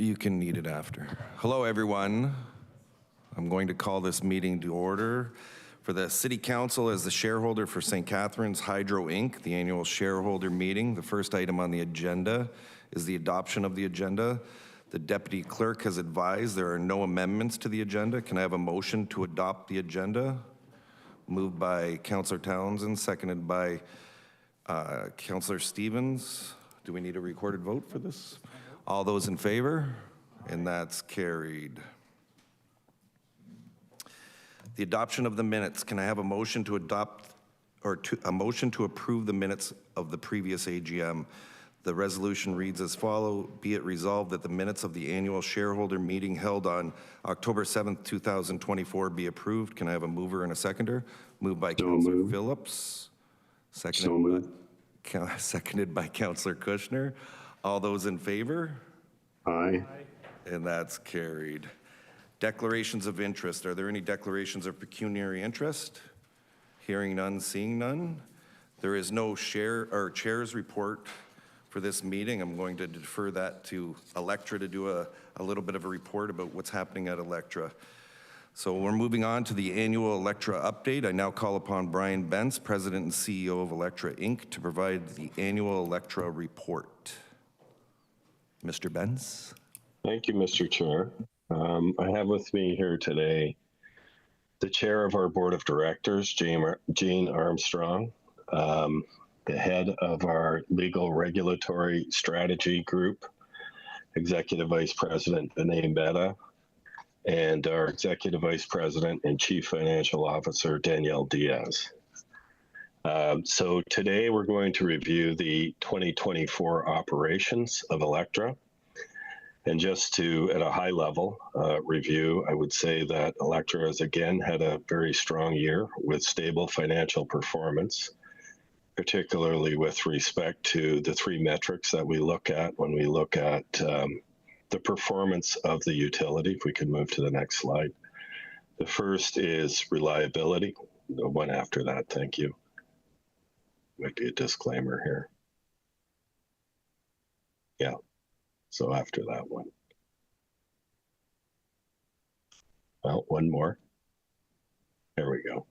You can need it after. Hello, everyone. I'm going to call this meeting to order. For the City Council as the shareholder for St. Catharines Hydro Inc., the annual shareholder meeting. The first item on the agenda is the adoption of the agenda. The Deputy Clerk has advised there are no amendments to the agenda. Can I have a motion to adopt the agenda? Moved by Councillor Townsend, seconded by Councillor Stevens. Do we need a recorded vote for this? All those in favor? And that's carried. The adoption of the minutes. Can I have a motion to adopt or a motion to approve the minutes of the previous AGM? The resolution reads as follows: be it resolved that the minutes of the annual shareholder meeting held on October 7th, 2024 be approved. Can I have a mover and a seconder? Moved by Councillor Phillips. Seconded by Councillor Kushner. All those in favor? Aye. And that's carried. Declarations of interest. Are there any declarations of pecuniary interest? Hearing none, seeing none. There is no chair's report for this meeting. I'm going to defer that to Electra to do a little bit of a report about what's happening at Electra. So we're moving on to the annual Electra update. I now call upon Brian Bentz, President and CEO of Electra Inc., to provide the annual Electra report. Mr. Bentz. Thank you, Mr. Chair. I have with me here today the chair of our board of directors, Jean Armstrong, the head of our legal regulatory strategy group, executive vice president Vinay Mehta, and our executive vice president and chief financial officer Danielle Diaz. So today we're going to review the 2024 operations of Electra. And just to, at a high level review, I would say that Electra has again had a very strong year with stable financial performance, particularly with respect to the three metrics that we look at when we look at the performance of the utility. If we could move to the next slide. The first is reliability. The one after that, thank you. Might be a disclaimer here. Yeah. So after that one. Well, one more. There we go.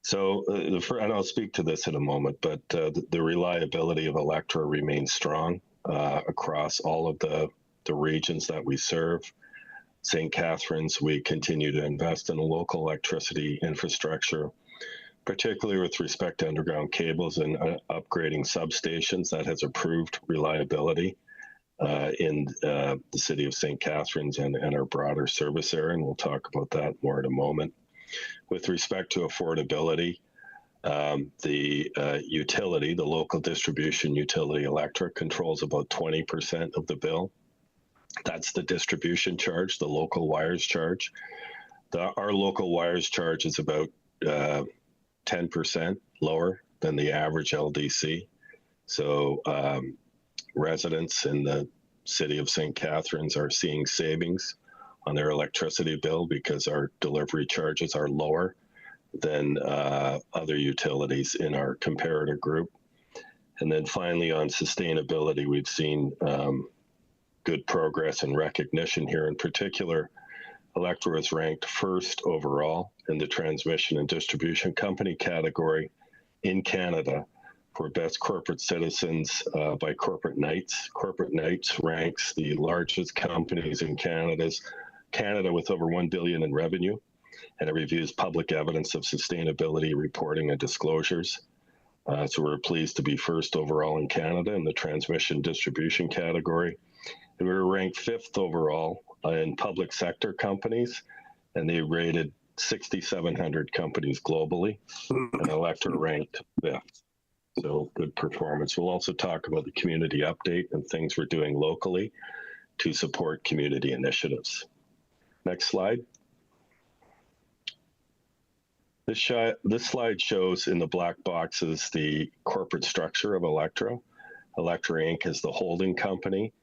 So and I'll speak to this in a moment, but the reliability of Electra remains strong across all of the regions that we serve. St. Catharines, we continue to invest in a local electricity infrastructure, particularly with respect to underground cables and upgrading substations. That has improved reliability in the city of St. Catharines and our broader service area, and we'll talk about that more in a moment. With respect to affordability, the utility, the local distribution utility Electra, controls about 20% of the bill. That's the distribution charge, the local wires charge. Our local wires charge is about 10% lower than the average LDC. So residents in the city of St. Catharines are seeing savings on their electricity bill because our delivery charges are lower than other utilities in our comparator group. And then finally, on sustainability, we've seen good progress and recognition here. In particular, Electra was ranked first overall in the transmission and distribution company category in Canada for Best Corporate Citizens by Corporate Knights. Corporate Knights ranks the largest companies in Canada with over $1 billion in revenue, and it reviews public evidence of sustainability reporting and disclosures. So we're pleased to be first overall in Canada in the transmission distribution category. And we were ranked fifth overall in public sector companies, and they rated 6,700 companies globally, and Electra ranked fifth. So good performance. We'll also talk about the community update and things we're doing locally to support community initiatives. Next slide. This slide shows in the black boxes the corporate structure of Electra. Electra Inc. is the holding company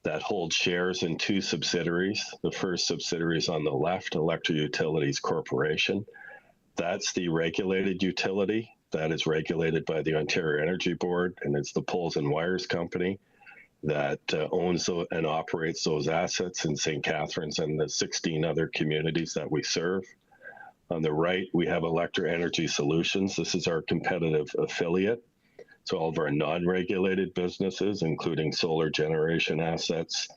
that holds shares in two subsidiaries. The first subsidiary is on the left, Electra Utilities Corporation. That's the regulated utility that is regulated by the Ontario Energy Board, and it's the poles and wires company. that owns and operates those assets in St. Catharines and the 16 other communities that we serve. On the right, we have Electra Energy Solutions. This is our competitive affiliate. So all of our non-regulated businesses, including solar generation assets,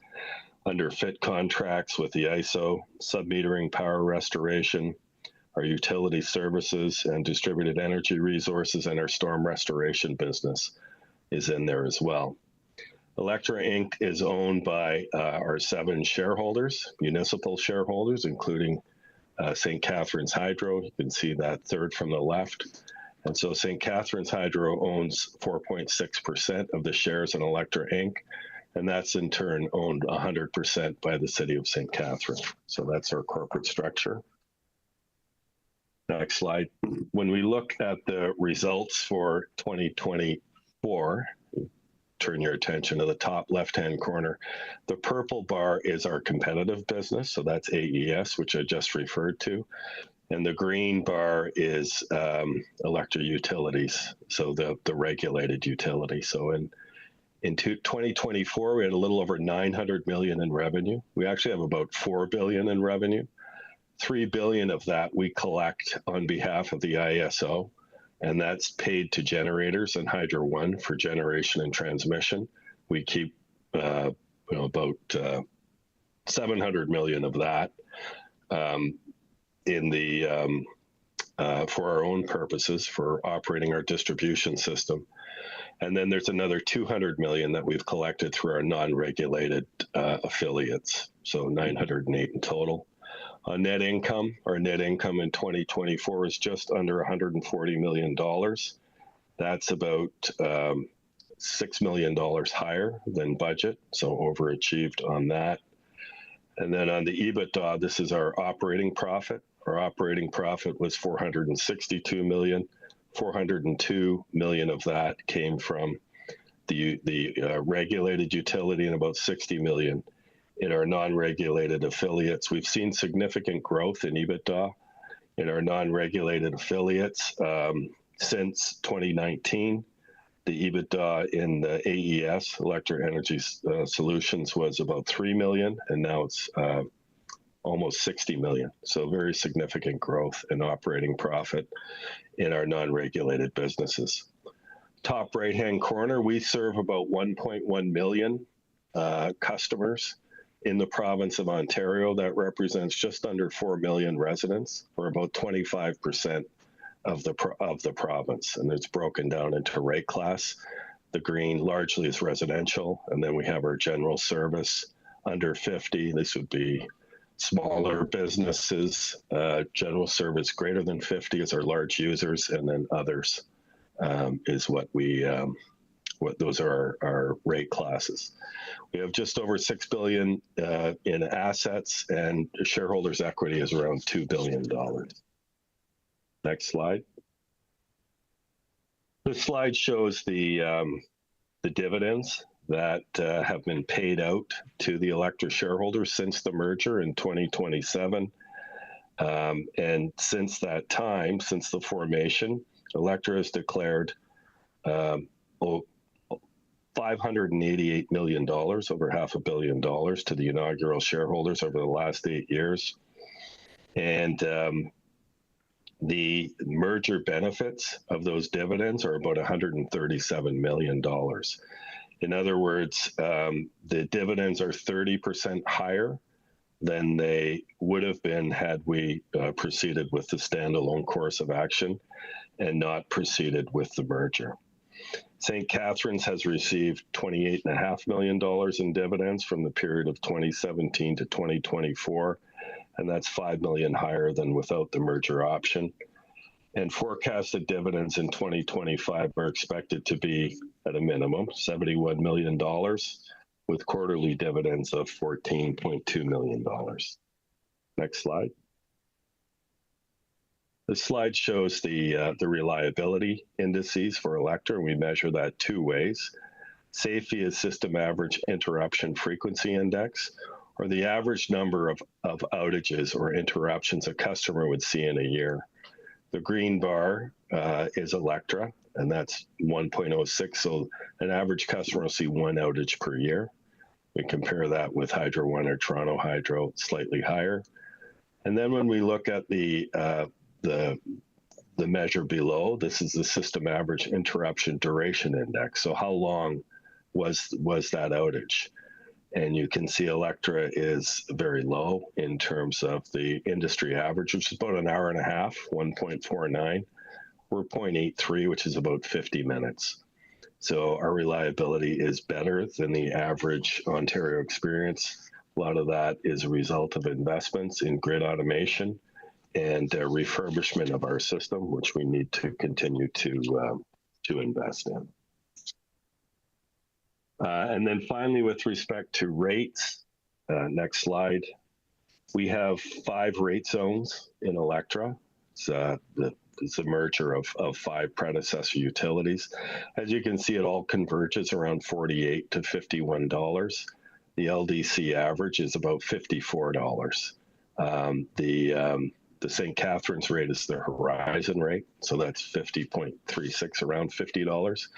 under FIT contracts with the ISO, sub-metering, power restoration, our utility services and distributed energy resources, and our storm restoration business is in there as well. Electra Inc. is owned by our 7 shareholders, municipal shareholders, including St. Catharines Hydro. You can see that third from the left. And so St. Catharines Hydro owns 4.6% of the shares in Electra Inc., and that's in turn owned 100% by the City of St. Catharines. So that's our corporate structure. Next slide. When we look at the results for 2024, turn your attention to the top left-hand corner. The purple bar is our competitive business, so that's AES, which I just referred to. And the green bar is Electra Utilities, so the regulated utility. So in 2024, we had a little over 900 million in revenue. We actually have about 4 billion in revenue. 3 billion of that we collect on behalf of the ISO, and that's paid to generators and Hydro One for generation and transmission. We keep about 700 million of that in the for our own purposes for operating our distribution system. And then there's another 200 million that we've collected through our non-regulated affiliates, so 908 in total. On net income, our net income in 2024 is just under $140 million. That's about $6 million higher than budget, so overachieved on that. And then on the EBITDA, this is our operating profit. Our operating profit was 462 million. 402 million of that came from the regulated utility, and about 60 million in our non-regulated affiliates. We've seen significant growth in EBITDA in our non-regulated affiliates since 2019. The EBITDA in the AES, Electra Energy Solutions, was about 3 million, and now it's almost 60 million. So very significant growth in operating profit in our non-regulated businesses. Top right-hand corner, we serve about 1.1 million customers in the province of Ontario. That represents just under 4 million residents, or about 25% of the province. And it's broken down into rate class. The green largely is residential, and then we have our general service under 50. This would be smaller businesses. General service greater than 50 is our large users, and then others is what we those are our rate classes. We have just over 6 billion in assets, and shareholders' equity is around $2 billion. Next slide. This slide shows the dividends that have been paid out to the Electra shareholders since the merger in 2027. And since that time, since the formation, Electra has declared $588 million, over $500 million to the inaugural shareholders over the last 8 years. And the merger benefits of those dividends are about $137 million. In other words, the dividends are 30% higher than they would have been had we proceeded with the standalone course of action and not proceeded with the merger. St. Catharines has received $28.5 million in dividends from the period of 2017 to 2024, and that's $5 million higher than without the merger option. And forecasted dividends in 2025 are expected to be, at a minimum, $71 million, with quarterly dividends of $14.2 million. Next slide. This slide shows the reliability indices for Electra. We measure that 2 ways. SAFE is System Average Interruption Frequency Index, or the average number of outages or interruptions a customer would see in a year. The green bar is Electra, and that's 1.06. So an average customer will see one outage per year. We compare that with Hydro One or Toronto Hydro, slightly higher. And then when we look at the measure below, this is the system average interruption duration index. So how long was that outage? And you can see Electra is very low in terms of the industry average, which is about an hour and a half, 1.49. We're 0.83, which is about 50 minutes. So our reliability is better than the average Ontario experience. A lot of that is a result of investments in grid automation and refurbishment of our system, which we need to continue to invest in. And then finally, with respect to rates, next slide, we have 5 rate zones in Electra. It's a merger of 5 predecessor utilities. As you can see, it all converges around $48 to $51. The LDC average is about $54. The St. Catharines rate is the horizon rate, so that's 50.36, around $50.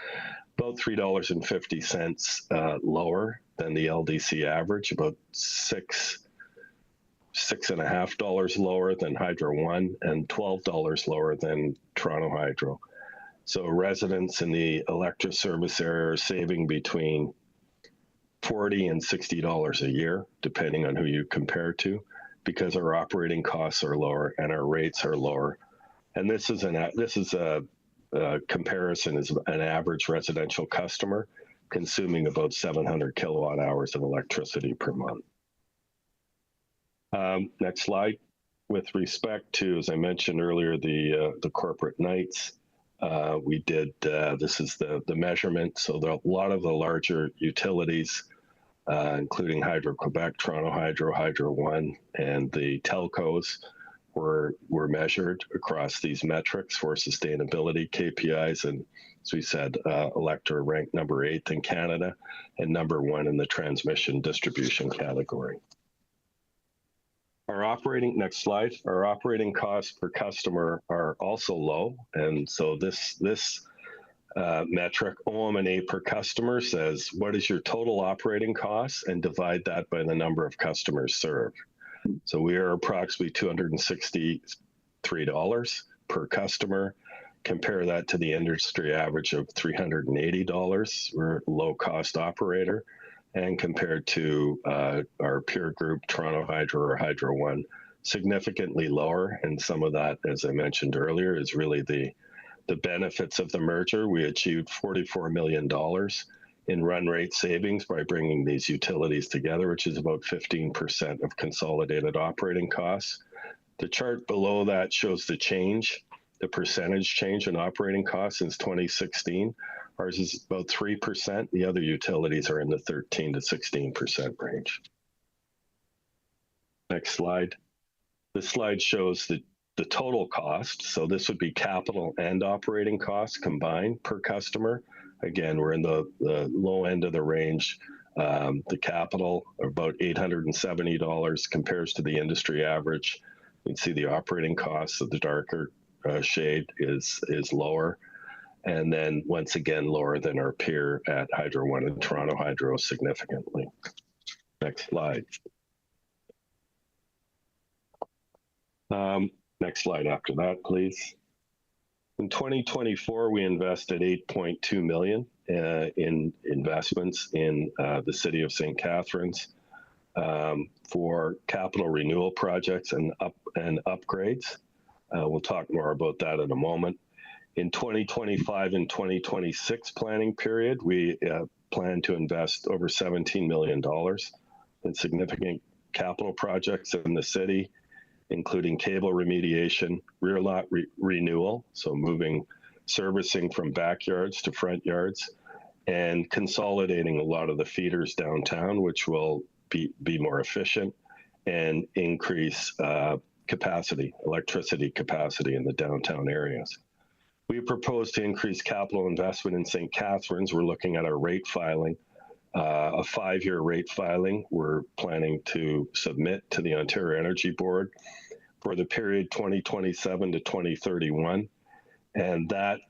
About $3.50 lower than the LDC average, about $6.50 lower than Hydro One, and $12 lower than Toronto Hydro. So residents in the Electra service area are saving between $40 and $60 a year, depending on who you compare to, because our operating costs are lower and our rates are lower. And this is a comparison is an average residential customer consuming about 700 kilowatt hours of electricity per month. Next slide. With respect to, as I mentioned earlier, the corporate nights, we did, this is the measurement. So a lot of the larger utilities, including Hydro-Quebec, Toronto Hydro, Hydro One, and the telcos, were measured across these metrics for sustainability KPIs. And as we said, Electra ranked number 8 in Canada and number 1 in the transmission distribution category. Next slide, our operating costs per customer are also low. And so this metric, OM&A per customer, says, what is your total operating costs, and divide that by the number of customers served. So we are approximately $263 per customer. Compare that to the industry average of $380. We're a low-cost operator. And compared to our peer group, Toronto Hydro or Hydro One, significantly lower. And some of that, as I mentioned earlier, is really the benefits of the merger. We achieved $44 million in run rate savings by bringing these utilities together, which is about 15% of consolidated operating costs. The chart below that shows the percentage change in operating costs since 2016. Ours is about 3%. The other utilities are in the 13 to 16% range. Next slide. This slide shows the total cost. So this would be capital and operating costs combined per customer. Again, we're in the low end of the range. The capital, about $870, compares to the industry average. You can see the operating costs of the darker shade is lower. And then once again, lower than our peer at Hydro One and Toronto Hydro significantly. Next slide. Next slide after that, please. In 2024, we invested $8.2 million in investments in the city of St. Catharines for capital renewal projects and upgrades. We'll talk more about that in a moment. In 2025 and 2026 planning period, we plan to invest over $17 million in significant capital projects in the city, including cable remediation, rear lot renewal, so moving servicing from backyards to front yards, and consolidating a lot of the feeders downtown, which will be more efficient and increase electricity capacity in the downtown areas. We propose to increase capital investment in St. Catharines. We're looking at our rate filing, a 5-year rate filing. We're planning to submit to the Ontario Energy Board for the period 2027 to 2031. And that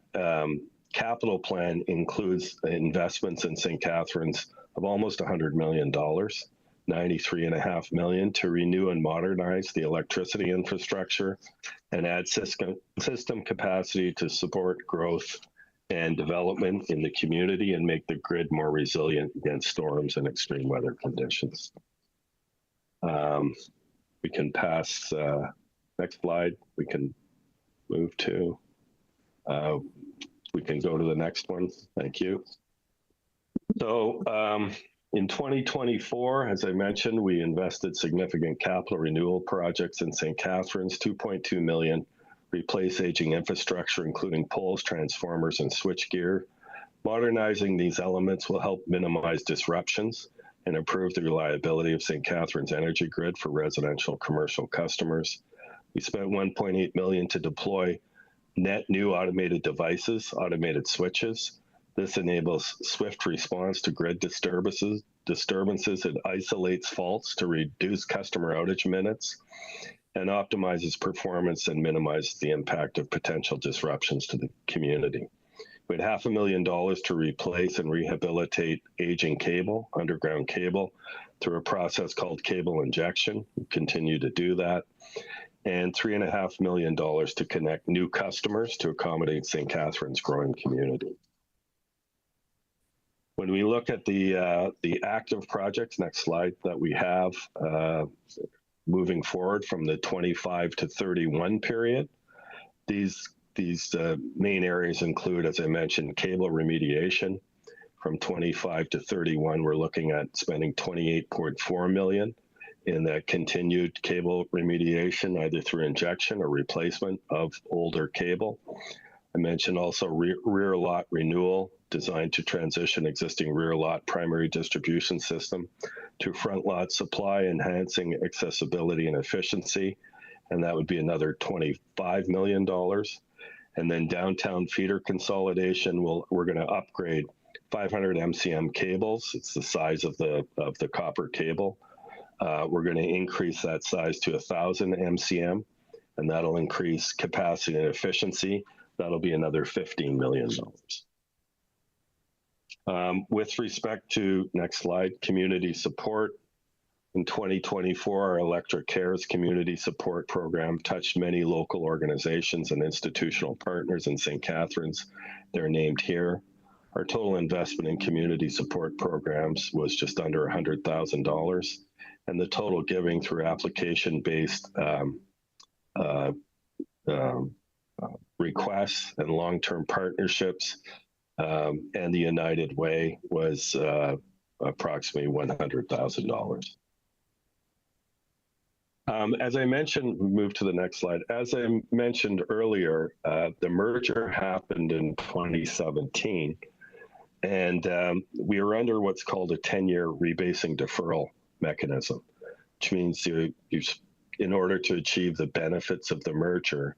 capital plan includes investments in St. Catharines of almost $100 million, $93.5 million to renew and modernize the electricity infrastructure and add system capacity to support growth and development in the community and make the grid more resilient against storms and extreme weather conditions. We can pass, next slide. We can move to, we can go to the next one. Thank you. So in 2024, as I mentioned, we invested significant capital renewal projects in St. Catharines, $2.2 million, replace aging infrastructure, including poles, transformers, and switchgear. Modernizing these elements will help minimize disruptions and improve the reliability of St. Catharines' energy grid for residential commercial customers. We spent $1.8 million to deploy net new automated devices, automated switches. This enables swift response to grid disturbances. It isolates faults to reduce customer outage minutes and optimizes performance and minimizes the impact of potential disruptions to the community. We had $500,000 to replace and rehabilitate aging cable, underground cable, through a process called cable injection. We continue to do that. And $3.5 million to connect new customers to accommodate St. Catharines' growing community. When we look at the active projects, next slide, that we have moving forward from the 25 to 31 period, these main areas include, as I mentioned, cable remediation. From 25 to 31, we're looking at spending $28.4 million in that continued cable remediation, either through injection or replacement of older cable. I mentioned also rear lot renewal, designed to transition existing rear lot primary distribution system to front lot supply, enhancing accessibility and efficiency. And that would be another $25 million. And then downtown feeder consolidation, we're going to upgrade 500 MCM cables. It's the size of the copper cable. We're going to increase that size to 1,000 MCM, and that'll increase capacity and efficiency. That'll be another $15 million. With respect to, next slide, community support. In 2024, our Electric Cares community support program touched many local organizations and institutional partners in St. Catharines. They're named here. Our total investment in community support programs was just under $100,000, and the total giving through application-based requests and long-term partnerships and the United Way was approximately $100,000. As I mentioned, we move to the next slide. As I mentioned earlier, the merger happened in 2017, and we are under what's called a 10-year rebasing deferral mechanism, which means in order to achieve the benefits of the merger,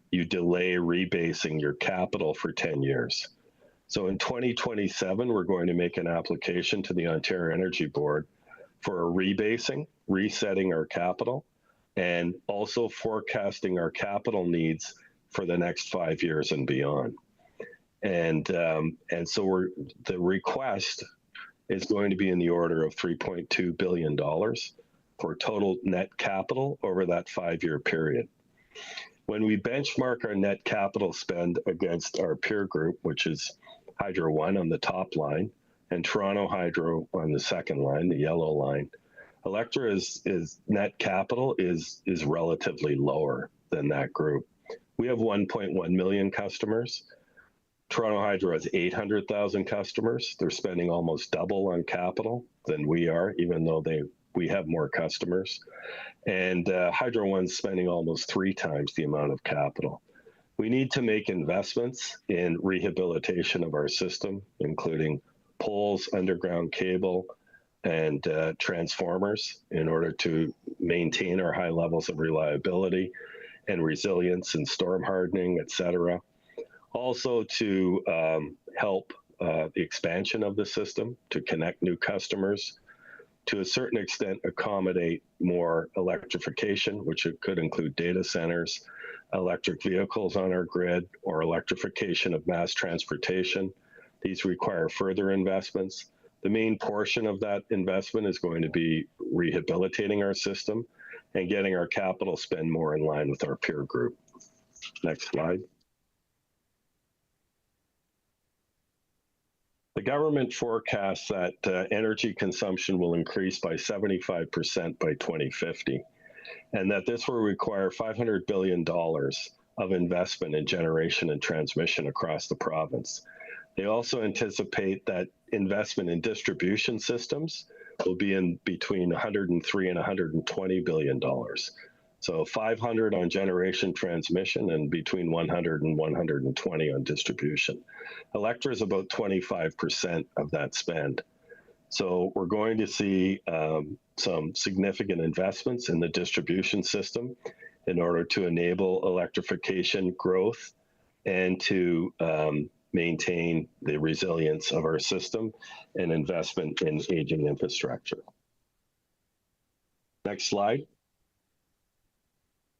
you delay rebasing your capital for 10 years. So in 2027, we're going to make an application to the Ontario Energy Board for a rebasing, resetting our capital, and also forecasting our capital needs for the next 5 years and beyond. And so the request is going to be in the order of $3.2 billion for total net capital over that 5-year period. When we benchmark our net capital spend against our peer group, which is Hydro One on the top line and Toronto Hydro on the second line, the yellow line, Electra's net capital is relatively lower than that group. We have 1.1 million customers. Toronto Hydro has 800,000 customers. They're spending almost double on capital than we are, even though we have more customers. And Hydro One's spending almost 3 times the amount of capital. We need to make investments in rehabilitation of our system, including poles, underground cable, and transformers in order to maintain our high levels of reliability and resilience and storm hardening, et cetera. Also to help the expansion of the system, to connect new customers, to a certain extent accommodate more electrification, which could include data centers, electric vehicles on our grid or electrification of mass transportation. These require further investments. The main portion of that investment is going to be rehabilitating our system and getting our capital spend more in line with our peer group. Next slide. The government forecasts that energy consumption will increase by 75% by 2050, and that this will require $500 billion of investment in generation and transmission across the province. They also anticipate that investment in distribution systems will be in between $103 and $120 billion. So 500 on generation transmission and between 100 and 120 on distribution. Electra is about 25% of that spend. So we're going to see some significant investments in the distribution system in order to enable electrification growth and to maintain the resilience of our system and investment in aging infrastructure. Next slide.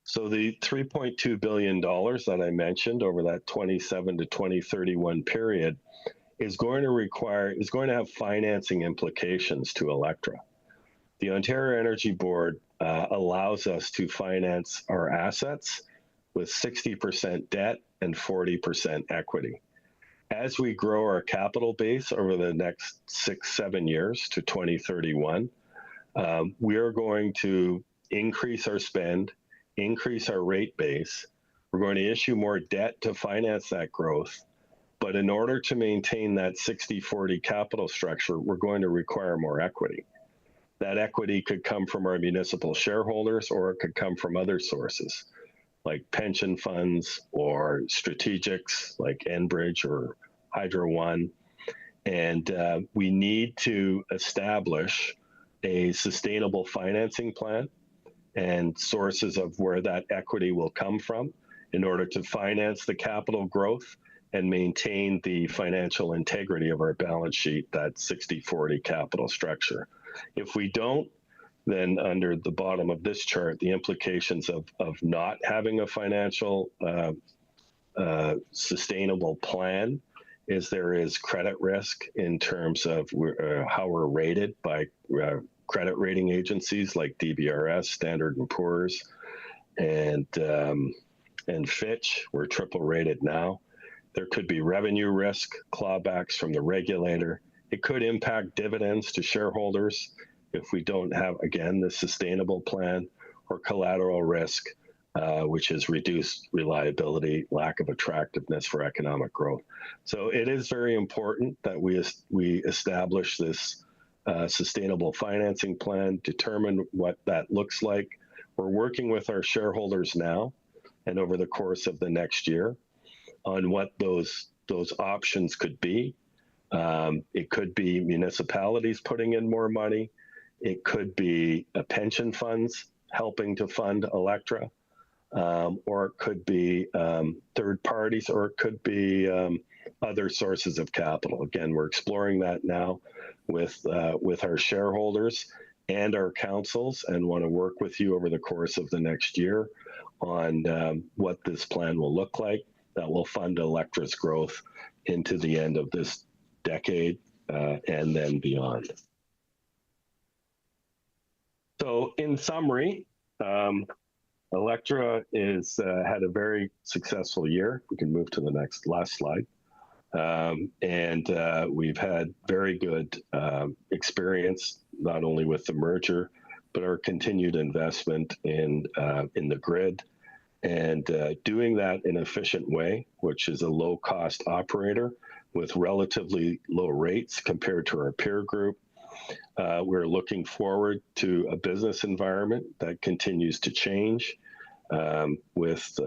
So the $3.2 billion that I mentioned over that 27 to 2031 period is going to have financing implications to Electra. The Ontario Energy Board allows us to finance our assets with 60% debt and 40% equity. As we grow our capital base over the next 6-7 years to 2031, we are going to increase our spend, increase our rate base. We're going to issue more debt to finance that growth. But in order to maintain that 60-40 capital structure, we're going to require more equity. That equity could come from our municipal shareholders, or it could come from other sources like pension funds or strategics like Enbridge or Hydro One. And we need to establish a sustainable financing plan and sources of where that equity will come from in order to finance the capital growth and maintain the financial integrity of our balance sheet, that 60-40 capital structure. If we don't, then under the bottom of this chart, the implications of not having a financial sustainable plan is there is credit risk in terms of how we're rated by credit rating agencies like DBRS, Standard & Poor's, and Fitch. We're triple rated now. There could be revenue risk, clawbacks from the regulator. It could impact dividends to shareholders if we don't have, again, the sustainable plan, or collateral risk, which is reduced reliability, lack of attractiveness for economic growth. So it is very important that we establish this sustainable financing plan, determine what that looks like. We're working with our shareholders now and over the course of the next year on what those options could be. It could be municipalities putting in more money. It could be pension funds helping to fund Electra, or it could be third parties, or it could be other sources of capital. Again, we're exploring that now with our shareholders and our councils, and want to work with you over the course of the next year on what this plan will look like that will fund Electra's growth into the end of this decade and then beyond. So in summary, Electra had a very successful year. We can move to the last slide. And we've had very good experience, not only with the merger, but our continued investment in the grid, and doing that in an efficient way, which is a low-cost operator with relatively low rates compared to our peer group. We're looking forward to a business environment that continues to change with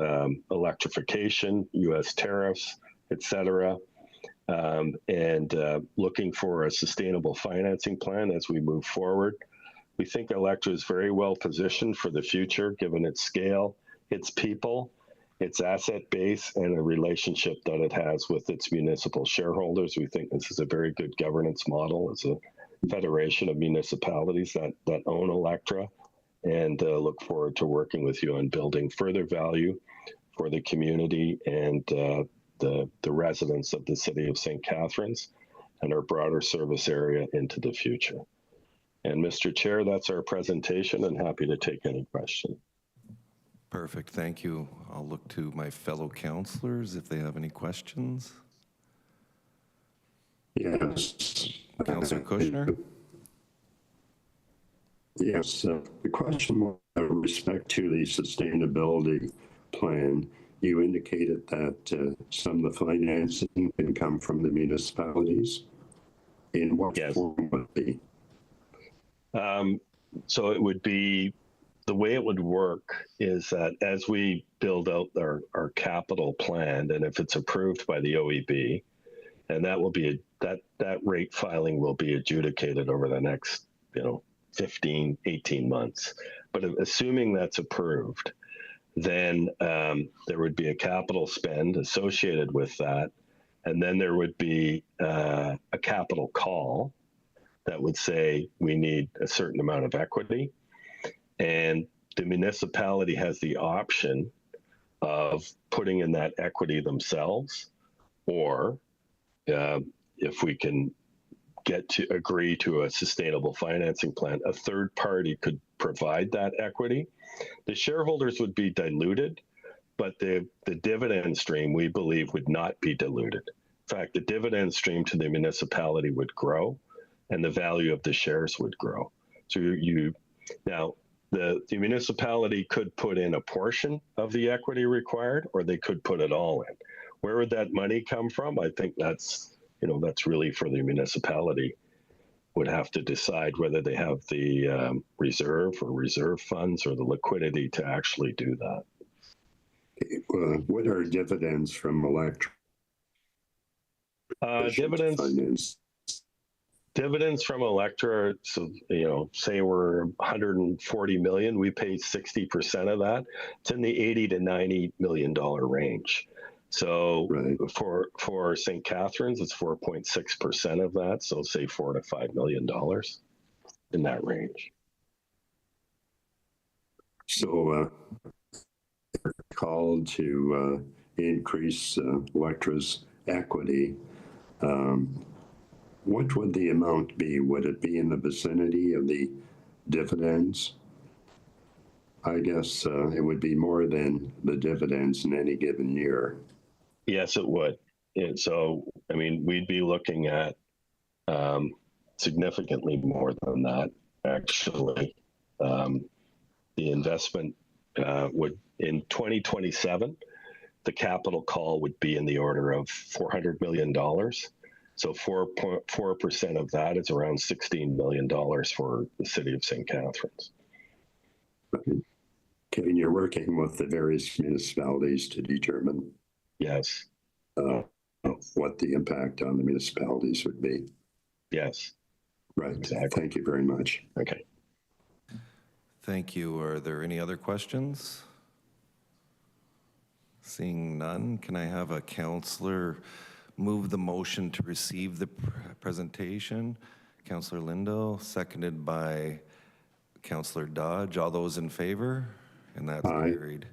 electrification, U.S. tariffs, et cetera, and looking for a sustainable financing plan as we move forward. We think Electra is very well positioned for the future, given its scale, its people, its asset base, and a relationship that it has with its municipal shareholders. We think this is a very good governance model as a federation of municipalities that own Electra, and look forward to working with you on building further value for the community and the residents of the city of St. Catharines and our broader service area into the future. And Mr. Chair, that's our presentation, and happy to take any question. Perfect, thank you. I'll look to my fellow councilors if they have any questions. Yes. Councillor Kushner? Yes, the question with respect to the sustainability plan, you indicated that some of the financing can come from the municipalities. In what Yes. form would it be? So it would be, the way it would work is that as we build out our capital plan, and if it's approved by the OEB, and that will be that rate filing will be adjudicated over the next 15, 18 months. But assuming that's approved, then there would be a capital spend associated with that, and then there would be a capital call that would say we need a certain amount of equity, and the municipality has the option of putting in that equity themselves, or if we can get to agree to a sustainable financing plan, a third party could provide that equity. The shareholders would be diluted, but the dividend stream, we believe, would not be diluted. In fact, the dividend stream to the municipality would grow, and the value of the shares would grow. So now the municipality could put in a portion of the equity required, or they could put it all in. Where would that money come from? I think that's really for the municipality. Would have to decide whether they have the reserve or reserve funds or the liquidity to actually do that. What are dividends from Dividends from Electra, so say we're 140 million, we pay 60% of that. It's in the 80 to 90 million dollar range. So right. for St. Catharines, it's 4.6% of that. So say $4 to $5 million in that range. So called to increase Electra's equity. What would the amount be? Would it be in the vicinity of the dividends? I guess it would be more than the dividends in any given year. Yes, it would. And so, we'd be looking at significantly more than that, actually. The investment would, in 2027, the capital call would be in the order of $400 million. So 4.4% of that is around $16 million for the city of St. Catharines. Kevin, you're working with the various municipalities to determine yes, what the impact on the municipalities would be. Yes. Right. Exactly. Thank you very much. Okay. Thank you. Are there any other questions? Seeing none, can I have a councillor move the motion to receive the presentation? Councillor Lindo, seconded by Councillor Dodge. All those in favor? And that's Aye. carried.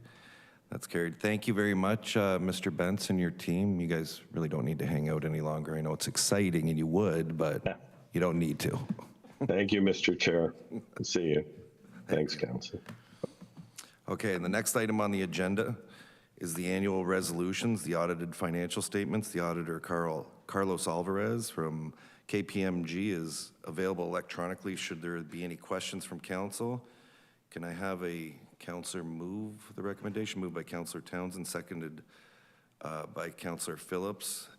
That's carried. Thank you very much, Mr. Benson and your team. You guys really don't need to hang out any longer. I know it's exciting and you would, but you don't need to. Thank you, Mr. Chair. See you. Thanks, Council. Okay, and the next item on the agenda is the annual resolutions, the audited financial statements. The auditor, Carlos Alvarez from KPMG, is available electronically should there be any questions from council. Can I have a councillor move the recommendation? Moved by Councillor Townsend, seconded by Councillor Phillips.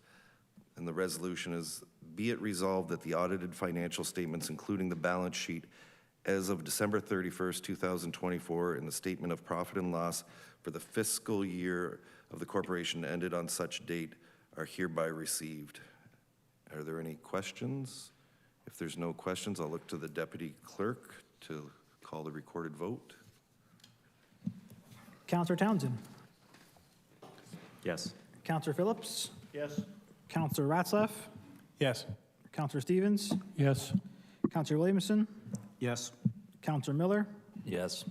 And the resolution is, be it resolved that the audited financial statements, including the balance sheet as of December 31st, 2024, and the statement of profit and loss for the fiscal year of the corporation ended on such date, are hereby received. Are there any questions? If there's no questions, I'll look to the Deputy Clerk to call the recorded vote. Councillor Townsend. Yes. Councillor Phillips. Yes. Councillor Ratzlaff. Yes. Councillor Stevens. Yes. Councillor Williamson. Yes. Councillor Miller. Yes.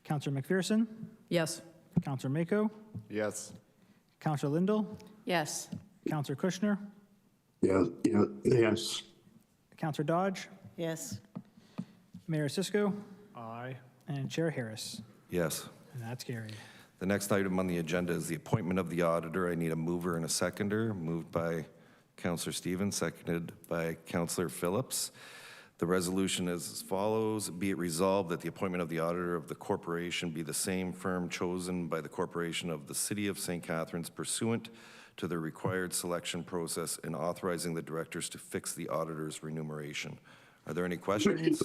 Councillor McPherson. Yes. Counselor Mako, Yes. Counselor Lindell, Yes. Counselor Kushner, Yes. Counselor Dodge, Yes. Mayor Cisco, Aye. and Chair Harris. Yes. And that's carried. The next item on the agenda is the appointment of the auditor. I need a mover and a seconder. Moved by Counselor Stevens, seconded by Counselor Phillips. The resolution is as follows. Be it resolved that the appointment of the auditor of the corporation be the same firm chosen by the corporation of the City of St. Catharines pursuant to the required selection process and authorizing the directors to fix the auditor's remuneration. Are there any questions?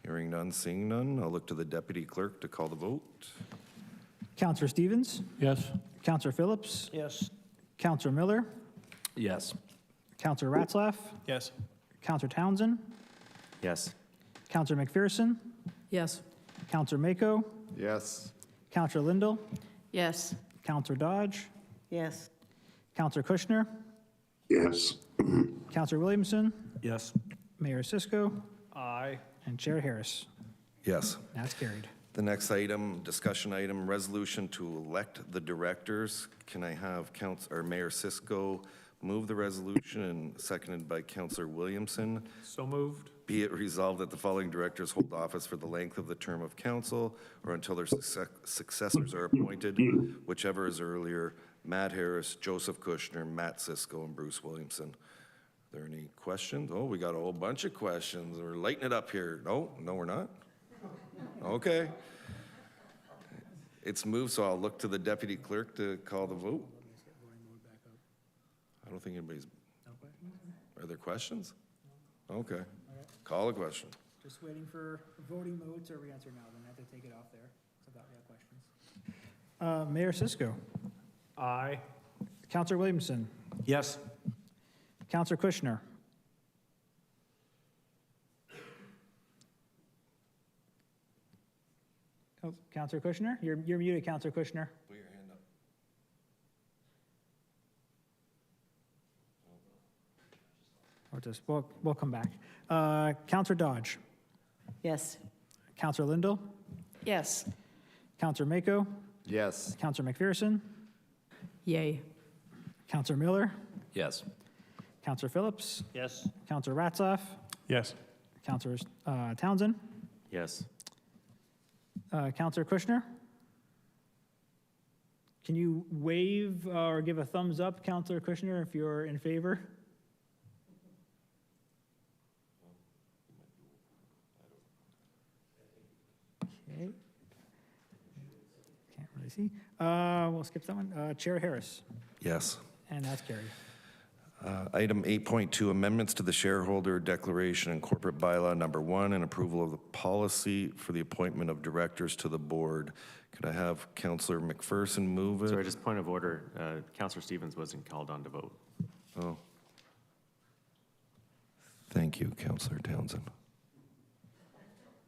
Hearing none, seeing none, I'll look to the deputy clerk to call the vote. Counselor Stevens, Yes. Counselor Phillips, Yes. Counselor Miller, Yes. Counselor Ratzlaff, Yes. Counselor Townsend, Yes. Counselor McPherson, Yes. Counselor Mako, Yes. Counselor Lindell, Yes. Counselor Dodge, Yes. Counselor Kushner, Yes. Counselor Williamson, Yes. Mayor Cisco, Aye. and Chair Harris. Yes. That's carried. The next item, discussion item, resolution to elect the directors. Can I have Mayor Cisco move the resolution and seconded by Councillor Williamson? So moved. Be it resolved that the following directors hold office for the length of the term of council or until their successors are appointed, whichever is earlier: Matt Harris, Joseph Kushner, Matt Cisco, and Bruce Williamson. Are there any questions? Oh, we got a whole bunch of questions. We're lighting it up here. No, we're not. Okay. It's moved, so I'll look to the deputy clerk to call the vote. I don't think anybody's. Are there questions? Okay. Call a question. Just waiting for voting mode to re-answer now, then I have to take it off there. So I thought we had questions. Mayor Cisco, Aye. Counselor Williamson, Yes. Counselor Kushner, Counselor Kushner, you're muted, Counselor Kushner. Put your hand up. We'll come back. Counselor Dodge, Yes. Counselor Lindell, Yes. Counselor Mako, Yes. Counselor McPherson, Yay. Counselor Miller, Yes. Counselor Phillips, Yes. Counselor Ratzlaff, Yes. Counselor Townsend, Yes. Counselor Kushner. Can you wave or give a thumbs up, Counselor Kushner, if you're in favor? Okay. Can't really see. We'll skip that one. Chair Harris, Yes. and that's carried. Item 8.2, amendments to the shareholder declaration and corporate bylaw number 1 and approval of the policy for the appointment of directors to the board. Could I have Councillor McPherson move it? Sorry, just point of order. Councillor Stevens wasn't called on to vote. Oh. Thank you, Councillor Townsend.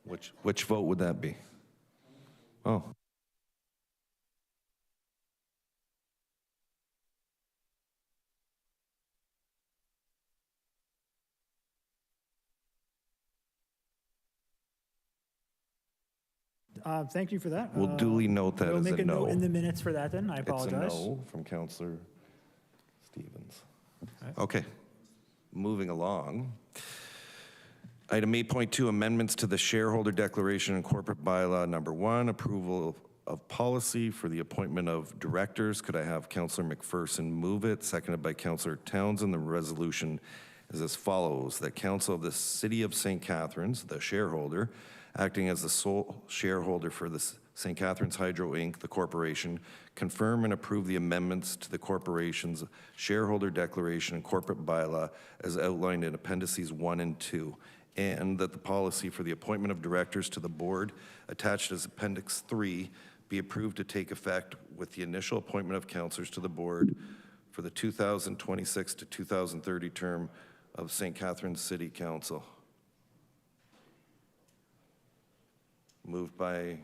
Which vote would that be? Oh. Thank you for that. We'll duly note that We'll as make a a note no. in the minutes for that then. I It's a apologize. no from Councillor Stevens. Okay, moving along. Item 8.2, amendments to the shareholder declaration and corporate bylaw number 1, approval of policy for the appointment of directors. Could I have Councillor McPherson move it, seconded by Councillor Townsend? The resolution is as follows: that Council of the City of St. Catharines, the shareholder, acting as the sole shareholder for the St. Catharines Hydro Inc., the corporation, confirm and approve the amendments to the corporation's shareholder declaration and corporate bylaw as outlined in appendices 1 and 2, and that the policy for the appointment of directors to the board attached as appendix 3 be approved to take effect with the initial appointment of councillors to the board for the 2026 to 2030 term of St. Catharines City Council. Moved by,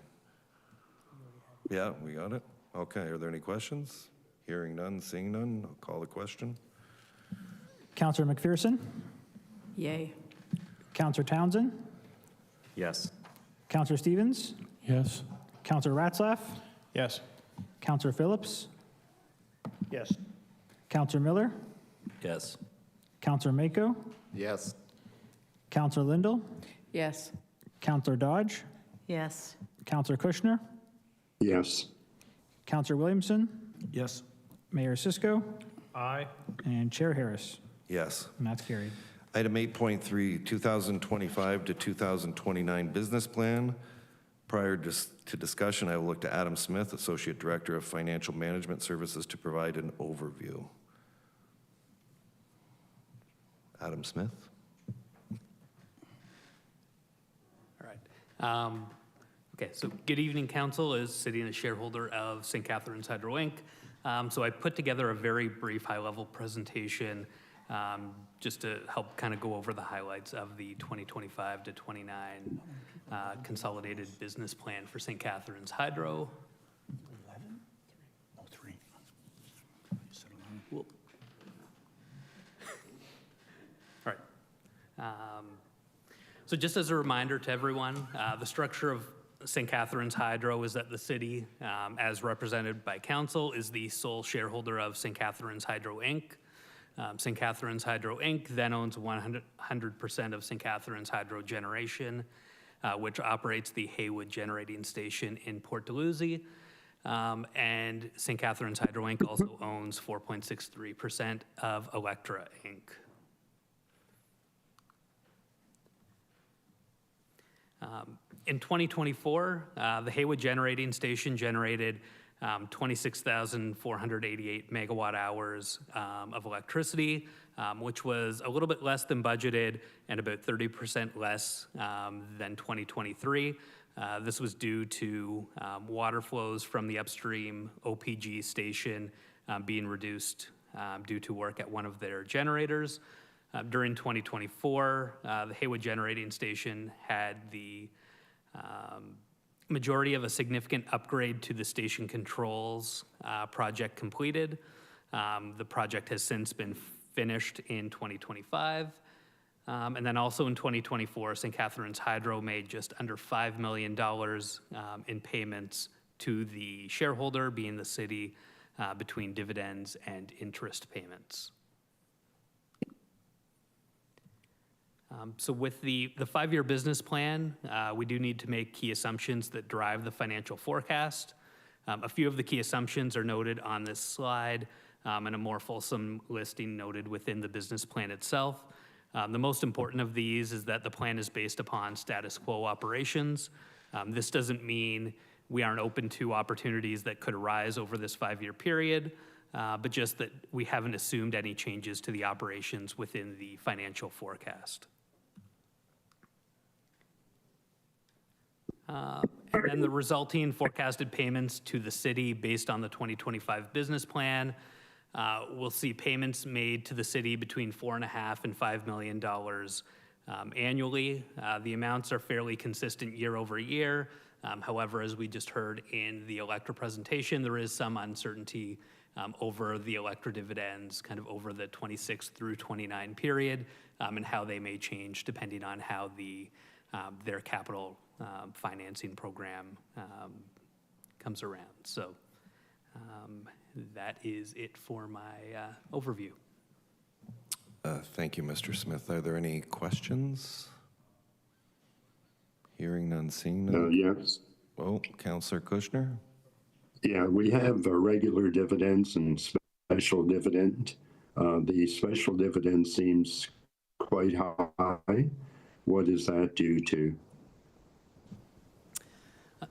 yeah, we got it. Okay, are there any questions? Hearing none, seeing none, I'll call the question. Counselor McPherson, Yay. Counselor Townsend, Yes. Counselor Stevens, Yes. Counselor Ratzlaff, Yes. Counselor Phillips, Yes. Counselor Miller, Yes. Counselor Mako, Yes. Counselor Lindell, Yes. Counselor Dodge, Yes. Counselor Kushner, Yes. Counselor Williamson, Yes. Mayor Cisco, Aye. and Chair Harris. Yes. And that's carried. Item 8.3, 2025 to 2029 Business Plan. Prior to discussion, I will look to Adam Smith, Associate Director of Financial Management Services, to provide an overview. Adam Smith? All right. Okay, so good evening, council. As sitting as shareholder of St. Catharines Hydro Inc. So I put together a very brief high-level presentation just to help kind of go over the highlights of the 2025 to 29 consolidated business plan for St. Catharines Hydro. 11? Oh, 3. You said 11. Whoop. All right. So just as a reminder to everyone, the structure of St. Catharines Hydro is that the city, as represented by council, is the sole shareholder of St. Catharines Hydro Inc. St. Catharines Hydro Inc. then owns 100% of St. Catharines Hydro Generation, which operates the Haywood Generating Station in Port Dalhousie. And St. Catharines Hydro Inc. also owns 4.63% of Electra Inc. In 2024, the Haywood Generating Station generated 26,488 megawatt hours of electricity, which was a little bit less than budgeted and about 30% less than 2023. This was due to water flows from the upstream OPG station being reduced due to work at one of their generators. During 2024, the Haywood Generating Station had the majority of a significant upgrade to the station controls project completed. The project has since been finished in 2025. And then also in 2024, St. Catharines Hydro made just under $5 million in payments to the shareholder, being the city, between dividends and interest payments. So with the 5-year business plan, we do need to make key assumptions that drive the financial forecast. A few of the key assumptions are noted on this slide, and a more fulsome listing noted within the business plan itself. The most important of these is that the plan is based upon status quo operations. This doesn't mean we aren't open to opportunities that could arise over this 5-year period, but just that we haven't assumed any changes to the operations within the financial forecast. And then the resulting forecasted payments to the city based on the 2025 business plan. We'll see payments made to the city between $4.5 and $5 million annually. The amounts are fairly consistent year over year. However, as we just heard in the Electra presentation, there is some uncertainty over the Electra dividends kind of over the 26 through 29 period and how they may change depending on how their capital financing program comes around. So that is it for my overview. Thank you, Mr. Smith. Are there any questions? Hearing none, seeing none. Yes. Oh, Councillor Kushner? Yeah, we have regular dividends and special dividend. The special dividend seems quite high. What is that due to?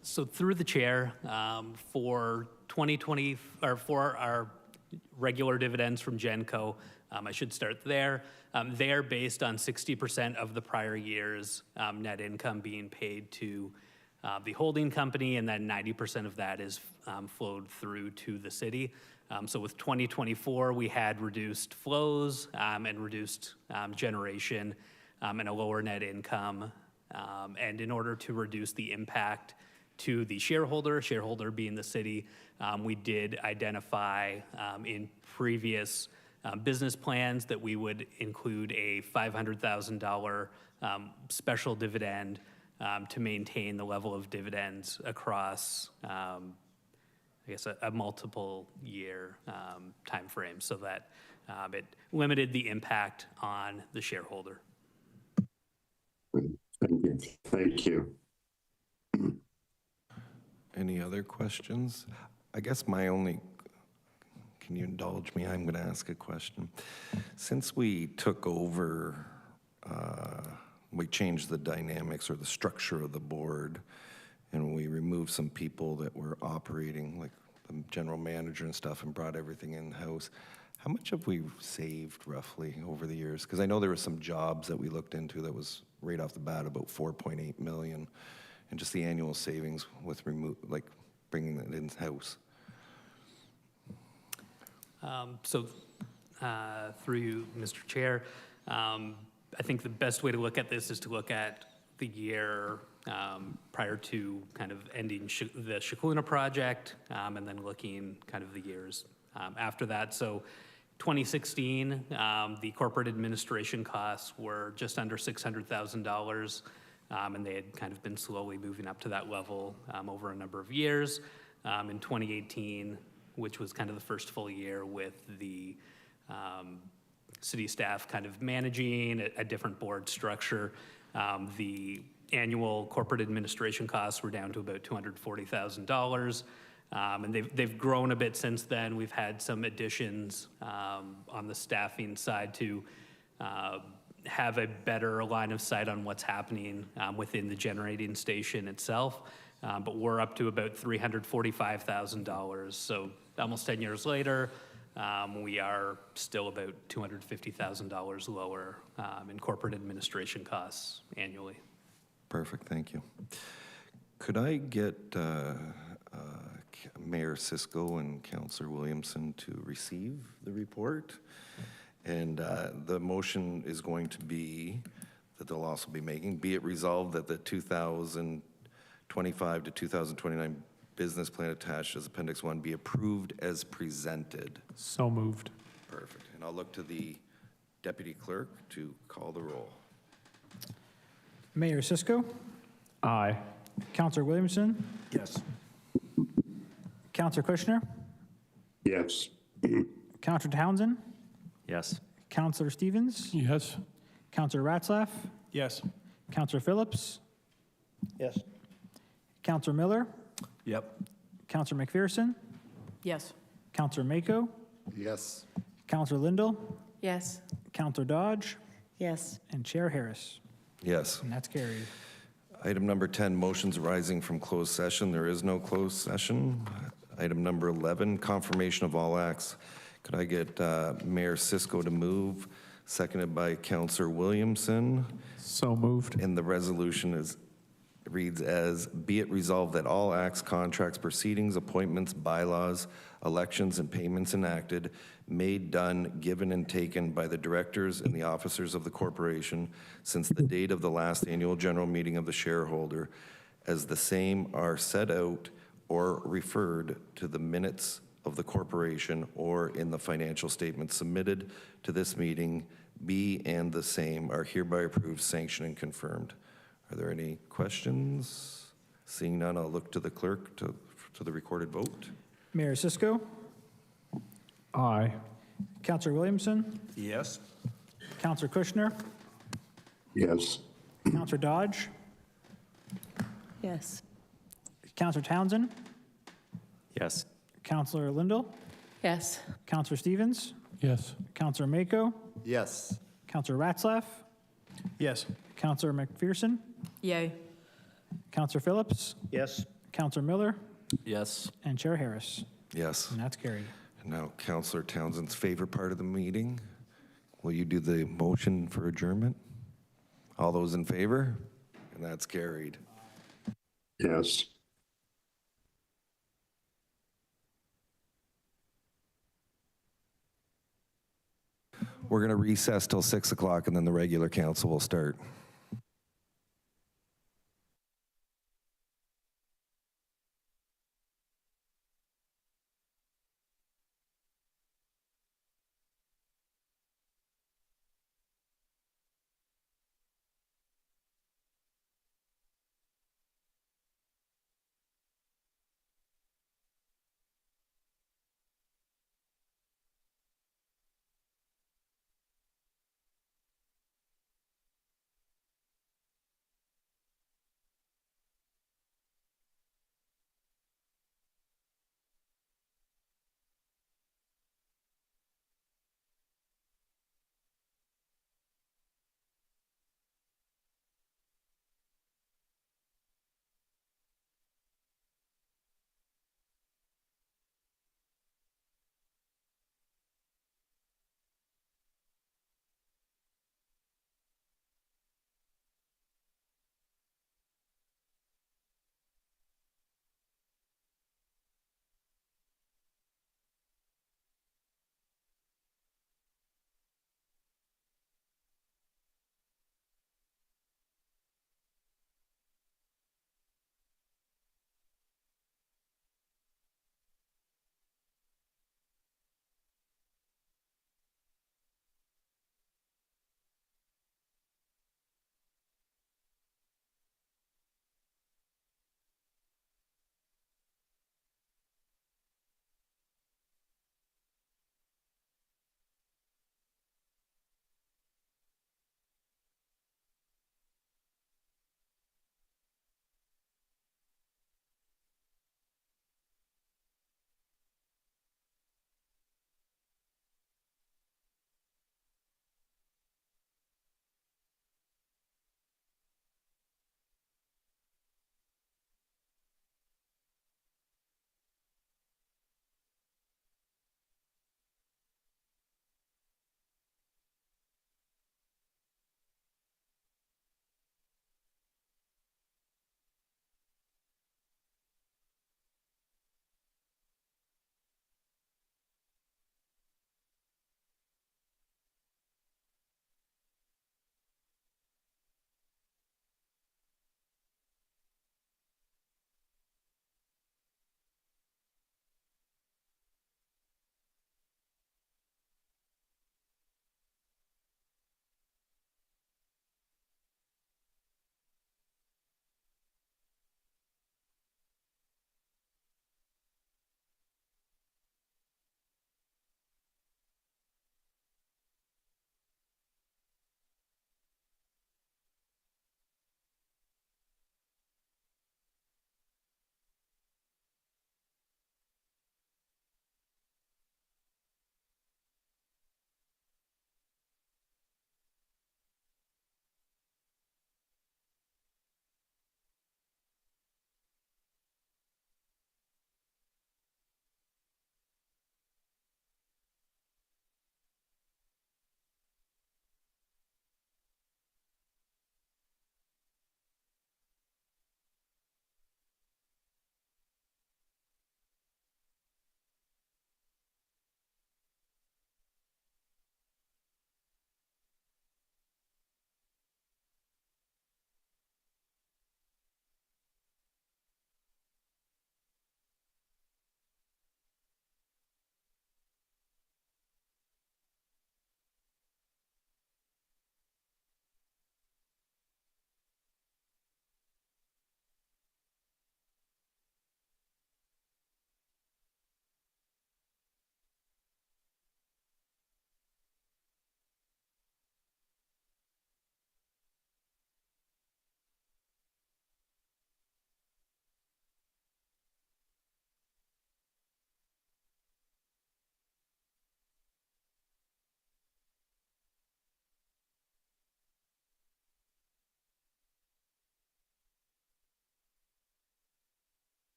So through the chair, for 2020, or for our regular dividends from Genco, I should start there. They are based on 60% of the prior year's net income being paid to the holding company, and then 90% of that is flowed through to the city. So with 2024, we had reduced flows and reduced generation and a lower net income. And in order to reduce the impact to the shareholder being the city, we did identify in previous business plans that we would include a $500,000 special dividend to maintain the level of dividends across, I guess, a multiple year timeframe so that it limited the impact on the shareholder. Thank you. Any other questions? I guess my only, can you indulge me? I'm going to ask a question. Since we took over, we changed the dynamics or the structure of the board, and we removed some people that were operating, like the general manager and stuff, and brought everything in-house. How much have we saved roughly over the years? Because I know there were some jobs that we looked into that was right off the bat about 4.8 million, and just the annual savings with bringing it in-house. Through you, Mr. Chair, I think the best way to look at this is to look at the year prior to kind of ending the Shakluna project, and then looking kind of the years after that. So 2016, the corporate administration costs were just under $600,000, and they had kind of been slowly moving up to that level over a number of years. In 2018, which was kind of the first full year with the city staff kind of managing a different board structure, the annual corporate administration costs were down to about $240,000. And they've grown a bit since then. We've had some additions on the staffing side to have a better line of sight on what's happening within the generating station itself. But we're up to about $345,000. So almost 10 years later, we are still about $250,000 lower in corporate administration costs annually. Perfect, thank you. Could I get Mayor Cisco and Councillor Williamson to receive the report? And the motion is going to be, that they'll also be making, be it resolved that the 2025 to 2029 business plan attached as Appendix 1 be approved as presented. So moved. Perfect. And I'll look to the Deputy Clerk to call the roll. Mayor Cisco, Aye. Councillor Williamson, Yes. Councillor Kushner, Yes. Councillor Townsend, Yes. Councillor Stevens, Yes. Councillor Ratzlaff, Yes. Councillor Phillips, Yes. Councillor Miller, Yep. Councillor McPherson, Yes. Councillor Mako, Yes. Councillor Lindell, Yes. Councillor Dodge, Yes. and Chair Harris. Yes. And that's carried. Item number 10, motions arising from closed session. There is no closed session. Item number 11, confirmation of all acts. Could I get Mayor Cisco to move, seconded by Councillor Williamson? So moved. And the resolution reads as, be it resolved that all acts, contracts, proceedings, appointments, bylaws, elections, and payments enacted, made, done, given, and taken by the directors and the officers of the corporation since the date of the last annual general meeting of the shareholder, as the same are set out or referred to the minutes of the corporation or in the financial statements submitted to this meeting, be and the same are hereby approved, sanctioned, and confirmed. Are there any questions? Seeing none, I'll look to the clerk to the recorded vote. Mayor Cisco, Aye. Councillor Williamson, Yes. Councillor Kushner, Yes. Councillor Dodge, Yes. Councillor Townsend, Yes. Councillor Lindell, Yes. Councillor Stevens, Yes. Councillor Mako, Yes. Councillor Ratzlaff, Yes. Councillor McPherson, Yay. Councillor Phillips, Yes. Councillor Miller, Yes. and Chair Harris. Yes. And that's carried. And now Councillor Townsend's favorite part of the meeting. Will you do the motion for adjournment? All those in favor? And that's carried. Yes. We're going to recess till 6 o'clock and then the regular council will start.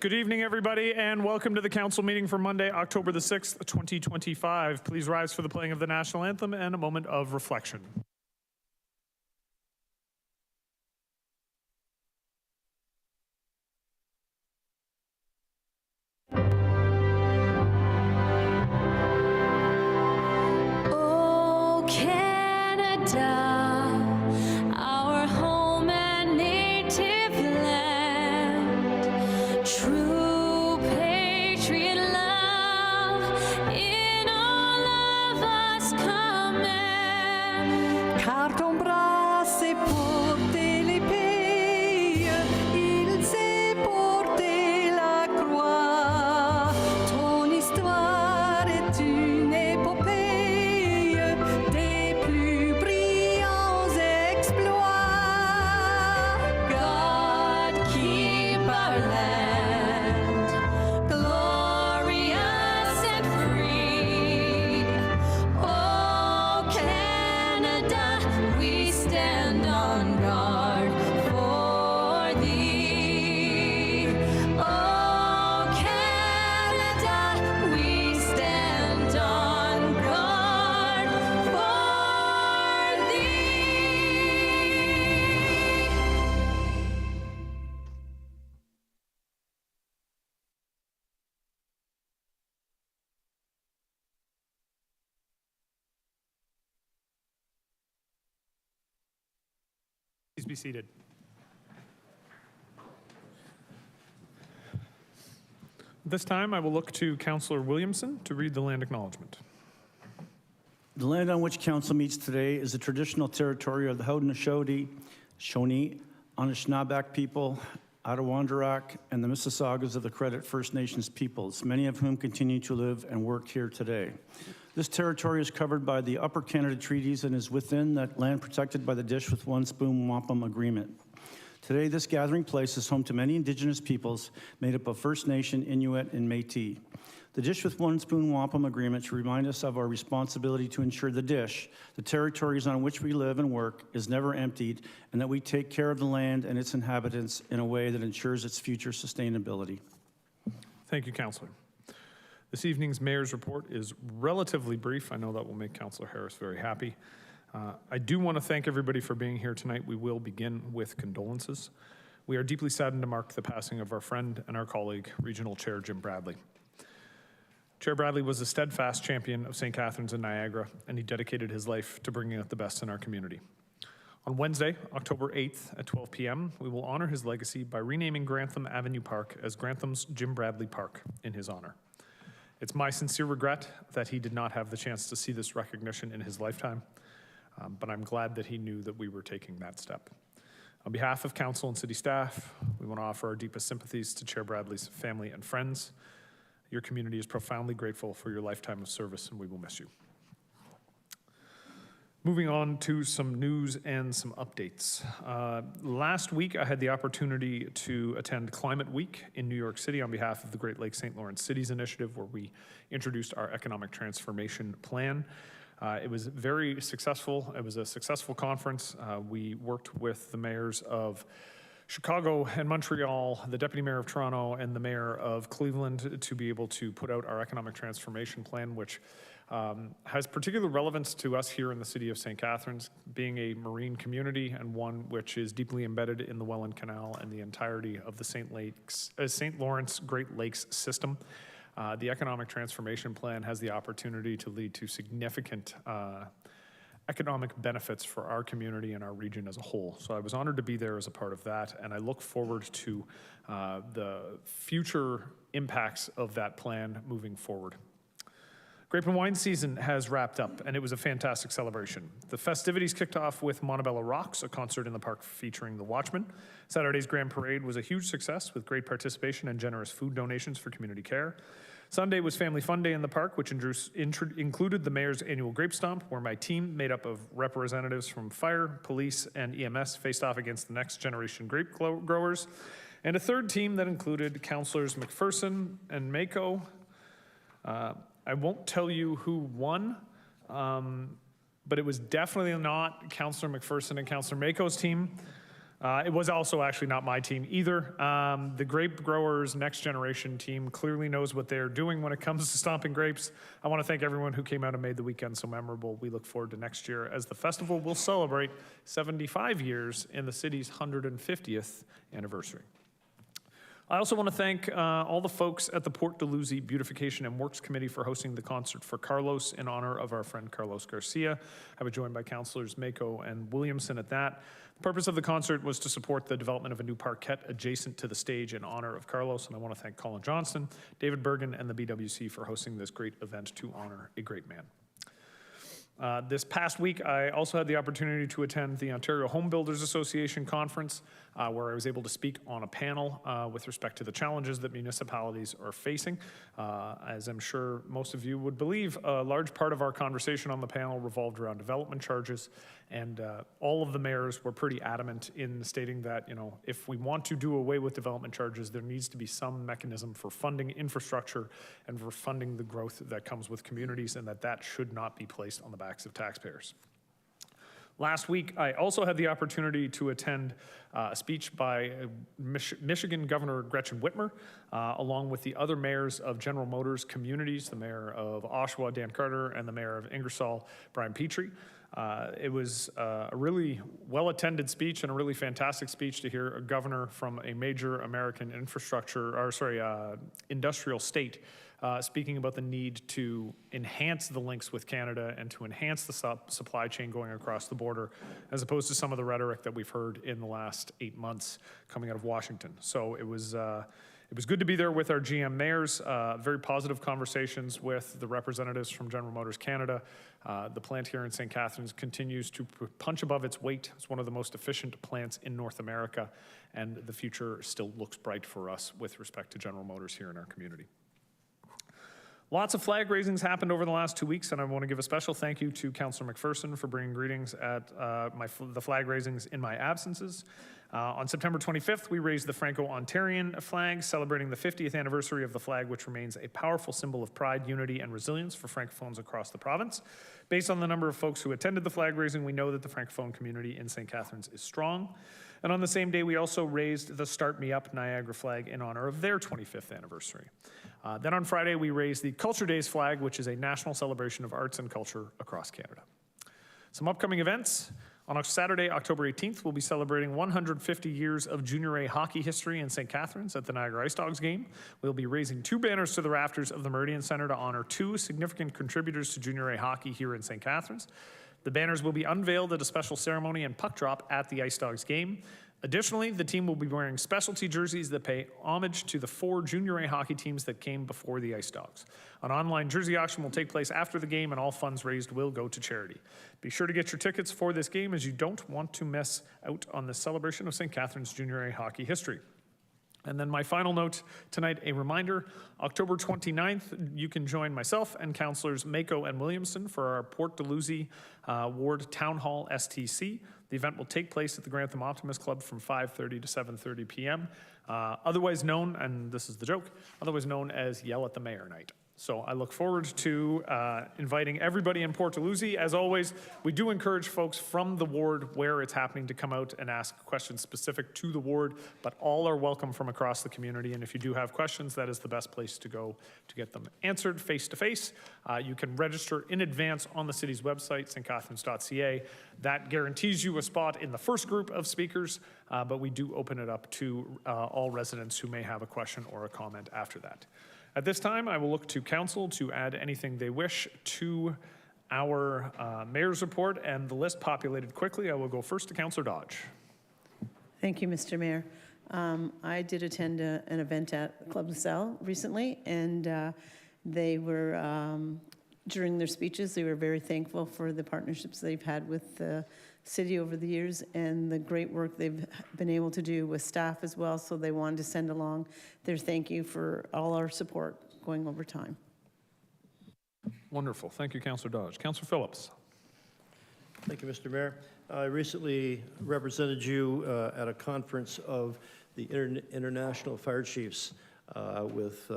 Good evening, everybody, and welcome to the council meeting for Monday, October the 6th, 2025. Please rise for the playing of the national anthem and a moment of reflection. Oh, Canada, our home and native land, true patriot love in all of us command. Car ton bras s'est porté l'épée, il s'est porté la croix. Ton histoire est une épopée des plus brillants exploits. God keep our land glorious and free. Oh, Canada, we stand on guard for thee. Oh, Canada, we stand on guard for thee. Please be seated. This time, I will look to Councillor Williamson to read the land acknowledgement. The land on which council meets today is the traditional territory of the Haudenosaunee, Shawnee, Anishinaabe people, Attawandarak, and the Mississaugas of the Credit First Nations peoples, many of whom continue to live and work here today. This territory is covered by the Upper Canada Treaties and is within that land protected by the Dish with One Spoon Wampum Agreement. Today, this gathering place is home to many Indigenous peoples made up of First Nation, Inuit, and Métis. The Dish with One Spoon Wampum Agreement should remind us of our responsibility to ensure the Dish, the territories on which we live and work, is never emptied, and that we take care of the land and its inhabitants in a way that ensures its future sustainability. Thank you, Councillor. This evening's mayor's report is relatively brief. I know that will make Councillor Harris very happy. I do want to thank everybody for being here tonight. We will begin with condolences. We are deeply saddened to mark the passing of our friend and our colleague, Regional Chair Jim Bradley. Chair Bradley was a steadfast champion of St. Catharines and Niagara, and he dedicated his life to bringing out the best in our community. On Wednesday, October 8th at 12 p.m., we will honor his legacy by renaming Grantham Avenue Park as Grantham's Jim Bradley Park in his honor. It's my sincere regret that he did not have the chance to see this recognition in his lifetime, but I'm glad that he knew that we were taking that step. On behalf of council and city staff, we want to offer our deepest sympathies to Chair Bradley's family and friends. Your community is profoundly grateful for your lifetime of service, and we will miss you. Moving on to some news and some updates. Last week, I had the opportunity to attend Climate Week in New York City on behalf of the Great Lakes St. Lawrence Cities Initiative, where we introduced our economic transformation plan. It was very successful. It was a successful conference. We worked with the mayors of Chicago and Montreal, the Deputy Mayor of Toronto, and the Mayor of Cleveland to be able to put out our economic transformation plan, which has particular relevance to us here in the city of St. Catharines, being a marine community and one which is deeply embedded in the Welland Canal and the entirety of the St. Lawrence Great Lakes system. The economic transformation plan has the opportunity to lead to significant economic benefits for our community and our region as a whole. So I was honored to be there as a part of that, and I look forward to the future impacts of that plan moving forward. Grape and wine season has wrapped up, and it was a fantastic celebration. The festivities kicked off with Montebello Rocks, a concert in the park featuring the Watchmen. Saturday's Grand Parade was a huge success with great participation and generous food donations for community care. Sunday was Family Fun Day in the park, which included the mayor's annual Grape Stomp, where my team, made up of representatives from fire, police, and EMS, faced off against the next generation grape growers, and a third team that included Councillors McPherson and Mako. I won't tell you who won, but it was definitely not Councillor McPherson and Councillor Mako's team. It was also actually not my team either. The Grape Growers Next Generation team clearly knows what they're doing when it comes to stomping grapes. I want to thank everyone who came out and made the weekend so memorable. We look forward to next year as the festival will celebrate 75 years in the city's 150th anniversary. I also want to thank all the folks at the Port Dalhousie Beautification and Works Committee for hosting the concert for Carlos in honor of our friend Carlos Garcia. I was joined by councillors Mako and Williamson at that. The purpose of the concert was to support the development of a new parquet adjacent to the stage in honor of Carlos, and I want to thank Colin Johnston, David Bergen, and the BWC for hosting this great event to honor a great man. This past week, I also had the opportunity to attend the Ontario Home Builders Association conference, where I was able to speak on a panel with respect to the challenges that municipalities are facing. As I'm sure most of you would believe, a large part of our conversation on the panel revolved around development charges, and all of the mayors were pretty adamant in stating that, you know, if we want to do away with development charges, there needs to be some mechanism for funding infrastructure and for funding the growth that comes with communities, and that should not be placed on the backs of taxpayers. Last week, I also had the opportunity to attend a speech by Michigan Governor Gretchen Whitmer, along with the other mayors of General Motors communities, the mayor of Oshawa, Dan Carter, and the mayor of Ingersoll, Brian Petrie. It was a really well-attended speech and a really fantastic speech to hear a governor from a major American industrial state speaking about the need to enhance the links with Canada and to enhance the supply chain going across the border, as opposed to some of the rhetoric that we've heard in the last 8 months coming out of Washington. So it was good to be there with our GM mayors, very positive conversations with the representatives from General Motors Canada. The plant here in St. Catharines continues to punch above its weight. It's one of the most efficient plants in North America, and the future still looks bright for us with respect to General Motors here in our community. Lots of flag raisings happened over the last 2 weeks, and I want to give a special thank you to Councillor McPherson for bringing greetings at the flag raisings in my absences. On September 25th, we raised the Franco-Ontarian flag, celebrating the 50th anniversary of the flag, which remains a powerful symbol of pride, unity, and resilience for Francophones across the province. Based on the number of folks who attended the flag raising, we know that the Francophone community in St. Catharines is strong. And on the same day, we also raised the Start Me Up Niagara flag in honor of their 25th anniversary. Then on Friday, we raised the Culture Days flag, which is a national celebration of arts and culture across Canada. Some upcoming events. On Saturday, October 18th, we'll be celebrating 150 years of Junior A hockey history in St. Catharines at the Niagara Ice Dogs game. We'll be raising 2 banners to the rafters of the Meridian Centre to honor 2 significant contributors to Junior A hockey here in St. Catharines. The banners will be unveiled at a special ceremony and puck drop at the Ice Dogs game. Additionally, the team will be wearing specialty jerseys that pay homage to the 4 Junior A hockey teams that came before the Ice Dogs. An online jersey auction will take place after the game, and all funds raised will go to charity. Be sure to get your tickets for this game, as you don't want to miss out on the celebration of St. Catharines Junior A hockey history. And then my final note tonight, a reminder, October 29th, you can join myself and councillors Mako and Williamson for our Port Dalhousie Ward Town Hall STC. The event will take place at the Grantham Optimist Club from 5:30 to 7:30 p.m., otherwise known, and this is the joke, otherwise known as Yell at the Mayor Night. So I look forward to inviting everybody in Port Dalhousie. As always, we do encourage folks from the ward where it's happening to come out and ask questions specific to the ward, but all are welcome from across the community. And if you do have questions, that is the best place to go to get them answered face to face. You can register in advance on the city's website, stcatharines.ca. That guarantees you a spot in the first group of speakers, but we do open it up to all residents who may have a question or a comment after that. At this time, I will look to council to add anything they wish to our mayor's report, and the list populated quickly. I will go first to Councillor Dodge. Thank you, Mr. Mayor. I did attend an event at Club LaSalle recently, and they were, during their speeches, they were very thankful for the partnerships they've had with the city over the years and the great work they've been able to do with staff as well. So they wanted to send along their thank you for all our support going over time. Wonderful. Thank you, Councillor Dodge. Councillor Phillips. Thank you, Mr. Mayor. I recently represented you at a conference of the International Fire Chiefs with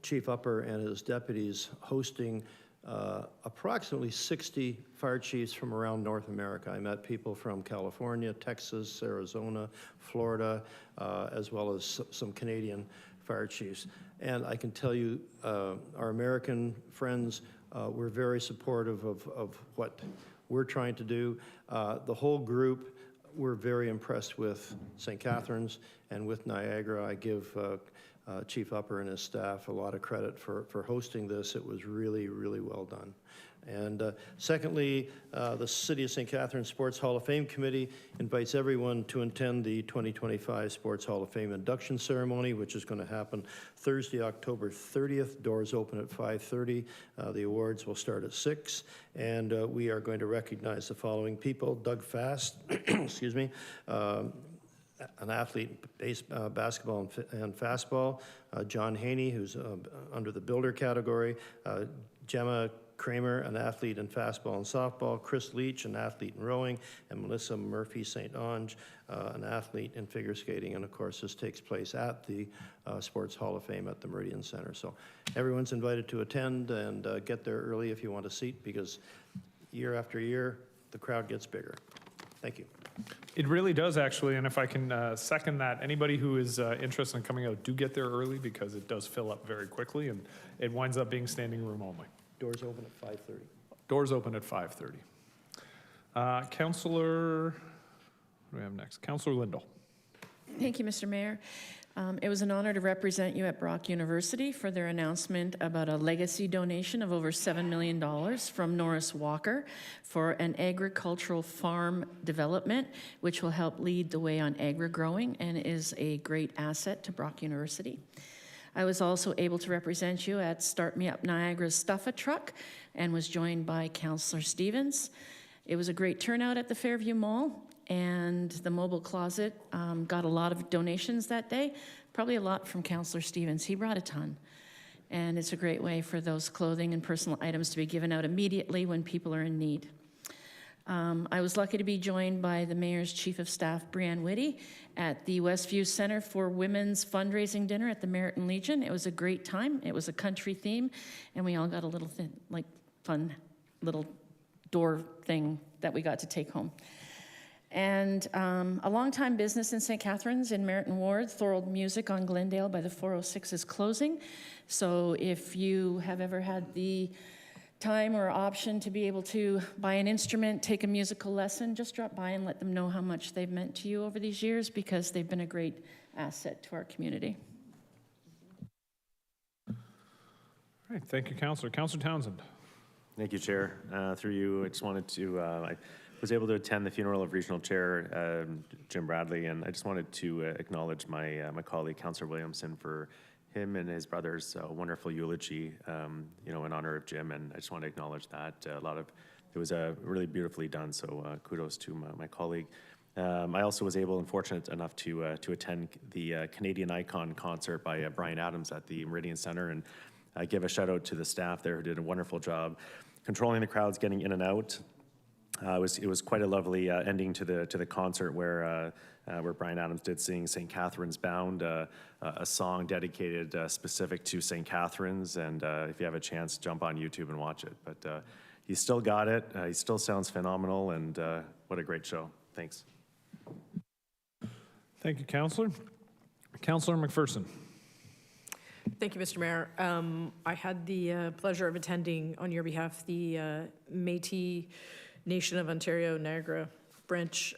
Chief Upper and his deputies hosting approximately 60 fire chiefs from around North America. I met people from California, Texas, Arizona, Florida, as well as some Canadian fire chiefs. And I can tell you, our American friends were very supportive of what we're trying to do. The whole group were very impressed with St. Catharines and with Niagara. I give Chief Upper and his staff a lot of credit for hosting this. It was really, really well done. And secondly, the City of St. Catharines Sports Hall of Fame Committee invites everyone to attend the 2025 Sports Hall of Fame induction ceremony, which is going to happen Thursday, October 30th. Doors open at 5:30. The awards will start at 6. And we are going to recognize the following people: Doug Fast, excuse me, an athlete in basketball and fastball, John Haney, who's under the builder category, Gemma Creber, an athlete in fastball and softball, Chris Leach, an athlete in rowing, and Melissa Murphy St. Ange, an athlete in figure skating. And of course, this takes place at the Sports Hall of Fame at the Meridian Center. So everyone's invited to attend, and get there early if you want a seat, because year after year, the crowd gets bigger. Thank you. It really does, actually, and if I can second that, anybody who is interested in coming out, do get there early, because it does fill up very quickly, and it winds up being standing room only. Doors open at 5:30. Doors open at 5:30. Councillor, what do we have next? Councillor Lindell. Thank you, Mr. Mayor. It was an honor to represent you at Brock University for their announcement about a legacy donation of over $7 million from Norris Walker for an agricultural farm development, which will help lead the way on agri-growing and is a great asset to Brock University. I was also able to represent you at Start Me Up Niagara's Stuff-A-Truck and was joined by Councillor Stevens. It was a great turnout at the Fairview Mall, and the mobile closet got a lot of donations that day, probably a lot from Councillor Stevens. He brought a ton. And it's a great way for those clothing and personal items to be given out immediately when people are in need. I was lucky to be joined by the Mayor's Chief of Staff, Brianne Whitty, at the Westview Center for Women's Fundraising Dinner at the Meriton Legion. It was a great time. It was a country theme, and we all got a little fun little door thing that we got to take home. And a longtime business in St. Catharines in Meriton Ward, Thorold Music on Glendale by the 406 is closing. So if you have ever had the time or option to be able to buy an instrument, take a musical lesson, just drop by and let them know how much they've meant to you over these years, because they've been a great asset to our community. All right, thank you, Councillor. Councillor Townsend. Thank you, Chair. Through you, I just wanted to, I was able to attend the funeral of Regional Chair Jim Bradley, and I just wanted to acknowledge my colleague, Councillor Williamson, for him and his brother's wonderful eulogy, in honor of Jim, and I just want to acknowledge that. It was really beautifully done, so kudos to my colleague. I also was able and fortunate enough to attend the Canadian Icon concert by Bryan Adams at the Meridian Center, and I give a shout out to the staff there who did a wonderful job controlling the crowds, getting in and out. It was quite a lovely ending to the concert where Bryan Adams did sing St. Catharines Bound, a song dedicated specific to St. Catharines, and if you have a chance, jump on YouTube and watch it. But he still got it. He still sounds phenomenal, and what a great show. Thanks. Thank you, Councillor. Councillor McPherson. Thank you, Mr. Mayor. I had the pleasure of attending, on your behalf, the Métis Nation of Ontario Niagara branch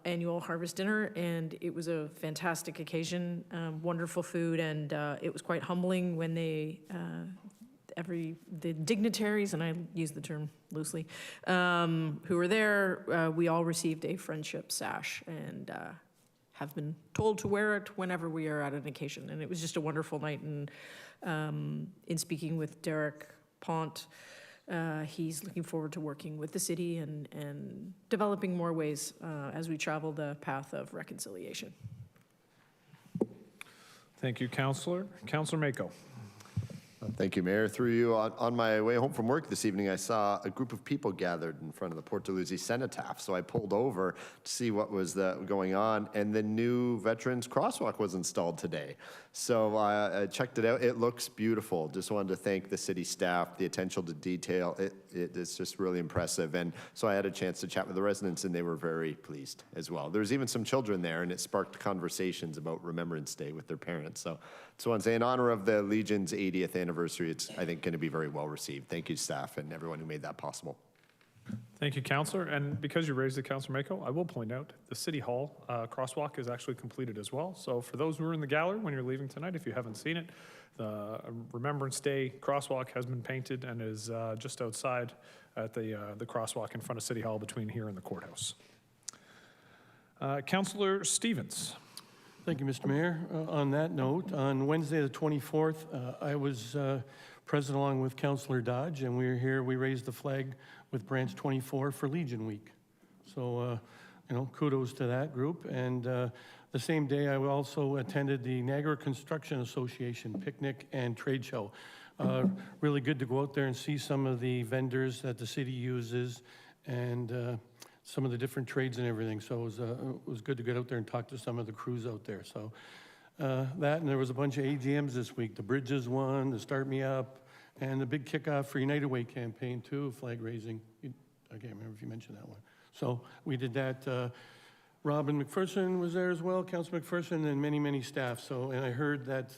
annual harvest dinner, and it was a fantastic occasion, wonderful food, and it was quite humbling when the dignitaries, and I use the term loosely, who were there, we all received a friendship sash, and have been told to wear it whenever we are at an occasion. And it was just a wonderful night. And in speaking with Derek Pont, he's looking forward to working with the city and developing more ways as we travel the path of reconciliation. Thank you, Councillor. Councillor Mako. Thank you, Mayor. Through you, on my way home from work this evening, I saw a group of people gathered in front of the Port Dalhousie Cenotaph. So I pulled over to see what was going on, and the new Veterans Crosswalk was installed today. So I checked it out. It looks beautiful. Just wanted to thank the city staff, the attention to detail. It is just really impressive. And so I had a chance to chat with the residents, and they were very pleased as well. There was even some children there, and it sparked conversations about Remembrance Day with their parents. So I want to say, in honor of the Legion's 80th anniversary, it's, I think, going to be very well received. Thank you, staff, and everyone who made that possible. Thank you, Councillor. And because you raised it, Councillor Mako, I will point out the City Hall crosswalk is actually completed as well. So for those who are in the gallery when you're leaving tonight, if you haven't seen it, the Remembrance Day crosswalk has been painted and is just outside at the crosswalk in front of City Hall between here and the courthouse. Councillor Stevens. Thank you, Mr. Mayor. On that note, on Wednesday the 24th, I was present along with Councillor Dodge, and we were here, we raised the flag with Branch 24 for Legion Week. So, kudos to that group. And the same day, I also attended the Niagara Construction Association picnic and trade show. Really good to go out there and see some of the vendors that the city uses and some of the different trades and everything. So it was good to get out there and talk to some of the crews out there. So that, and there was a bunch of AGMs this week. The Bridges one, the Start Me Up, and the big kickoff for United Way campaign too, flag raising. I can't remember if you mentioned that one. So we did that. Robin McPherson was there as well, Councilor McPherson, and many, many staff. So, and I heard that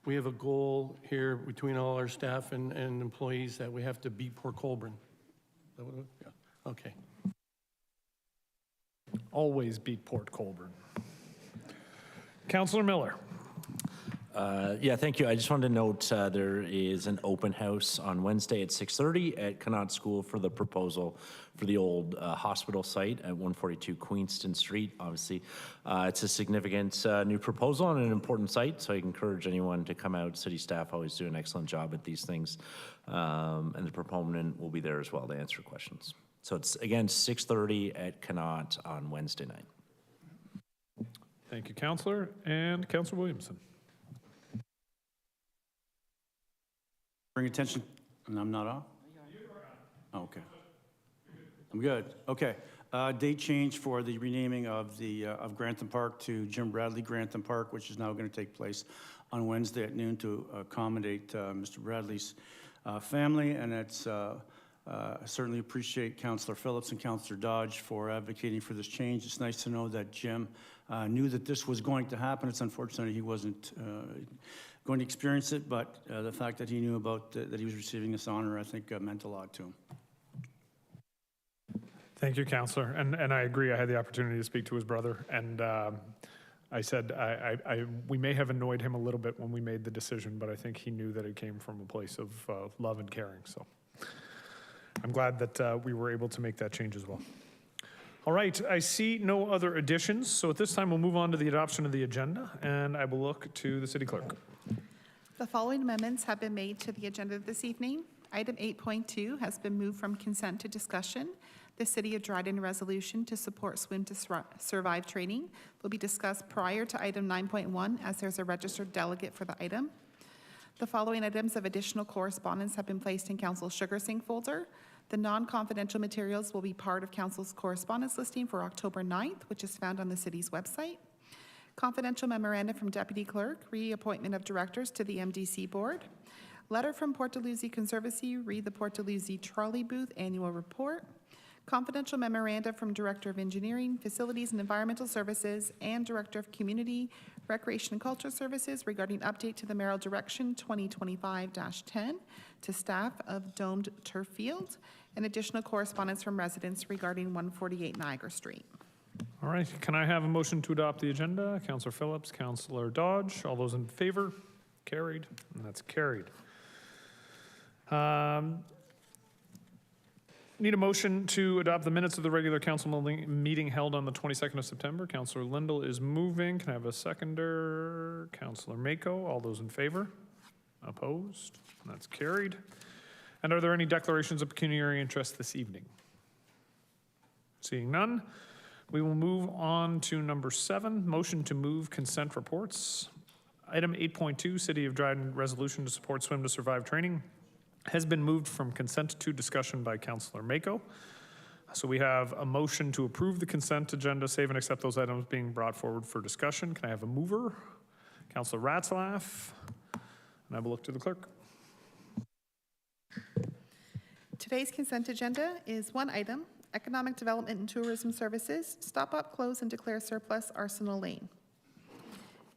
we have a goal here between all our staff and employees that we have to beat Port Colborne. Is that what it was? Yeah, okay. Always beat Port Colborne. Councillor Miller. Yeah, thank you. I just wanted to note there is an open house on Wednesday at 6:30 at Connaught School for the proposal for the old hospital site at 142 Queenston Street. Obviously, it's a significant new proposal on an important site, so I encourage anyone to come out. City staff always do an excellent job at these things, and the proponent will be there as well to answer questions. So it's, again, 6:30 at Connaught on Wednesday night. Thank you, Councillor. And Councillor Williamson. Bring attention, and I'm not off? Oh, okay. I'm good. Okay. Date change for the renaming of of Grantham Park to Jim Bradley Grantham Park, which is now going to take place on Wednesday at noon to accommodate Mr. Bradley's family, and it's I certainly appreciate Councillor Phillips and Councillor Dodge for advocating for this change. It's nice to know that Jim knew that this was going to happen. It's unfortunate he wasn't going to experience it, but the fact that he knew about that he was receiving this honor, I think meant a lot to him. Thank you, Councillor. And I agree. I had the opportunity to speak to his brother, and I said we may have annoyed him a little bit when we made the decision, but I think he knew that it came from a place of love and caring. So I'm glad that we were able to make that change as well. All right, I see no other additions, so at this time we'll move on to the adoption of the agenda, and I will look to the City Clerk. The following amendments have been made to the agenda this evening. Item 8.2 has been moved from consent to discussion. The City of Dryden resolution to support Swim to Survive training will be discussed prior to item 9.1 as there's a registered delegate for the item. The following items of additional correspondence have been placed in Council's Sugar Sync folder. The non-confidential materials will be part of Council's correspondence listing for October 9th, which is found on the City's website. Confidential memorandum from Deputy Clerk, reappointment of directors to the MDC Board. Letter from Port Dalhousie Conservancy, read the Port Dalhousie Trolley Booth Annual Report. Confidential memoranda from Director of Engineering, Facilities and Environmental Services and Director of Community, Recreation and Cultural Services regarding update to the Mayoral Direction 2025-10 to staff of Domed Turf Field, and additional correspondence from residents regarding 148 Niagara Street. All right, can I have a motion to adopt the agenda? Councillor Phillips, Councillor Dodge, all those in favor? Carried, and that's carried. Need a motion to adopt the minutes of the regular council meeting held on the 22nd of September. Councillor Lindell is moving. Can I have a seconder? Councillor Mako, all those in favor? Opposed? And that's carried. And are there any declarations of pecuniary interest this evening? Seeing none, we will move on to number 7, motion to move consent reports. Item 8.2, City of Dryden Resolution to support Swim to Survive training, has been moved from consent to discussion by Councillor Mako. So we have a motion to approve the consent agenda, save and accept those items being brought forward for discussion. Can I have a mover? Councillor Ratzlaff. And I will look to the clerk. Today's consent agenda is one item, Economic Development and Tourism Services, stop up, close, and declare surplus Arsenault Lane.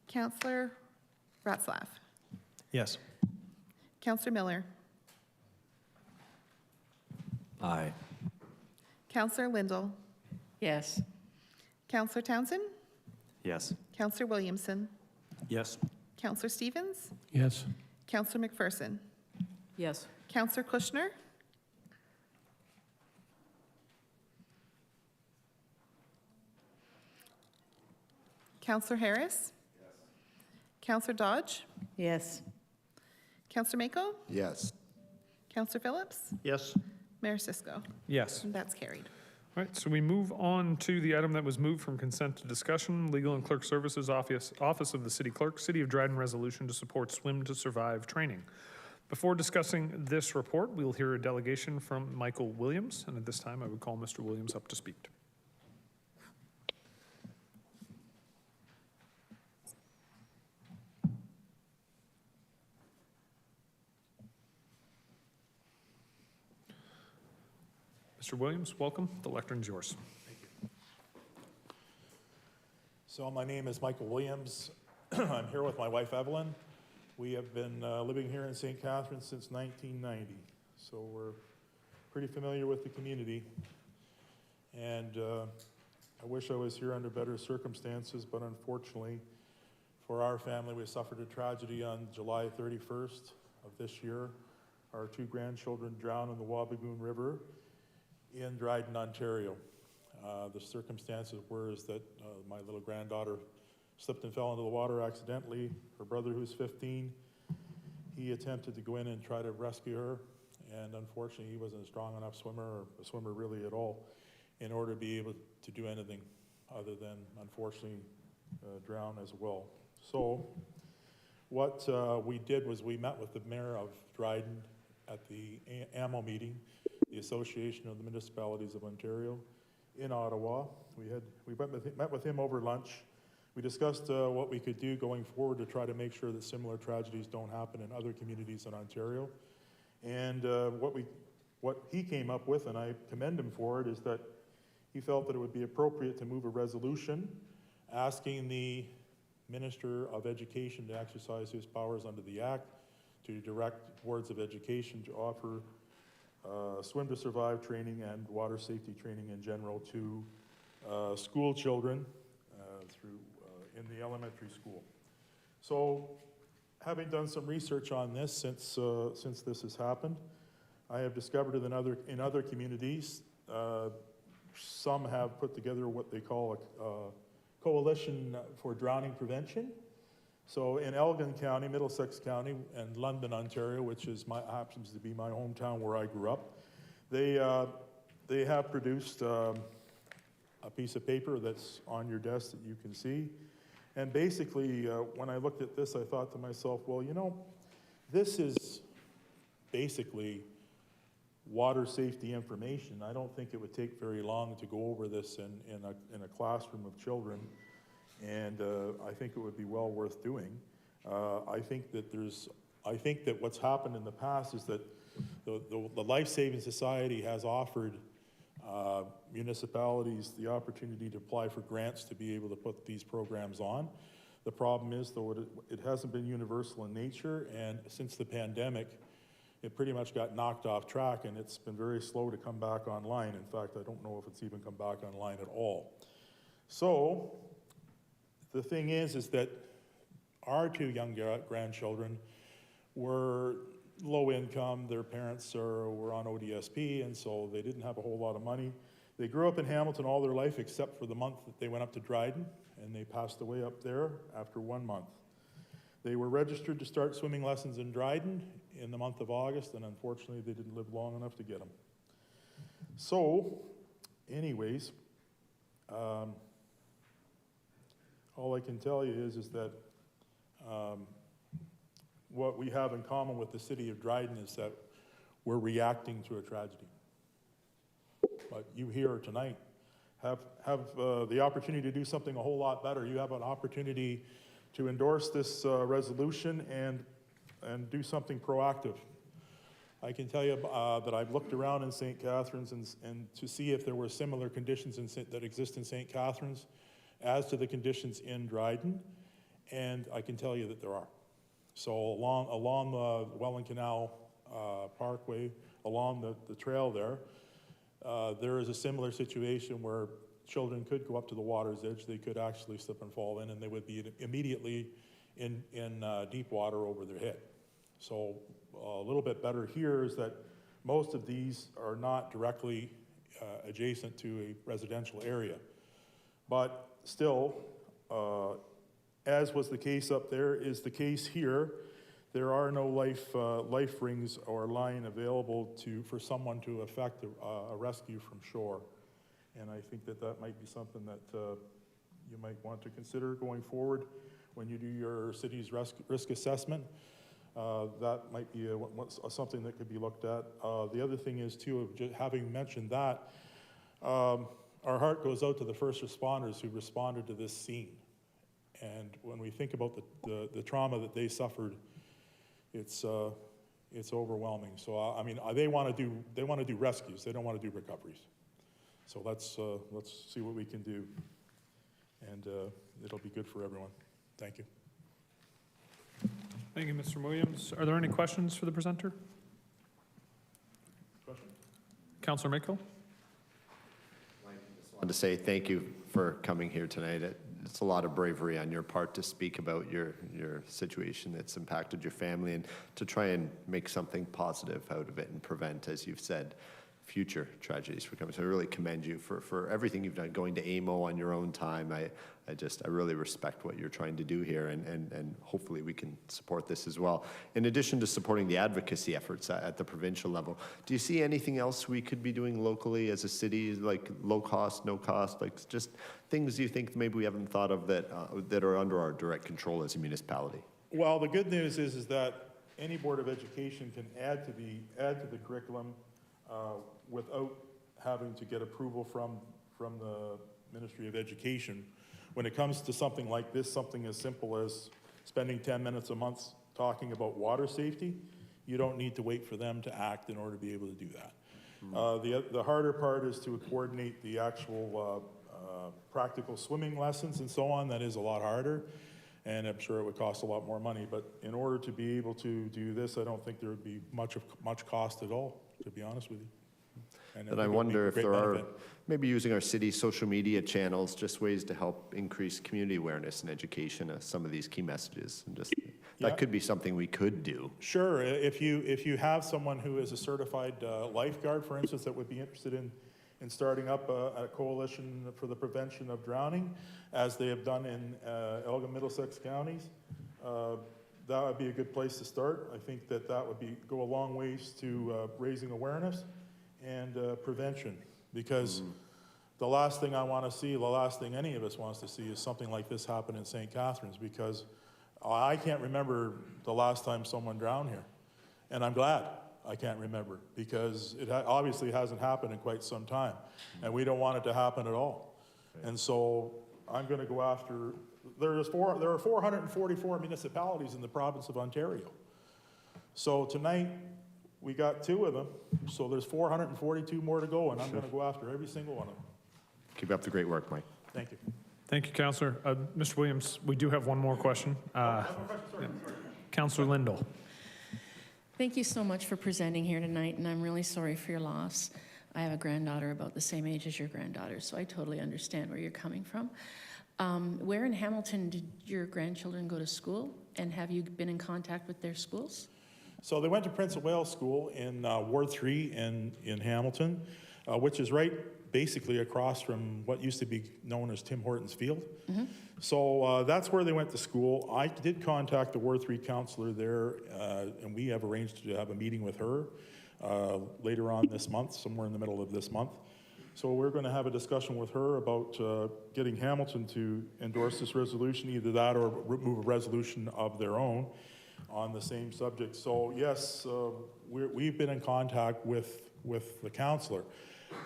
Councillor Ratzlaff. Yes. Councillor Miller. Aye. Councillor Lindell. Yes. Councillor Townsend. Yes. Councillor Williamson. Yes. Councillor Stevens. Yes. Councillor McPherson. Yes. Councillor Kushner. Councillor Harris. Yes. Councillor Dodge. Yes. Councillor Mako. Yes. Councillor Phillips. Yes. Mayor Cisco. Yes. And that's carried. All right, so we move on to the item that was moved from consent to discussion, Legal and Clerk Services Office of the City Clerk, City of Dryden Resolution to support Swim to Survive training. Before discussing this report, we'll hear a delegation from Michael Williams, and at this time I would call Mr. Williams up to speak. Mr. Williams, welcome. The lectern's yours. So my name is Michael Williams. I'm here with my wife Evelyn. We have been living here in St. Catharines since 1990, so we're pretty familiar with the community. And I wish I was here under better circumstances, but unfortunately for our family, we suffered a tragedy on July 31st of this year. Our two grandchildren drowned in the Wabigoon River in Dryden, Ontario. The circumstances were is that my little granddaughter slipped and fell into the water accidentally. Her brother, who's 15, he attempted to go in and try to rescue her, and unfortunately he wasn't a strong enough swimmer, or a swimmer really at all, in order to be able to do anything other than, unfortunately, drown as well. So what we did was we met with the mayor of Dryden at the AMO meeting, the Association of the Municipalities of Ontario, in Ottawa. We met with him over lunch. We discussed what we could do going forward to try to make sure that similar tragedies don't happen in other communities in Ontario. And what he came up with, and I commend him for it, is that he felt that it would be appropriate to move a resolution asking the Minister of Education to exercise his powers under the Act to direct boards of education to offer Swim to Survive training and water safety training in general to school children in the elementary school. So, having done some research on this since this has happened, I have discovered in other communities, some have put together what they call a coalition for drowning prevention. So in Elgin County, Middlesex County, and London, Ontario, which happens to be my hometown where I grew up, they have produced a piece of paper that's on your desk that you can see. And basically, when I looked at this, I thought to myself, well, you know, this is basically water safety information. I don't think it would take very long to go over this in a classroom of children, and I think it would be well worth doing. I think that what's happened in the past is that the Life Saving Society has offered municipalities the opportunity to apply for grants to be able to put these programs on. The problem is, though, it hasn't been universal in nature, and since the pandemic, it pretty much got knocked off track, and it's been very slow to come back online. In fact, I don't know if it's even come back online at all. So, the thing is that our two young grandchildren were low income. Their parents were on ODSP, and so they didn't have a whole lot of money. They grew up in Hamilton all their life except for the month that they went up to Dryden, and they passed away up there after 1 month. They were registered to start swimming lessons in Dryden in the month of August, and unfortunately they didn't live long enough to get them. So, anyways, all I can tell you is that what we have in common with the city of Dryden is that we're reacting to a tragedy. But you here tonight have the opportunity to do something a whole lot better. You have an opportunity to endorse this resolution and do something proactive. I can tell you that I've looked around in St. Catharines and to see if there were similar conditions that exist in St. Catharines as to the conditions in Dryden, and I can tell you that there are. So along the Welland Canal Parkway, along the trail there is a similar situation where children could go up to the water's edge, they could actually slip and fall in, and they would be immediately in deep water over their head. So a little bit better here is that most of these are not directly adjacent to a residential area. But still, as was the case up there, is the case here. There are no life rings or line available for someone to effect a rescue from shore. And I think that might be something that you might want to consider going forward when you do your city's risk assessment. That might be something that could be looked at. The other thing is too, just having mentioned that, our heart goes out to the first responders who responded to this scene. And when we think about the trauma that they suffered, it's overwhelming. So I mean, they want to do rescues. They don't want to do recoveries. So let's see what we can do, and it'll be good for everyone. Thank you. Thank you, Mr. Williams. Are there any questions for the presenter? Question? Councillor Mickle? I just wanted to say thank you for coming here tonight. It's a lot of bravery on your part to speak about your situation that's impacted your family and to try and make something positive out of it and prevent, as you've said, future tragedies from coming. So I really commend you for everything you've done, going to AMO on your own time. I really respect what you're trying to do here, and hopefully we can support this as well. In addition to supporting the advocacy efforts at the provincial level, do you see anything else we could be doing locally as a city, like low cost, no cost, like just things you think maybe we haven't thought of that are under our direct control as a municipality? Well, the good news is that any Board of Education can add to the curriculum without having to get approval from the Ministry of Education. When it comes to something like this, something as simple as spending 10 minutes a month talking about water safety, you don't need to wait for them to act in order to be able to do that. The harder part is to coordinate the actual practical swimming lessons and so on. That is a lot harder, and I'm sure it would cost a lot more money. But in order to be able to do this, I don't think there would be much cost at all, to be honest with you. And I wonder if there are, maybe using our city's social media channels, just ways to help increase community awareness and education of some of these key messages. And just that could be something we could do. Sure, if you have someone who is a certified lifeguard, for instance, that would be interested in starting up a coalition for the prevention of drowning, as they have done in Elgin, Middlesex counties, that would be a good place to start. I think that would go a long ways to raising awareness and prevention, because the last thing I want to see, the last thing any of us wants to see, is something like this happen in St. Catharines, because I can't remember the last time someone drowned here, and I'm glad I can't remember, because it obviously hasn't happened in quite some time, and we don't want it to happen at all. And so I'm going to go after, there are 444 municipalities in the province of Ontario. So tonight, we got 2 of them, so there's 442 more to go, and I'm going to go after every single one of them. Keep up the great work, Mike. Thank you. Thank you, Councillor. Mr. Williams, we do have one more question. Councillor Lindell. Thank you so much for presenting here tonight, and I'm really sorry for your loss. I have a granddaughter about the same age as your granddaughter, so I totally understand where you're coming from. Where in Hamilton did your grandchildren go to school, and have you been in contact with their schools? So they went to Prince of Wales School in Ward 3 in Hamilton, which is right basically across from what used to be known as Tim Hortons Field. So that's where they went to school. I did contact the Ward 3 counselor there, and we have arranged to have a meeting with her later on this month, somewhere in the middle of this month. So we're going to have a discussion with her about getting Hamilton to endorse this resolution, either that or move a resolution of their own on the same subject. So yes, we've been in contact with the counselor.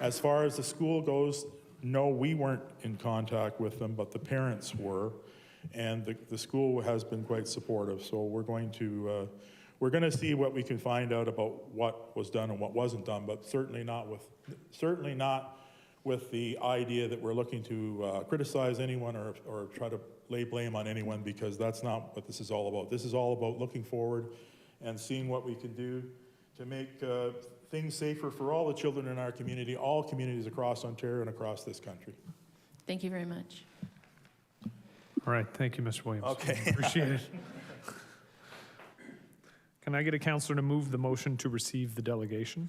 As far as the school goes, no, we weren't in contact with them, but the parents were, and the school has been quite supportive. So we're going to see what we can find out about what was done and what wasn't done, but certainly not with the idea that we're looking to criticize anyone or try to lay blame on anyone, because that's not what this is all about. This is all about looking forward and seeing what we can do to make things safer for all the children in our community, all communities across Ontario and across this country. Thank you very much. All right, thank you, Mr. Williams. Okay. Appreciate it. Can I get a councillor to move the motion to receive the delegation?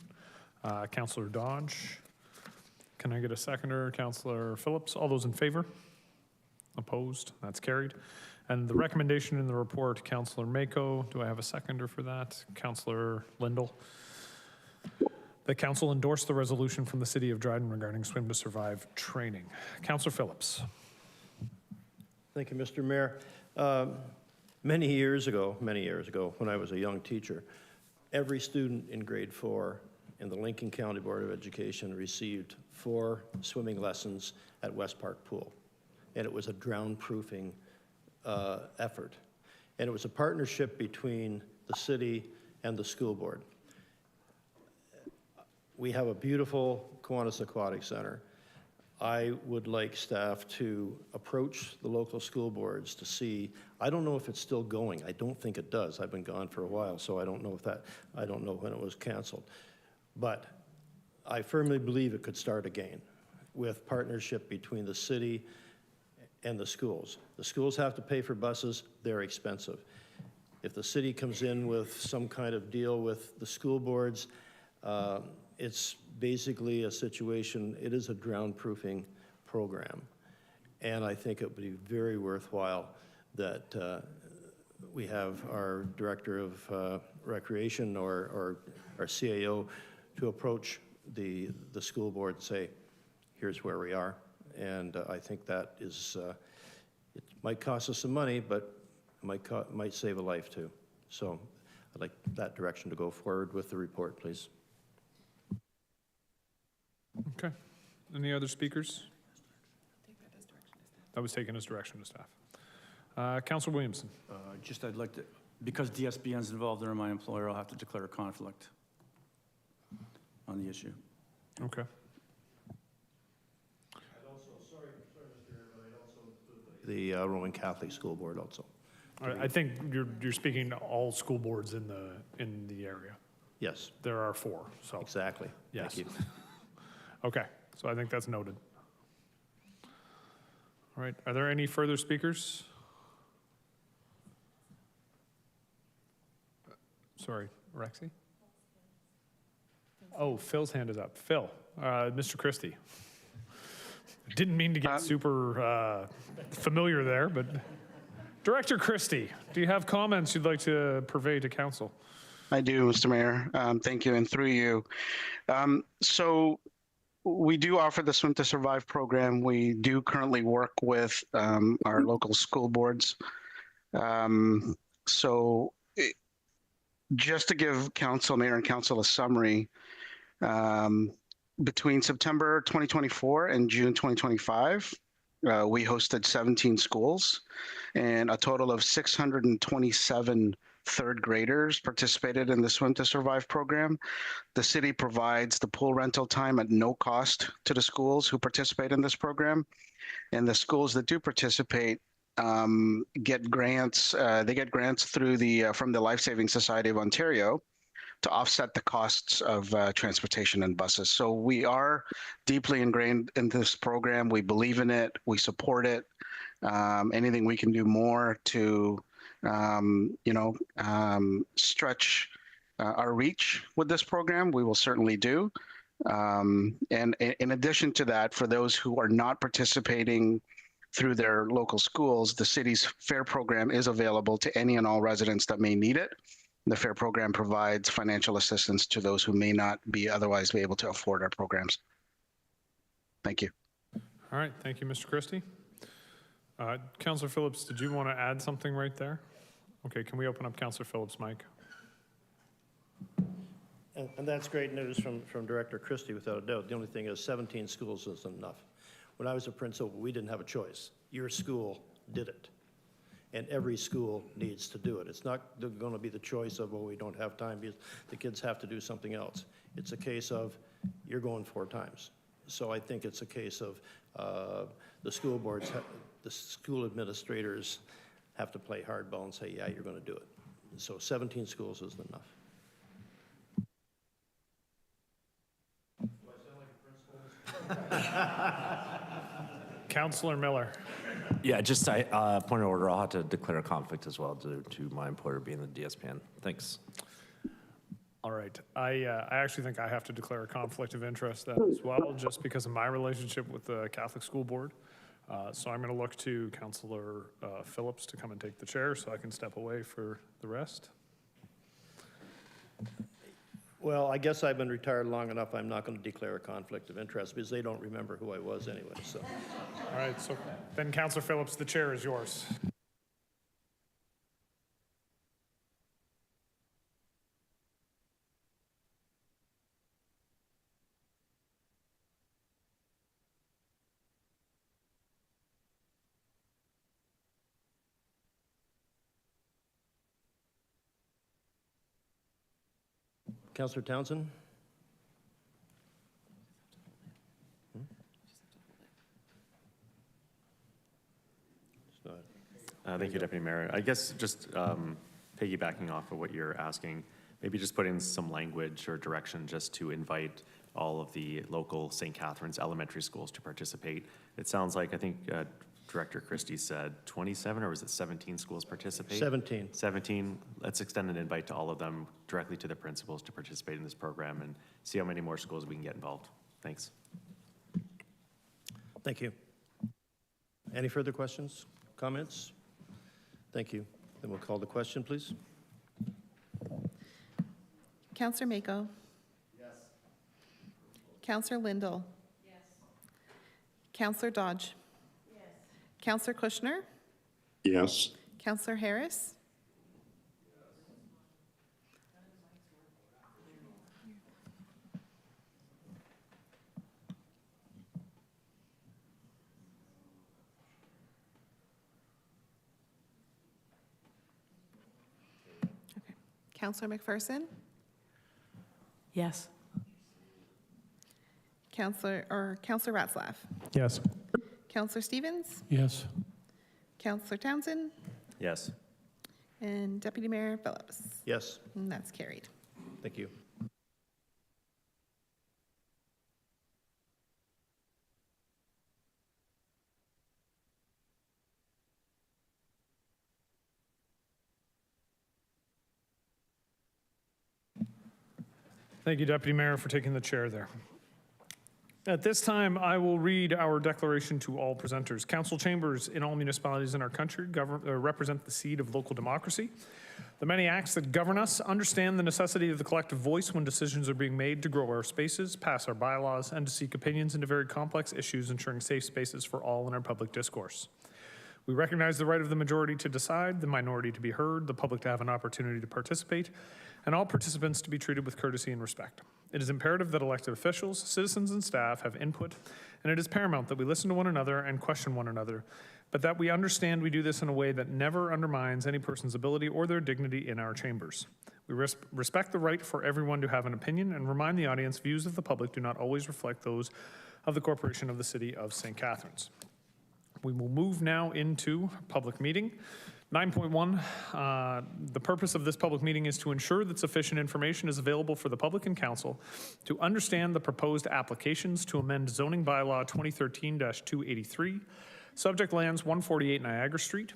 Councillor Dodge. Can I get a seconder? Councillor Phillips. All those in favor? Opposed? That's carried. And the recommendation in the report, Councillor Mako. Do I have a seconder for that? Councillor Lindell. The council endorsed the resolution from the City of Dryden regarding Swim to Survive training. Councillor Phillips. Thank you, Mr. Mayor. Many years ago, when I was a young teacher, every student in grade 4 in the Lincoln County Board of Education received 4 swimming lessons at West Park Pool. And it was a drown-proofing effort. And it was a partnership between the city and the school board. We have a beautiful Kiwanis Aquatic Center. I would like staff to approach the local school boards to see, I don't know if it's still going. I don't think it does. I've been gone for a while, so I don't know when it was canceled. But I firmly believe it could start again with partnership between the city and the schools. The schools have to pay for buses. They're expensive. If the city comes in with some kind of deal with the school boards, it's basically a situation, it is a drown-proofing program. And I think it would be very worthwhile that we have our Director of Recreation or our CAO to approach the school board and say, here's where we are. And I think that is, it might cost us some money, but it might save a life too. So I'd like that direction to go forward with the report, please. Okay. Any other speakers? That was taken as direction to staff. Councillor Williamson. I'd like to, because DSBN is involved, they're my employer, I'll have to declare a conflict on the issue. Okay. The Roman Catholic School Board also. I think you're speaking to all school boards in the area. Yes. There are 4, so. Exactly. Yes. Thank you. Okay, so I think that's noted. All right, are there any further speakers? Sorry, Rexy? Oh, Phil's hand is up. Phil, Mr. Christie. Didn't mean to get super familiar there, but Director Christie, do you have comments you'd like to purvey to council? I do, Mr. Mayor. Thank you, and through you. So we do offer the Swim to Survive program. We do currently work with our local school boards. Just to give council, mayor and council a summary, between September 2024 and June 2025, we hosted 17 schools, and a total of 627 third graders participated in the Swim to Survive program. The city provides the pool rental time at no cost to the schools who participate in this program. And the schools that do participate get grants. They get grants through from the Life Saving Society of Ontario to offset the costs of transportation and buses. So we are deeply ingrained in this program. We believe in it. We support it. Anything we can do more to stretch our reach with this program, we will certainly do. And in addition to that, for those who are not participating through their local schools, the city's FAIR program is available to any and all residents that may need it. The FAIR program provides financial assistance to those who may not be otherwise be able to afford our programs. Thank you. All right, thank you, Mr. Christie. Councillor Phillips, did you want to add something right there? Okay, can we open up Councillor Phillips' mic? And that's great news from Director Christie, without a doubt. The only thing is 17 schools isn't enough. When I was a principal, we didn't have a choice. Your school did it. And every school needs to do it. It's not going to be the choice of, oh, we don't have time because the kids have to do something else. It's a case of, you're going 4 times. So I think it's a case of the school boards, the school administrators have to play hardball and say, yeah, you're going to do it. So 17 schools isn't enough. Councillor Miller. Yeah, just point of order, I'll have to declare a conflict as well due to my employer being the DSPN. Thanks. All right. I actually think I have to declare a conflict of interest as well, just because of my relationship with the Catholic School Board. So I'm going to look to Councillor Phillips to come and take the chair so I can step away for the rest. Well, I guess I've been retired long enough, I'm not going to declare a conflict of interest because they don't remember who I was anyway, so. All right, so then Councillor Phillips, the chair is yours. Councillor Townsend? Thank you, Deputy Mayor. I guess just piggybacking off of what you're asking, maybe just put in some language or direction just to invite all of the local St. Catharines elementary schools to participate. It sounds like, I think Director Christie said 27, or was it 17 schools participate? 17. 17. Let's extend an invite to all of them directly to the principals to participate in this program and see how many more schools we can get involved. Thanks. Thank you. Any further questions, comments? Thank you. Then we'll call the question, please. Councillor Mako. Yes. Councillor Lindell. Yes. Councillor Dodge. Yes. Councillor Kushner. Yes. Councillor Harris. Councillor McPherson. Yes. Councillor Ratzlaff. Yes. Councillor Stevens. Yes. Councillor Townsend. Yes. And Deputy Mayor Phillips. Yes. And that's carried. Thank you. Thank you, Deputy Mayor, for taking the chair there. At this time, I will read our declaration to all presenters. Council chambers in all municipalities in our country represent the seed of local democracy. The many acts that govern us understand the necessity of the collective voice when decisions are being made to grow our spaces, pass our bylaws, and to seek opinions into very complex issues, ensuring safe spaces for all in our public discourse. We recognize the right of the majority to decide, the minority to be heard, the public to have an opportunity to participate, and all participants to be treated with courtesy and respect. It is imperative that elected officials, citizens, and staff have input, and it is paramount that we listen to one another and question one another, but that we understand we do this in a way that never undermines any person's ability or their dignity in our chambers. We respect the right for everyone to have an opinion and remind the audience views of the public do not always reflect those of the Corporation of the City of St. Catharines. We will move now into public meeting. 9.1, the purpose of this public meeting is to ensure that sufficient information is available for the public and council to understand the proposed applications to amend zoning bylaw 2013-283, subject lands 148 Niagara Street,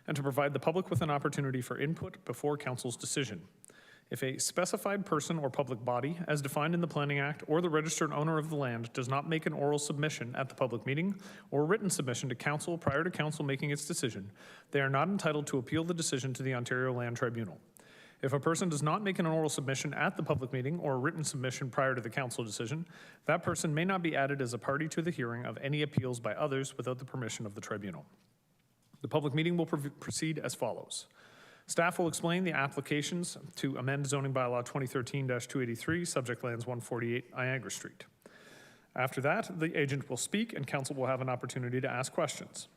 and to provide the public with an opportunity for input before council's decision. If a specified person or public body, as defined in the Planning Act, or the registered owner of the land does not make an oral submission at the public meeting or written submission to council prior to council making its decision, they are not entitled to appeal the decision to the Ontario Land Tribunal. If a person does not make an oral submission at the public meeting or a written submission prior to the council decision, that person may not be added as a party to the hearing of any appeals by others without the permission of the tribunal. The public meeting will proceed as follows. Staff will explain the applications to amend zoning bylaw 2013-283, subject lands 148 Niagara Street. After that, the agent will speak and council will have an opportunity to ask questions.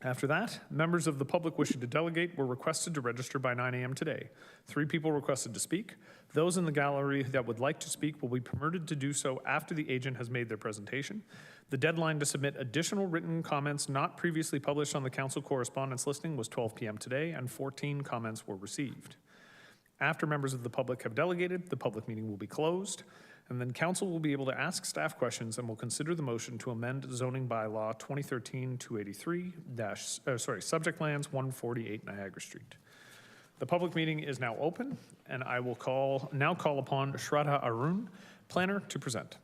After that, members of the public wishing to delegate were requested to register by 9 a.m. today. 3 people requested to speak. Those in the gallery that would like to speak will be permitted to do so after the agent has made their presentation. The deadline to submit additional written comments not previously published on the council correspondence listing was 12 p.m. today, and 14 comments were received. After members of the public have delegated, the public meeting will be closed, and then council will be able to ask staff questions and will consider the motion to amend zoning bylaw 2013-283, subject lands 148 Niagara Street. The public meeting is now open, and I will now call upon Shraddha Arun, planner, to present.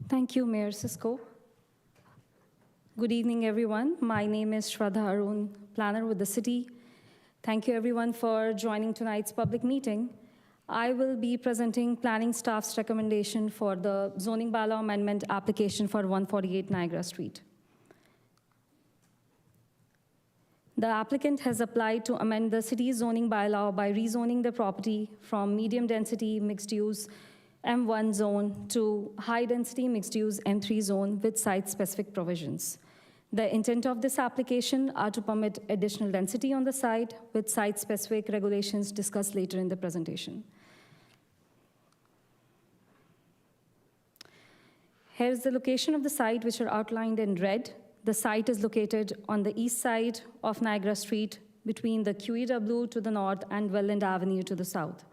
Thank you, Mayor Cisco. Good evening, everyone. My name is Shraddha Arun, planner with the city. Thank you, everyone, for joining tonight's public meeting. I will be presenting planning staff's recommendation for the zoning bylaw amendment application for 148 Niagara Street. The applicant has applied to amend the city's zoning bylaw by rezoning the property from medium-density mixed-use M1 zone to high-density mixed-use M3 zone with site-specific provisions. The intent of this application are to permit additional density on the site with site-specific regulations discussed later in the presentation. Here's the location of the site, which are outlined in red. The site is located on the east side of Niagara Street between the QEW to the north and Welland Avenue to the south.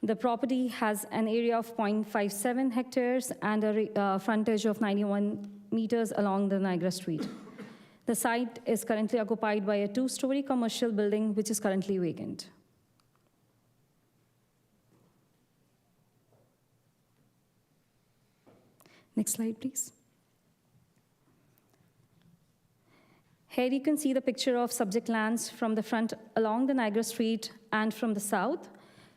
The property has an area of 0.57 hectares and a frontage of 91 meters along the Niagara Street. The site is currently occupied by a 2-story commercial building, which is currently vacant. Next slide, please. Here you can see the picture of subject lands from the front along the Niagara Street and from the south,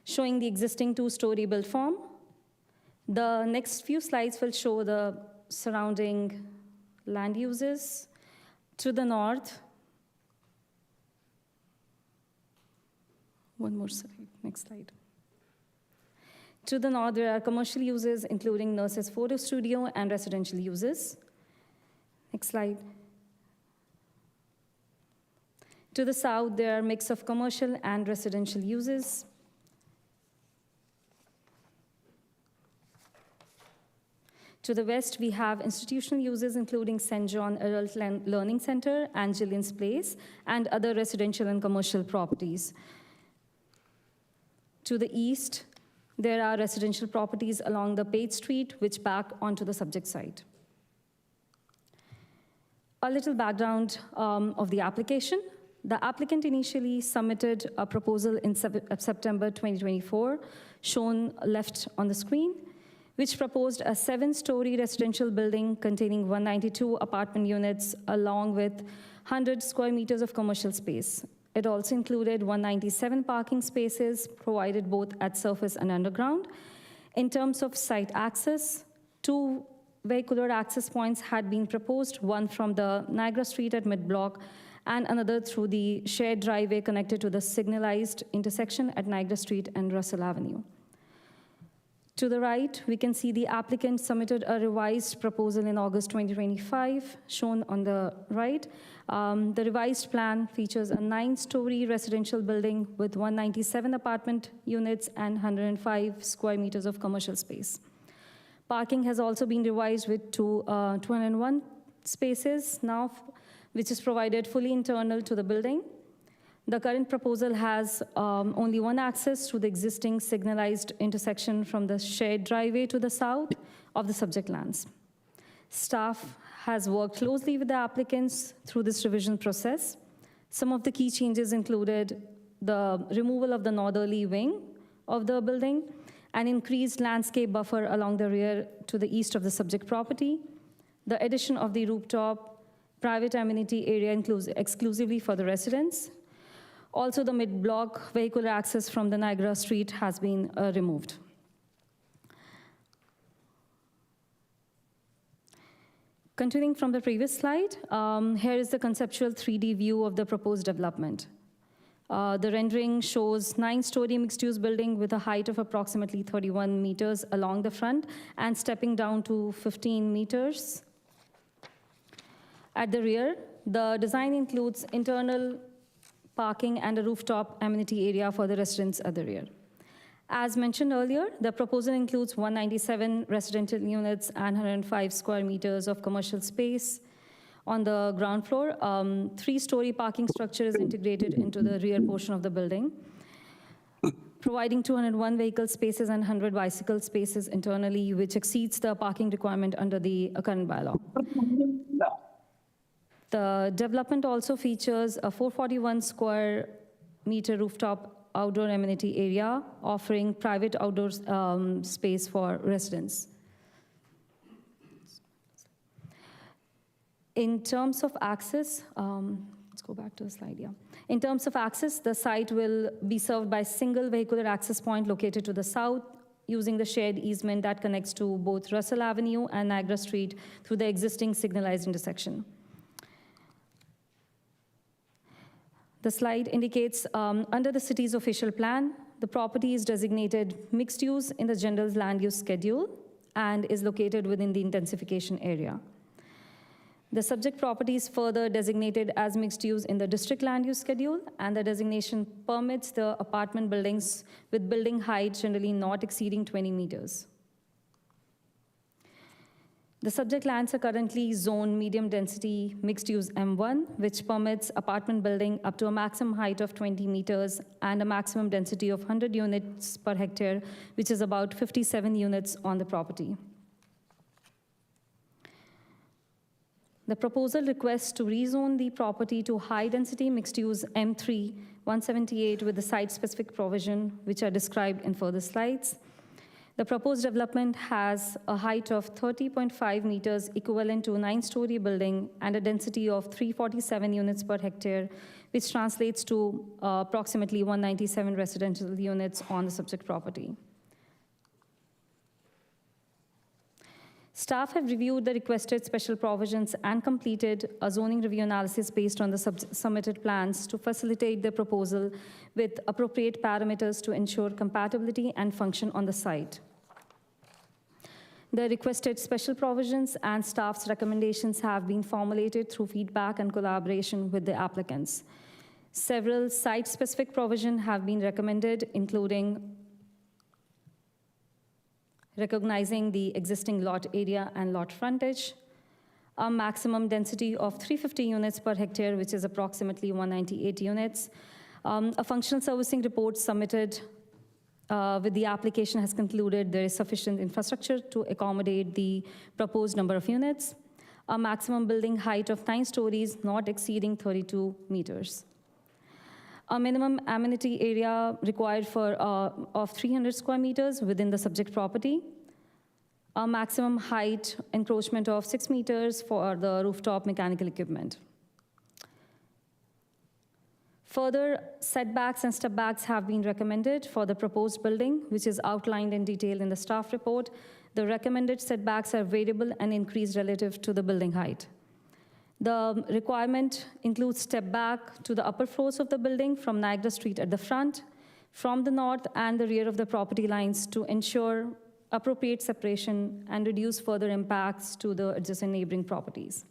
showing the existing 2-story built form. The next few slides will show the surrounding land uses. To the north, one more slide, next slide. To the north, there are commercial uses, including nurses' photo studio and residential uses. Next slide. To the south, there are a mix of commercial and residential uses. To the west, we have institutional uses, including St. John Adult Learning Center and Gillian's Place, and other residential and commercial properties. To the east, there are residential properties along the Page Street, which back onto the subject site. A little background of the application. The applicant initially submitted a proposal in September 2024, shown left on the screen, which proposed a 7-story residential building containing 192 apartment units along with 100 square meters of commercial space. It also included 197 parking spaces provided both at surface and underground. In terms of site access, 2 vehicular access points had been proposed, one from the Niagara Street at mid-block and another through the shared driveway connected to the signalized intersection at Niagara Street and Russell Avenue. To the right, we can see the applicant submitted a revised proposal in August 2025, shown on the right. The revised plan features a 9-story residential building with 197 apartment units and 105 square meters of commercial space. Parking has also been revised with 201 spaces now, which is provided fully internal to the building. The current proposal has only one access to the existing signalized intersection from the shared driveway to the south of the subject lands. Staff has worked closely with the applicants through this revision process. Some of the key changes included the removal of the northerly wing of the building, an increased landscape buffer along the rear to the east of the subject property, the addition of the rooftop private amenity area exclusively for the residents. Also, the mid-block vehicular access from the Niagara Street has been removed. Continuing from the previous slide, here is the conceptual 3D view of the proposed development. The rendering shows 9-story mixed-use building with a height of approximately 31 meters along the front and stepping down to 15 meters. At the rear, the design includes internal parking and a rooftop amenity area for the residents at the rear. As mentioned earlier, the proposal includes 197 residential units and 105 square meters of commercial space. On the ground floor, 3-story parking structure is integrated into the rear portion of the building, providing 201 vehicle spaces and 100 bicycle spaces internally, which exceeds the parking requirement under the current bylaw. The development also features a 441 square meter rooftop outdoor amenity area, offering private outdoor space for residents. In terms of access, let's go back to the slide, yeah. In terms of access, the site will be served by a single vehicular access point located to the south, using the shared easement that connects to both Russell Avenue and Niagara Street through the existing signalized intersection. The slide indicates under the city's official plan, the property is designated mixed use in the general land use schedule and is located within the intensification area. The subject property is further designated as mixed use in the district land use schedule, and the designation permits the apartment buildings with building height generally not exceeding 20 meters. The subject lands are currently zoned medium density mixed use M1, which permits apartment building up to a maximum height of 20 meters and a maximum density of 100 units per hectare, which is about 57 units on the property. The proposal requests to rezone the property to high-density mixed-use M3 178 with the site-specific provision, which are described in further slides. The proposed development has a height of 30.5 meters, equivalent to a 9-story building, and a density of 347 units per hectare, which translates to approximately 197 residential units on the subject property. Staff have reviewed the requested special provisions and completed a zoning review analysis based on the submitted plans to facilitate the proposal with appropriate parameters to ensure compatibility and function on the site. The requested special provisions and staff's recommendations have been formulated through feedback and collaboration with the applicants. Several site-specific provisions have been recommended, including recognizing the existing lot area and lot frontage, a maximum density of 350 units per hectare, which is approximately 198 units. A functional servicing report submitted with the application has concluded there is sufficient infrastructure to accommodate the proposed number of units, a maximum building height of 9 stories not exceeding 32 meters. A minimum amenity area required of 300 square meters within the subject property. A maximum height encroachment of 6 meters for the rooftop mechanical equipment. Further setbacks and stepbacks have been recommended for the proposed building, which is outlined in detail in the staff report. The recommended setbacks are variable and increased relative to the building height. The requirement includes step back to the upper floors of the building from Niagara Street at the front, from the north and the rear of the property lines to ensure appropriate separation and reduce further impacts to the adjacent neighboring properties.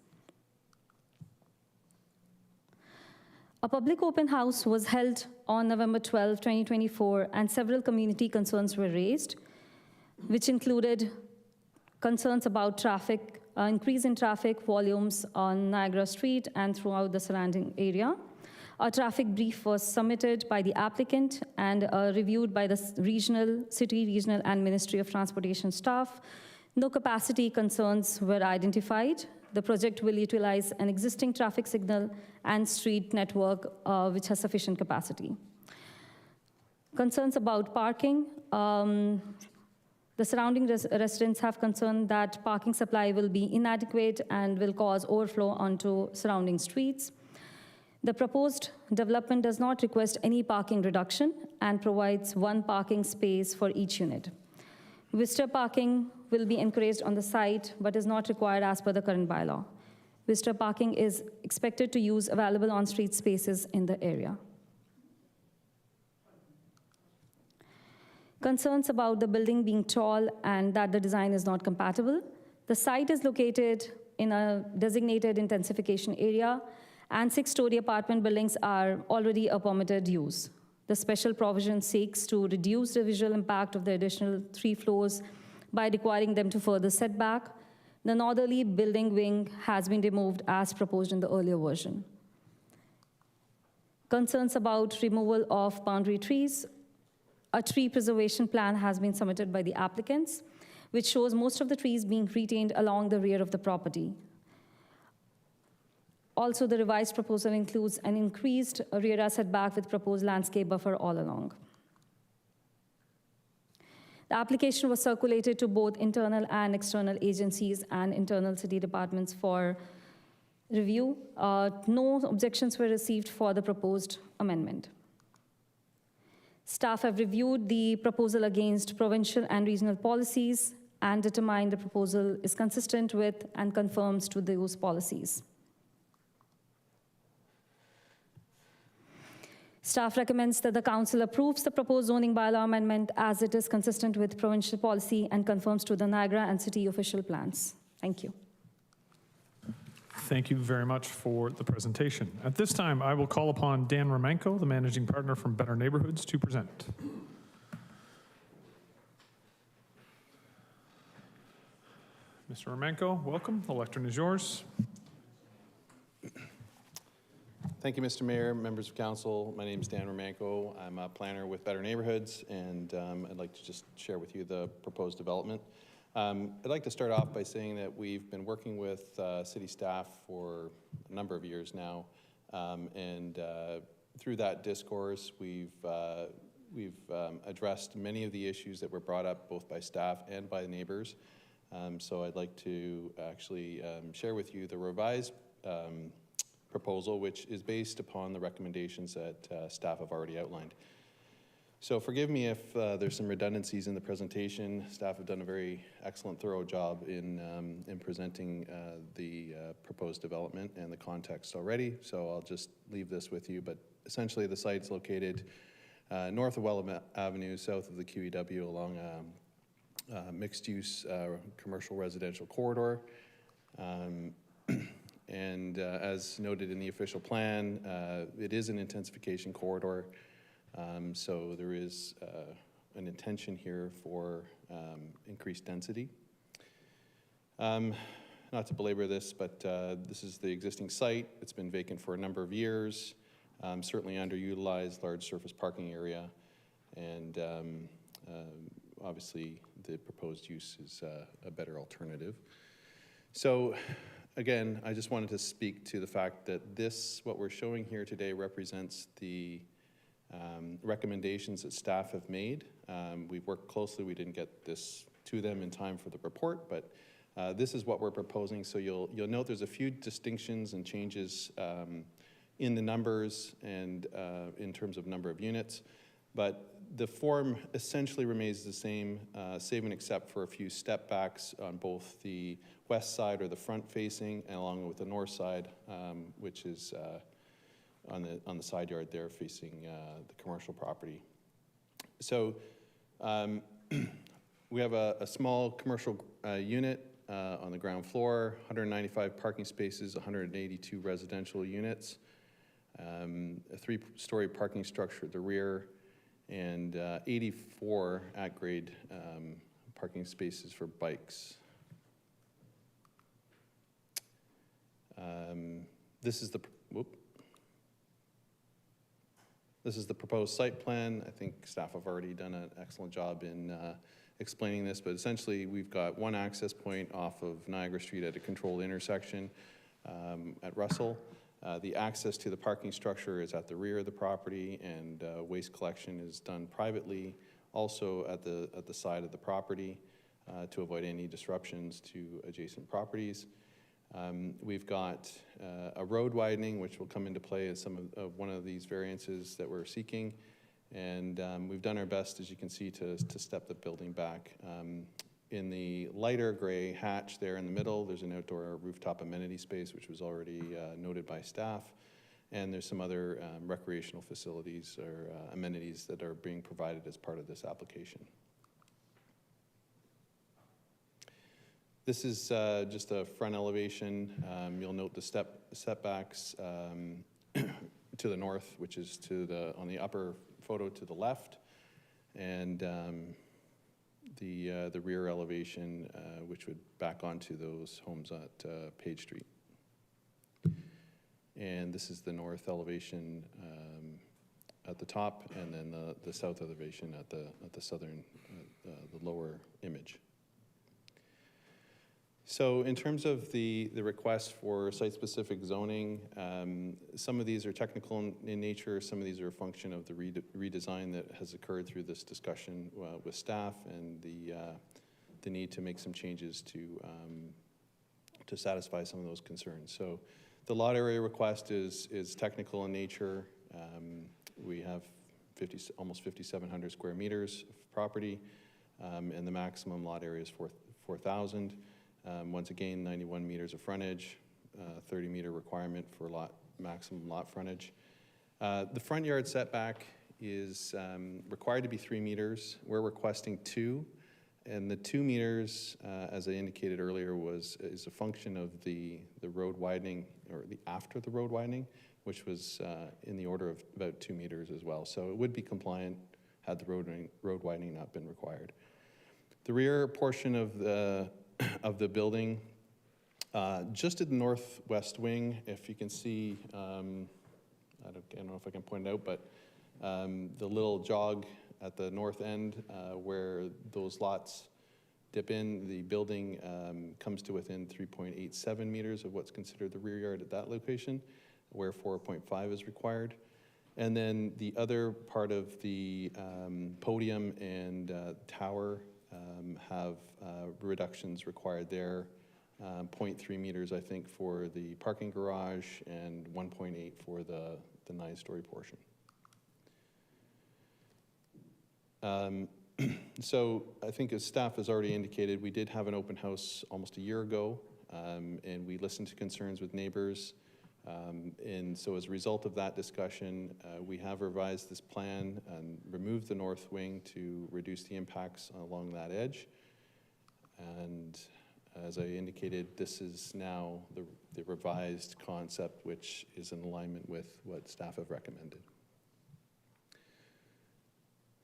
A public open house was held on November 12, 2024, and several community concerns were raised, which included concerns about traffic, increase in traffic volumes on Niagara Street and throughout the surrounding area. A traffic brief was submitted by the applicant and reviewed by the City, Regional, and Ministry of Transportation staff No capacity concerns were identified. The project will utilize an existing traffic signal and street network which has sufficient capacity. Concerns about parking. The surrounding residents have concern that parking supply will be inadequate and will cause overflow onto surrounding streets. The proposed development does not request any parking reduction and provides one parking space for each unit. Visitor parking will be encouraged on the site but is not required as per the current bylaw. Visitor parking is expected to use available on-street spaces in the area. Concerns about the building being tall and that the design is not compatible. The site is located in a designated intensification area, and 6-story apartment buildings are already a permitted use. The special provision seeks to reduce the visual impact of the additional 3 floors by requiring them to further setback. The northerly building wing has been removed as proposed in the earlier version. Concerns about removal of boundary trees. A tree preservation plan has been submitted by the applicants, which shows most of the trees being retained along the rear of the property. Also, the revised proposal includes an increased rear yard setback with proposed landscape buffer all along. The application was circulated to both internal and external agencies and internal city departments for review. No objections were received for the proposed amendment. Staff have reviewed the proposal against provincial and regional policies and determined the proposal is consistent with and conforms to those policies. Staff recommends that the council approves the proposed zoning bylaw amendment as it is consistent with provincial policy and conforms to the Niagara and city official plans. Thank you. Thank you very much for the presentation. At this time, I will call upon Dan Romanko, the managing partner from Better Neighborhoods, to present. Mr. Romanko, welcome. The lectern is yours. Thank you, Mr. Mayor, members of council. My name is Dan Romanko. I'm a planner with Better Neighborhoods, and I'd like to just share with you the proposed development. I'd like to start off by saying that we've been working with city staff for a number of years now, and through that discourse, we've addressed many of the issues that were brought up both by staff and by neighbors. So I'd like to actually share with you the revised proposal, which is based upon the recommendations that staff have already outlined. So forgive me if there's some redundancies in the presentation. Staff have done a very excellent, thorough job in presenting the proposed development and the context already. So I'll just leave this with you. But essentially, the site's located north of Welland Avenue, south of the QEW, along a mixed-use commercial residential corridor. And as noted in the official plan, it is an intensification corridor. So there is an intention here for increased density. Not to belabor this, but this is the existing site. It's been vacant for a number of years, certainly underutilized, large surface parking area, and obviously the proposed use is a better alternative. So again, I just wanted to speak to the fact that this, what we're showing here today, represents the recommendations that staff have made. We've worked closely. We didn't get this to them in time for the report, but this is what we're proposing. So you'll note there's a few distinctions and changes in the numbers and in terms of number of units, but the form essentially remains the same, save and except for a few step backs on both the west side or the front facing, and along with the north side, which is on the side yard there facing the commercial property. So we have a small commercial unit on the ground floor, 195 parking spaces, 182 residential units, a 3-story parking structure at the rear, and 84 at-grade parking spaces for bikes. This is the proposed site plan. I think staff have already done an excellent job in explaining this, but essentially we've got one access point off of Niagara Street at a controlled intersection at Russell. The access to the parking structure is at the rear of the property, and waste collection is done privately, also at the side of the property to avoid any disruptions to adjacent properties. We've got a road widening, which will come into play as one of these variances that we're seeking. And we've done our best, as you can see, to step the building back. In the lighter gray hatch there in the middle, there's an outdoor rooftop amenity space, which was already noted by staff. And there's some other recreational facilities or amenities that are being provided as part of this application. This is just a front elevation. You'll note the setbacks to the north, which is on the upper photo to the left, and the rear elevation, which would back onto those homes at Page Street. And this is the north elevation at the top, and then the south elevation at the southern, the lower image. So in terms of the request for site-specific zoning, some of these are technical in nature, some of these are a function of the redesign that has occurred through this discussion with staff, and the need to make some changes to satisfy some of those concerns. So the lot area request is technical in nature. We have almost 5,700 square meters of property, and the maximum lot area is 4,000. Once again, 91 meters of frontage, 30-meter requirement for maximum lot frontage. The front yard setback is required to be 3 meters. We're requesting 2, and the 2 meters, as I indicated earlier, is a function of the road widening, or after the road widening, which was in the order of about 2 meters as well. So it would be compliant had the road widening not been required. The rear portion of the building, just at the northwest wing, if you can see, I don't know if I can point it out, but the little jog at the north end where those lots dip in, the building comes to within 3.87 meters of what's considered the rear yard at that location, where 4.5 is required. And then the other part of the podium and tower have reductions required there, 0.3 meters, I think, for the parking garage and 1.8 for the 9-story portion. So I think, as staff has already indicated, we did have an open house almost a year ago, and we listened to concerns with neighbors. And so as a result of that discussion, we have revised this plan and removed the north wing to reduce the impacts along that edge. And as I indicated, this is now the revised concept, which is in alignment with what staff have recommended.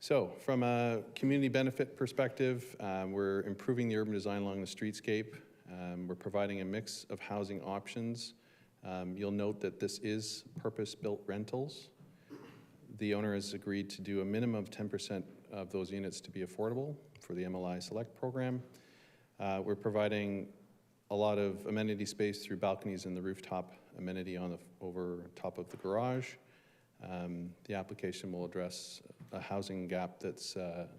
So from a community benefit perspective, we're improving the urban design along the streetscape. We're providing a mix of housing options. You'll note that this is purpose-built rentals. The owner has agreed to do a minimum of 10% of those units to be affordable for the MLI Select program. We're providing a lot of amenity space through balconies and the rooftop amenity over top of the garage. The application will address a housing gap that's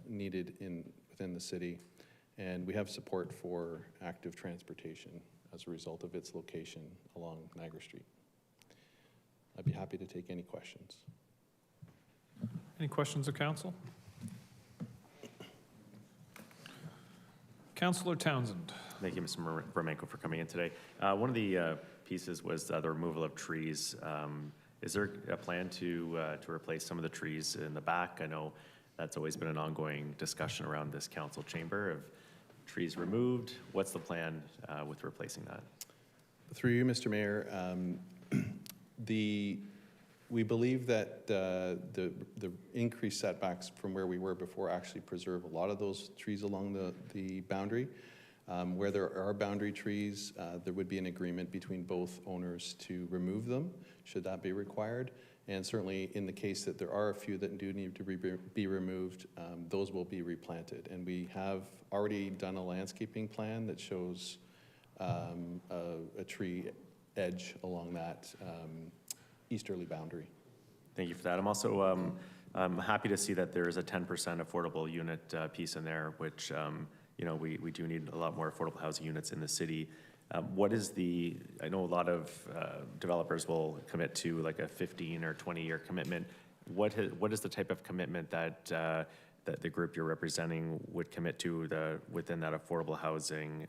needed within the city, and we have support for active transportation as a result of its location along Niagara Street. I'd be happy to take any questions. Any questions of council? Councillor Townsend. Thank you, Mr. Romanko, for coming in today. One of the pieces was the removal of trees. Is there a plan to replace some of the trees in the back? I know that's always been an ongoing discussion around this council chamber of trees removed. What's the plan with replacing that? Through you, Mr. Mayor, we believe that the increased setbacks from where we were before actually preserve a lot of those trees along the boundary. Where there are boundary trees, there would be an agreement between both owners to remove them, should that be required. And certainly in the case that there are a few that do need to be removed, those will be replanted. And we have already done a landscaping plan that shows a tree edge along that easterly boundary. Thank you for that. I'm also I'm happy to see that there is a 10% affordable unit piece in there, which you know, we do need a lot more affordable housing units in the city. What is I know a lot of developers will commit to like a 15 or 20-year commitment. What is the type of commitment that that the group you're representing would commit to within that affordable housing,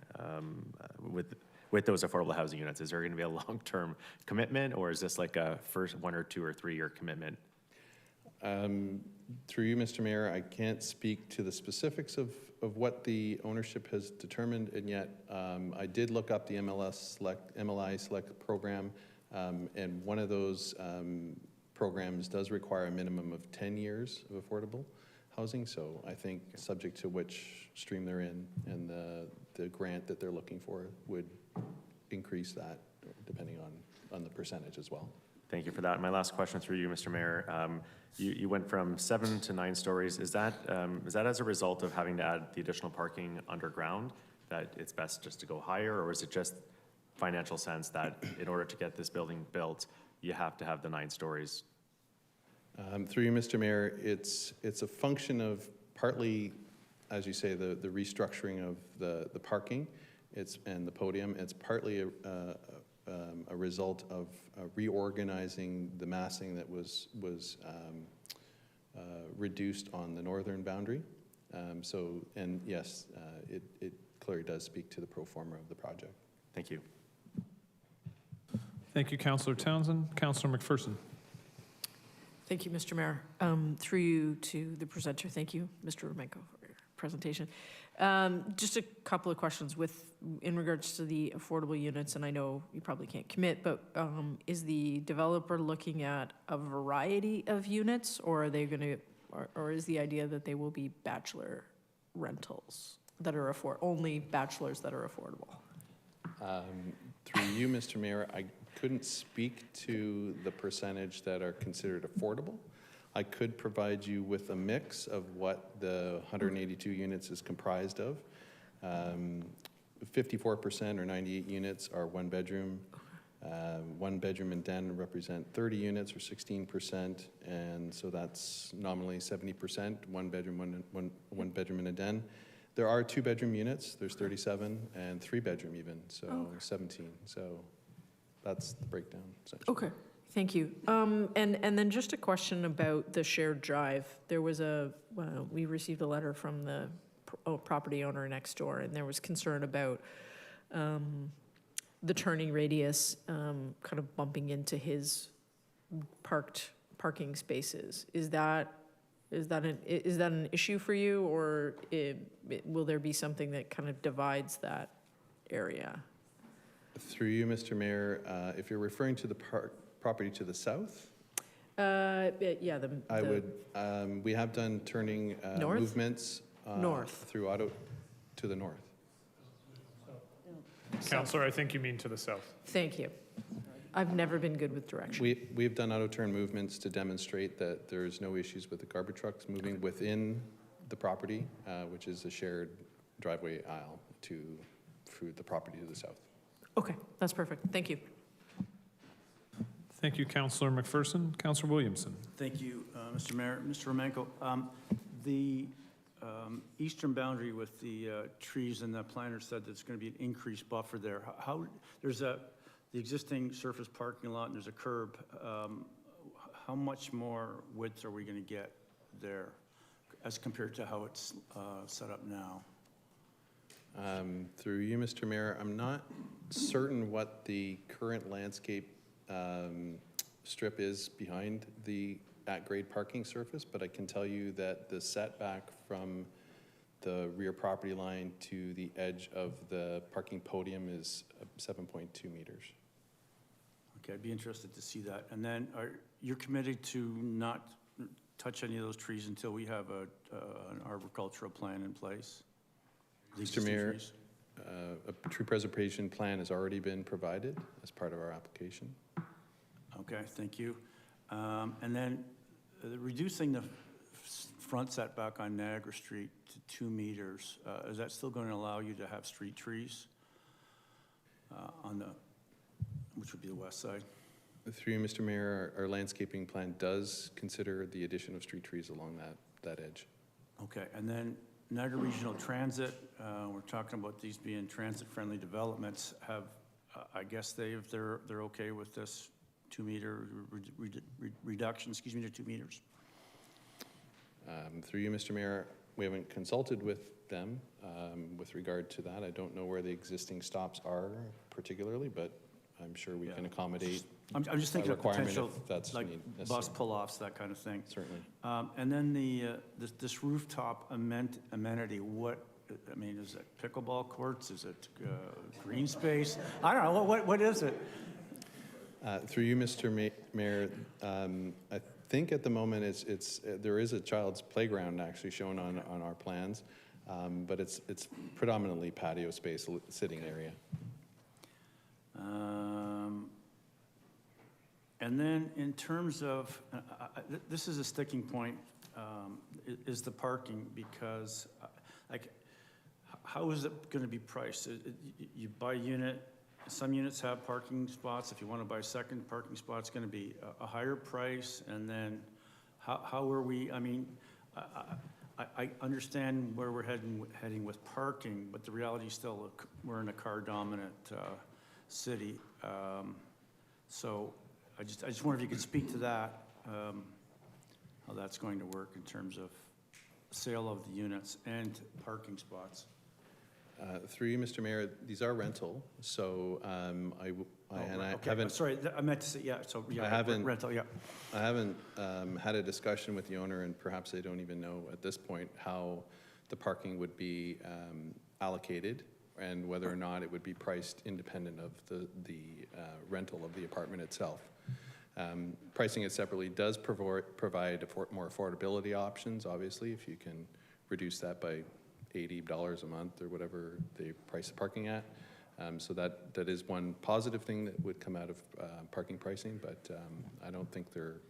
with those affordable housing units? Is there going to be a long-term commitment, or is this like a first 1 or 2 or 3 year commitment? Through you, Mr. Mayor, I can't speak to the specifics of what the ownership has determined, and yet I did look up the MLI Select program, and one of those programs does require a minimum of 10 years of affordable housing. So I think subject to which stream they're in and the grant that they're looking for would increase that depending on the percentage as well. Thank you for that. My last question through you, Mr. Mayor. You went from 7 to 9 stories. Is that as a result of having to add the additional parking underground, that it's best just to go higher, or is it just financial sense that in order to get this building built, you have to have the 9 stories? Through you, Mr. Mayor, it's a function of partly, as you say, the restructuring of the parking and the podium. It's partly a result of reorganizing the massing that was reduced on the northern boundary. And yes, it clearly does speak to the pro forma of the project. Thank you. Thank you, Councillor Townsend. Councillor McPherson. Thank you, Mr. Mayor. Through you to the presenter, thank you, Mr. Romenko, for your presentation. Just a couple of questions in regards to the affordable units, and I know you probably can't commit, but is the developer looking at a variety of units, or are they going to, or is the idea that they will be bachelor rentals that are only bachelors that are affordable? Through you, Mr. Mayor, I couldn't speak to the percentage that are considered affordable. I could provide you with a mix of what the 182 units is comprised of. 54% or 98 units are 1 bedroom. 1 bedroom and den represent 30 units or 16%, and so that's nominally 70%, 1 bedroom, one bedroom and a den. There are 2 bedroom units, there's 37, and 3 bedroom even, so 17. So that's the breakdown, essentially. Okay. Thank you. And then just a question about the shared drive. There was we received a letter from the property owner next door, and there was concern about the turning radius kind of bumping into his parking spaces. Is that an issue for you, or will there be something that kind of divides that area? Through you, Mr. Mayor, if you're referring to the property to the south? Yeah, I would, we have done turning movements north through auto to the north. Councillor, I think you mean to the south. Thank you. I've never been good with direction. We've done auto turn movements to demonstrate that there's no issues with the garbage trucks moving within the property, which is a shared driveway aisle through the property to the south. Okay, that's perfect. Thank you. Thank you, Councillor McPherson. Councillor Williamson. Thank you, Mr. Mayor. Mr. Romenko, the eastern boundary with the trees and the planter said there's going to be an increased buffer there. There's the existing surface parking lot and there's a curb. How much more width are we going to get there as compared to how it's set up now? Through you, Mr. Mayor, I'm not certain what the current landscape strip is behind the at-grade parking surface, but I can tell you that the setback from the rear property line to the edge of the parking podium is 7.2 meters. Okay, I'd be interested to see that. And then you're committed to not touch any of those trees until we have an arboricultural plan in place? Mr. Mayor, a tree preservation plan has already been provided as part of our application. Okay, thank you. And then reducing the front setback on Niagara Street to 2 meters, is that still going to allow you to have street trees on the, which would be the west side? Through you, Mr. Mayor, our landscaping plan does consider the addition of street trees along that edge. Okay, and then Niagara Regional Transit, we're talking about these being transit-friendly developments. Have, I guess they're okay with this 2 meter reduction, to 2 meters? Through you, Mr. Mayor, we haven't consulted with them with regard to that. I don't know where the existing stops are particularly, but I'm sure we can accommodate I'm just thinking a of requirement potential, if that's like necessary. bus pull-offs, that kind of thing. Certainly. And then this rooftop amenity, what, I mean, is it pickleball courts? Is it green space? I don't know, what is it? Through you, Mr. Mayor, I think at the moment there is a child's playground actually shown on our plans, but it's predominantly patio space, sitting area. And then in terms of, this is a sticking point, is the parking, because like, how is it going to be priced? You buy unit, some units have parking spots. If you want to buy a second parking spot, it's going to be a higher price. And then how are we, I mean, I understand where we're heading with parking, but the reality is still we're in a car-dominant city. So I just wonder if you could speak to that, how that's going to work in terms of sale of the units and parking spots. Through you, Mr. Mayor, these are rental, so I haven't. Sorry, I meant to say, yeah, so yeah, I haven't, rental, yeah. I haven't had a discussion with the owner, and perhaps they don't even know at this point how the parking would be allocated and whether or not it would be priced independent of the rental of the apartment itself. Pricing it separately does provide more affordability options, obviously, if you can reduce that by $80 a month or whatever they price the parking at. So that is one positive thing that would come out of parking pricing, but I don't think they're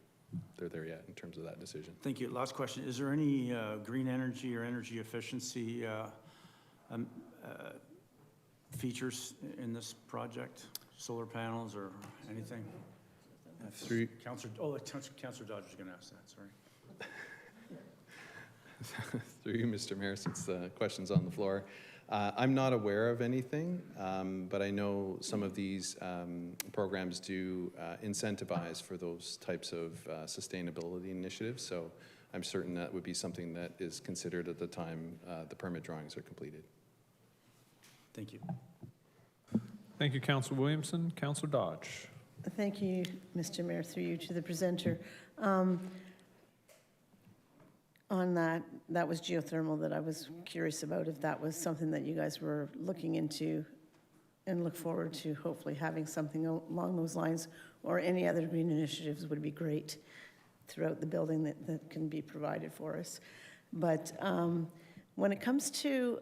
there yet in terms of that decision. Thank you. Last question. Is there any green energy or energy efficiency features in this project? Solar panels or anything? Councilor Dodge was going to ask that, sorry. Through you, Mr. Mayor, since the question's on the floor. I'm not aware of anything, but I know some of these programs do incentivize for those types of sustainability initiatives, so I'm certain that would be something that is considered at the time the permit drawings are completed. Thank you. Thank you, Councilor Williamson. Councilor Dodge. Thank you, Mr. Mayor, through you to the presenter. On that was geothermal that I was curious about, if that was something that you guys were looking into and look forward to hopefully having something along those lines, or any other green initiatives would be great throughout the building that can be provided for us. But when it comes to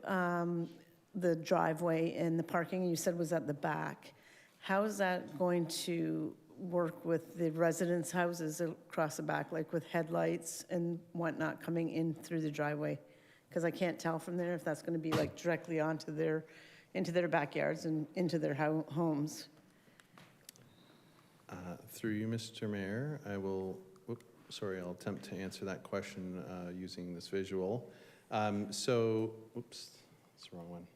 the driveway and the parking, you said was at the back, how is that going to work with the residents' houses across the back, like with headlights and whatnot coming in through the driveway? Because I can't tell from there if that's going to be like directly into their backyards and into their homes. Through you, Mr. Mayor, I will, I'll attempt to answer that question using this visual. That's the wrong one.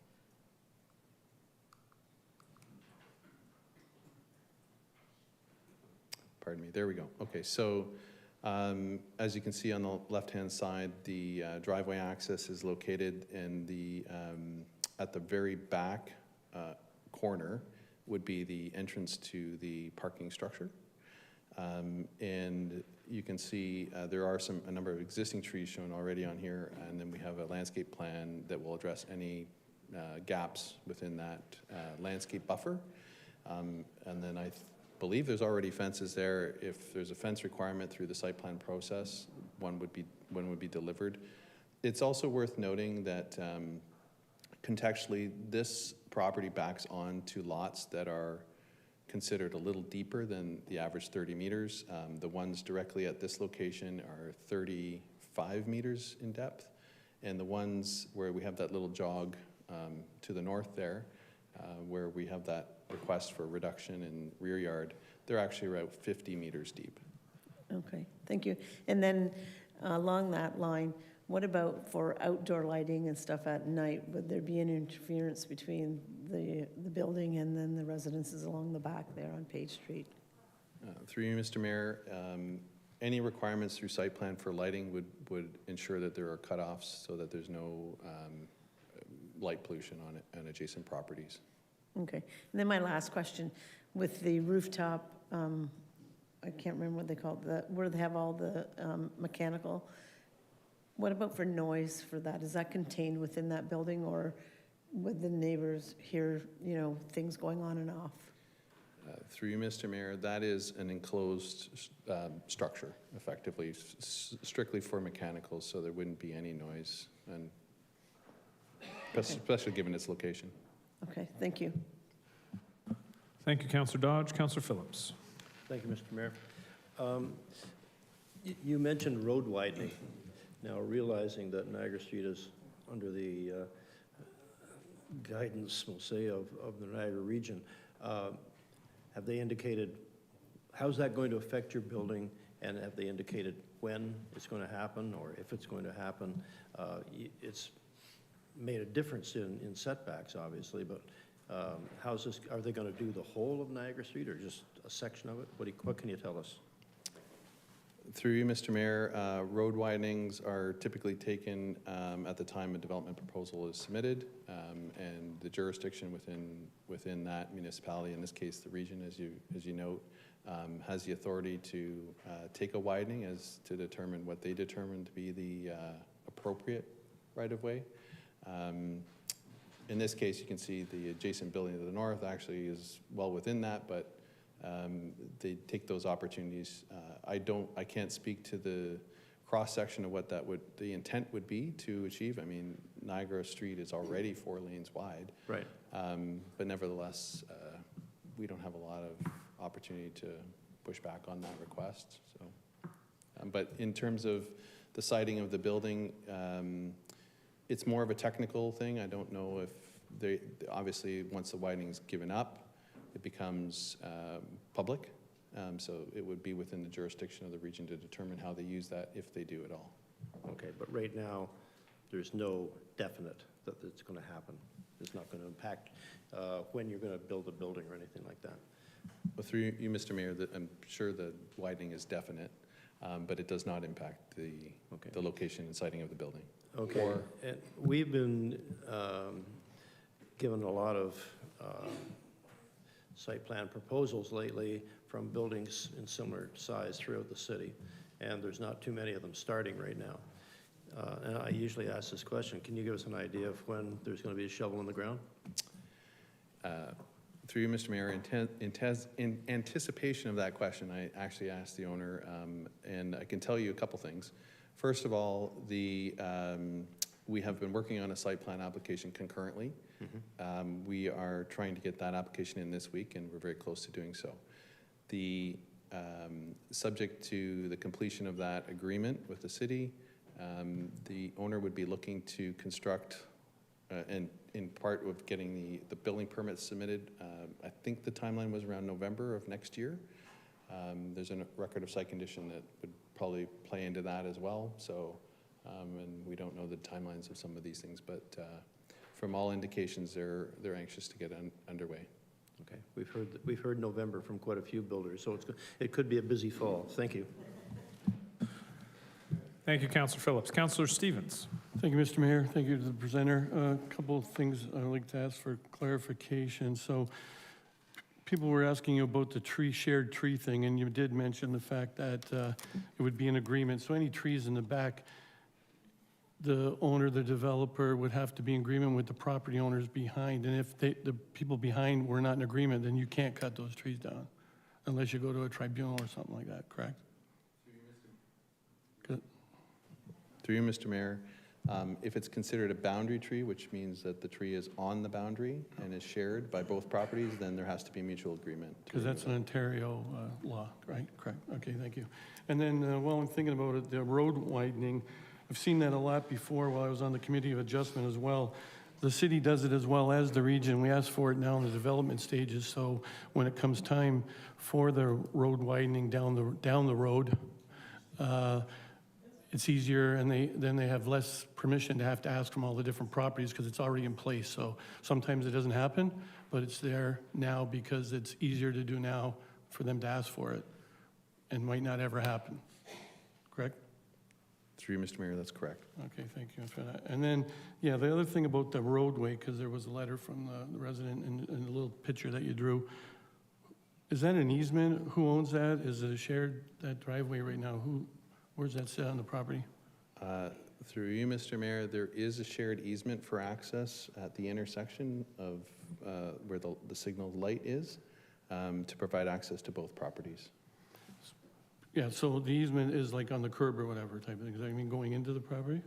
Pardon me, there we go. Okay, so as you can see on the left-hand side, the driveway access is located in at the very back corner would be the entrance to the parking structure. And you can see there are a number of existing trees shown already on here, and then we have a landscape plan that will address any gaps within that landscape buffer. And then I believe there's already fences there. If there's a fence requirement through the site plan process, one would be delivered. It's also worth noting that contextually, this property backs on to lots that are considered a little deeper than the average 30 meters. The ones directly at this location are 35 meters in depth, and the ones where we have that little jog to the north there, where we have that request for reduction in rear yard, they're actually about 50 meters deep. Okay, thank you. And then along that line, what about for outdoor lighting and stuff at night? Would there be an interference between the building and then the residences along the back there on Page Street? Through you, Mr. Mayor, any requirements through site plan for lighting would ensure that there are cutoffs so that there's no light pollution on adjacent properties. Okay, and then my last question, with the rooftop, I can't remember what they call it, where they have all the mechanical. What about for noise for that? Is that contained within that building, or would the neighbors hear, things going on and off? Through you, Mr. Mayor, that is an enclosed structure, effectively, strictly for mechanicals, so there wouldn't be any noise, and especially given its location. Okay, thank you. Thank you, Councillor Dodge. Councillor Phillips. Thank you, Mr. Mayor. You mentioned road widening. Now, realizing that Niagara Street is under the guidance, we'll say, of the Niagara region, have they indicated, how's that going to affect your building, and have they indicated when it's going to happen, or if it's going to happen? It's made a difference in setbacks, obviously, but how's this, are they going to do the whole of Niagara Street or just a section of it? What can you tell us? Through you, Mr. Mayor, road widenings are typically taken at the time a development proposal is submitted, and the jurisdiction within that municipality, in this case the region, as you note, has the authority to take a widening as to determine what they determine to be the appropriate right-of-way. In this case, you can see the adjacent building to the north actually is well within that, but they take those opportunities. I can't speak to the cross-section of what the intent would be to achieve. I mean, Niagara Street is already 4 lanes wide. Right. But nevertheless, we don't have a lot of opportunity to push back on that request. So, but in terms of the siting of the building, it's more of a technical thing. I don't know if obviously once the widening's given up, it becomes public. So it would be within the jurisdiction of the region to determine how they use that, if they do at all. Okay, but right now, there's no definite that it's going to happen. It's not going to impact when you're going to build a building or anything like that. Well, through you, Mr. Mayor, I'm sure the widening is definite, but it does not impact the location and siting of the building. Okay, and we've been given a lot of site plan proposals lately from buildings in similar size throughout the city, and there's not too many of them starting right now. And I usually ask this question, can you give us an idea of when there's going to be a shovel in the ground? Through you, Mr. Mayor, in anticipation of that question, I actually asked the owner, and I can tell you a couple things. First of all, we have been working on a site plan application concurrently. Mm-hmm. We are trying to get that application in this week, and we're very close to doing so. The subject to the completion of that agreement with the city, the owner would be looking to construct, and in part of getting the building permits submitted. I think the timeline was around November of next year. There's a record of site condition that would probably play into that as well. So, and we don't know the timelines of some of these things, but from all indications, they're anxious to get underway. Okay, we've heard November from quite a few builders, so it could be a busy fall. Thank you. Thank you, Councillor Phillips. Councillor Stevens. Thank you, Mr. Mayor. Thank you to the presenter. A couple of things I'd like to ask for clarification. So people were asking you about the shared tree thing, and you did mention the fact that it would be an agreement. So any trees in the back, the owner, the developer would have to be in agreement with the property owners behind. And if the people behind were not in agreement, then you can't cut those trees down unless you go to a tribunal or something like that, correct? Through you, Mr. Mayor, If it's considered a boundary tree, which means that the tree is on the boundary and is shared by both properties, then there has to be mutual agreement. Because that's an Ontario law, right? Correct. Okay, thank you. And then while I'm thinking about it, the road widening, I've seen that a lot before while I was on the Committee of Adjustment as well. The city does it as well as the region. We ask for it now in the development stages, so when it comes time for the road widening down the road, it's easier, and then they have less permission to have to ask from all the different properties because it's already in place. So sometimes it doesn't happen, but it's there now because it's easier to do now for them to ask for it, and might not ever happen. Correct? Through you, Mr. Mayor, that's correct. Okay, thank you for that. And then, yeah, the other thing about the roadway, because there was a letter from the resident and the little picture that you drew. Is that an easement? Who owns that? Is it a shared, that driveway right now? Where's that sit on the property? Through you, Mr. Mayor, there is a shared easement for access at the intersection of where the signal light is to provide access to both properties. Yeah, so the easement is like on the curb or whatever type of thing. Does that mean going into the property?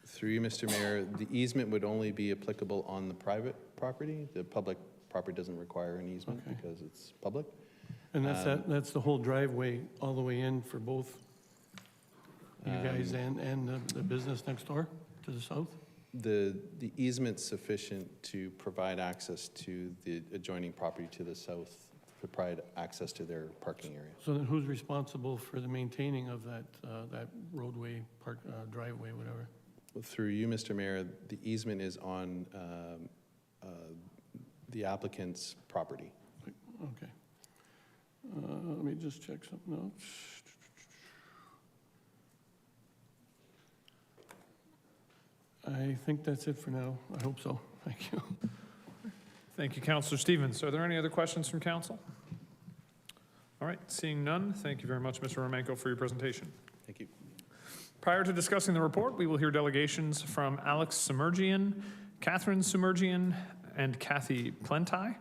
Through you, Mr. Mayor, the easement would only be applicable on the private property. The public property doesn't require an easement because it's public. And that's the whole driveway all the way in for both you guys and the business next door to the south? The easement's sufficient to provide access to the adjoining property to the south, to provide access to their parking area. So then who's responsible for the maintaining of that roadway, driveway, whatever? Through you, Mr. Mayor, the easement is on the applicant's property. Okay. Let me just check something else. I think that's it for now. I hope so. Thank you. Thank you, Councillor Stevens. Are there any other questions from council? All right, seeing none, thank you very much, Mr. Romanko, for your presentation. Thank you. Prior to discussing the report, we will hear delegations from Alex Sumergian, Catherine Sumergian, and Kathy Plenty.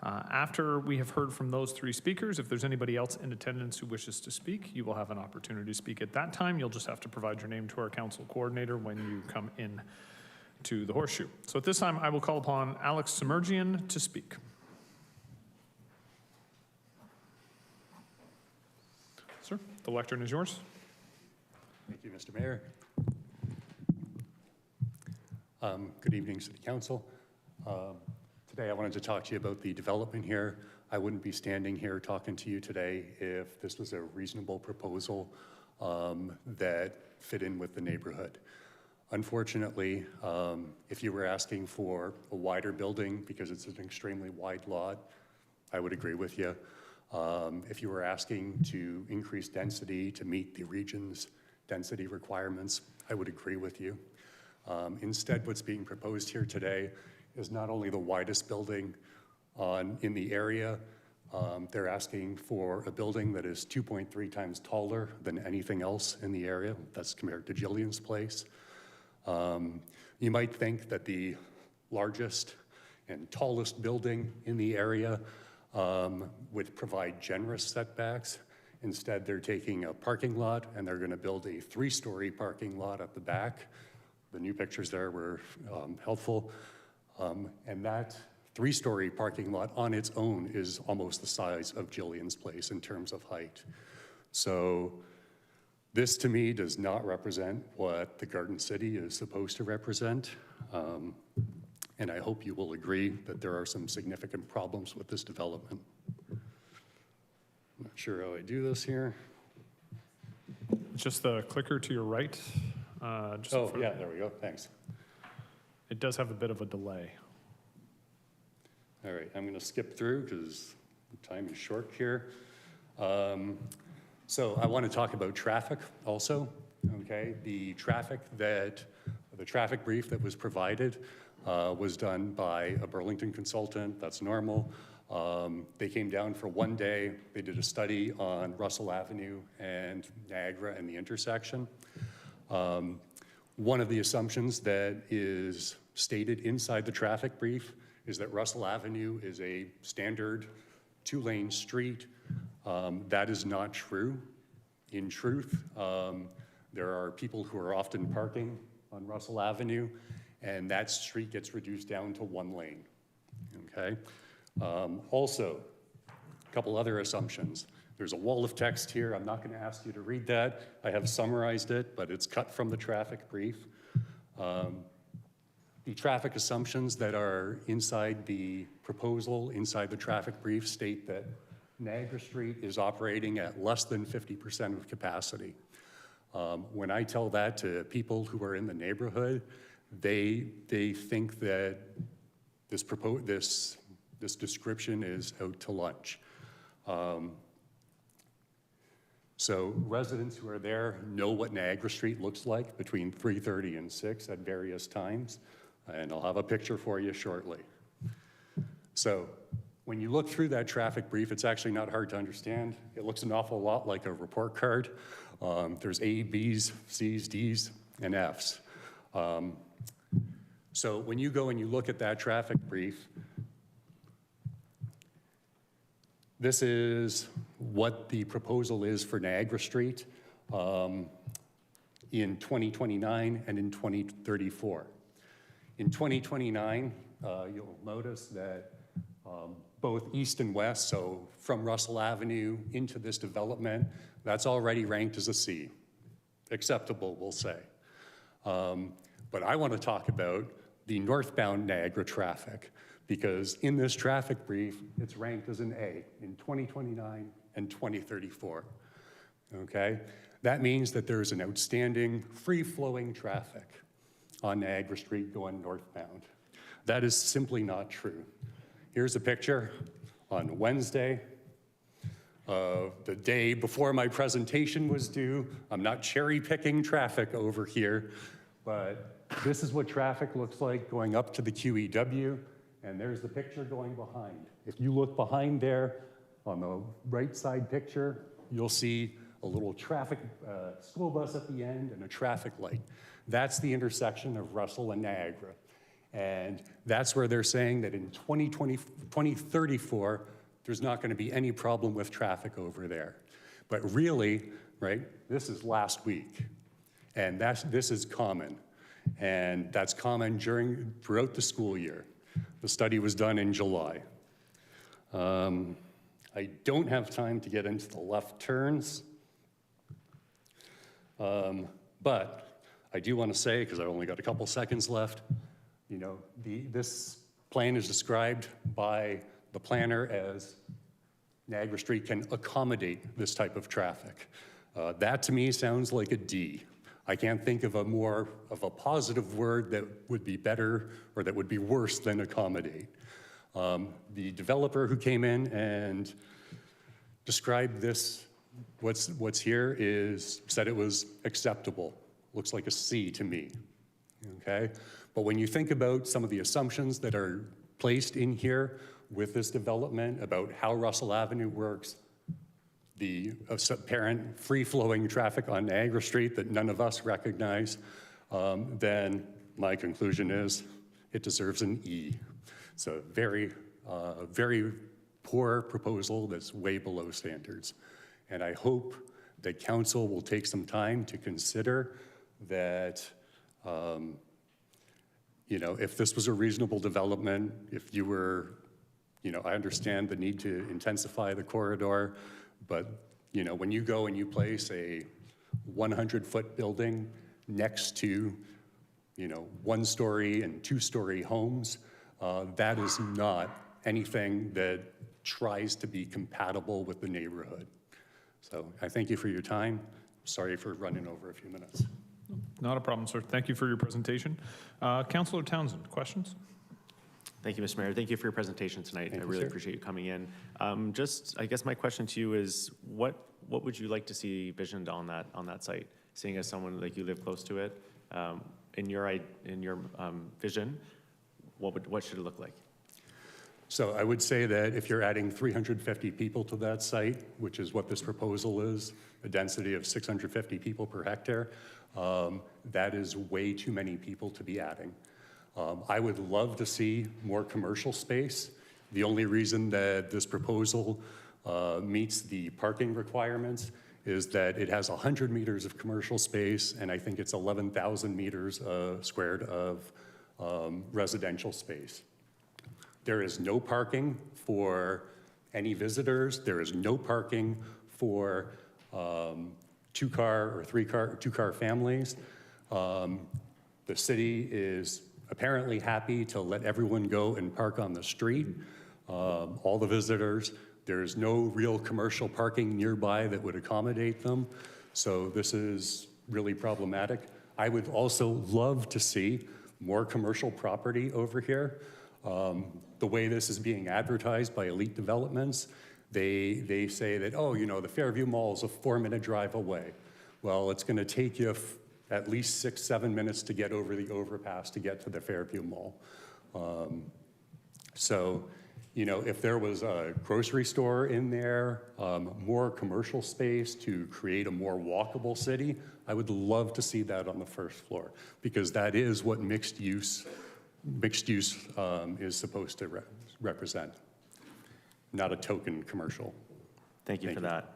After we have heard from those three speakers, if there's anybody else in attendance who wishes to speak, you will have an opportunity to speak at that time. You'll just have to provide your name to our council coordinator when you come in to the horseshoe. So at this time, I will call upon Alex Sumergian to speak. Sir, the lectern is yours. Thank you, Mr. Mayor. Good evening, City Council. Today I wanted to talk to you about the development here. I wouldn't be standing here talking to you today if this was a reasonable proposal that fit in with the neighborhood. Unfortunately, if you were asking for a wider building because it's an extremely wide lot, I would agree with you. If you were asking to increase density to meet the region's density requirements, I would agree with you. Instead, what's being proposed here today is not only the widest building in the area, they're asking for a building that is 2.3 times taller than anything else in the area. That's compared to Jillian's place. You might think that the largest and tallest building in the area would provide generous setbacks. Instead, they're taking a parking lot and they're going to build a 3-story parking lot at the back. The new pictures there were helpful. And that 3-story parking lot on its own is almost the size of Jillian's place in terms of height. So this to me does not represent what the Garden City is supposed to represent. And I hope you will agree that there are some significant problems with this development. I'm not sure how I do this here. Just the clicker to your right. Oh, yeah, there we go, thanks. It does have a bit of a delay. All right, I'm gonna skip through because time is short here. So I want to talk about traffic also, okay? The traffic brief that was provided was done by a Burlington consultant, that's normal. They came down for one day, they did a study on Russell Avenue and Niagara and the intersection. One of the assumptions that is stated inside the traffic brief is that Russell Avenue is a standard 2-lane street. That is not true. In truth, There are people who are often parking on Russell Avenue, and that street gets reduced down to 1 lane, okay? Also, a couple other assumptions. There's a wall of text here. I'm not going to ask you to read that. I have summarized it, but it's cut from the traffic brief. The traffic assumptions that are inside the proposal, inside the traffic brief, state that Niagara Street is operating at less than 50% of capacity. When I tell that to people who are in the neighborhood, they think that this description is out to lunch. So residents who are there know what Niagara Street looks like between 3:30 and 6 at various times, and I'll have a picture for you shortly. So when you look through that traffic brief, it's actually not hard to understand. It looks an awful lot like a report card. There's A, B's, C's, D's, and F's. So when you go and you look at that traffic brief, this is what the proposal is for Niagara Street in 2029 and in 2034. In 2029, you'll notice that both east and west, so from Russell Avenue into this development, that's already ranked as a C. Acceptable, we'll say. But I want to talk about the northbound Niagara traffic, because in this traffic brief, it's ranked as an A in 2029 and 2034, okay? That means that there's an outstanding free-flowing traffic on Niagara Street going northbound. That is simply not true. Here's a picture on Wednesday, the day before my presentation was due. I'm not cherry-picking traffic over here, but this is what traffic looks like going up to the QEW, and there's the picture going behind. If you look behind there on the right side picture, you'll see a little traffic school bus at the end and a traffic light. That's the intersection of Russell and Niagara. And that's where they're saying that in 2034, there's not going to be any problem with traffic over there. But really, right, this is last week. And this is common. And that's common throughout the school year. The study was done in July. I don't have time to get into the left turns. But I do want to say, because I've only got a couple seconds left, you know, this plan is described by the planner as Niagara Street can accommodate this type of traffic. That to me sounds like a D. I can't think of a more of a positive word that would be better or that would be worse than accommodate. The developer who came in and described this, what's here, said it was acceptable. Looks like a C to me, okay? But when you think about some of the assumptions that are placed in here with this development about how Russell Avenue works, the apparent free-flowing traffic on Niagara Street that none of us recognize, then my conclusion is it deserves an E. It's a very, very poor proposal that's way below standards. And I hope that council will take some time to consider that, you know, if this was a reasonable development, if you were, you know, I understand the need to intensify the corridor, but, you know, when you go and you place a 100-foot building next to, you know, 1-story and 2-story homes, that is not anything that tries to be compatible with the neighborhood. So I thank you for your time. Sorry for running over a few minutes. Not a problem, sir. Thank you for your presentation. Councillor Townsend, questions? Thank you, Mr. Mayor. Thank you for your presentation tonight. I really appreciate you coming in. I guess my question to you is, what would you like to see visioned on that site? Seeing as someone like you live close to it, in your vision, what should it look like? So I would say that if you're adding 350 people to that site, which is what this proposal is, a density of 650 people per hectare, that is way too many people to be adding. I would love to see more commercial space. The only reason that this proposal meets the parking requirements is that it has 100 meters of commercial space, and I think it's 11,000 meters squared of residential space. There is no parking for any visitors. There is no parking for two-car or two-car families. The city is apparently happy to let everyone go and park on the street, all the visitors. There's no real commercial parking nearby that would accommodate them. So this is really problematic. I would also love to see more commercial property over here. The way this is being advertised by Elite Developments, they say that, oh, you know, the Fairview Mall is a 4-minute drive away. Well, it's going to take you at least 6-7 minutes to get over the overpass to get to the Fairview Mall. So, you know, if there was a grocery store in there, more commercial space to create a more walkable city, I would love to see that on the first floor, because that is what mixed use is supposed to represent, not a token commercial. Thank you for that.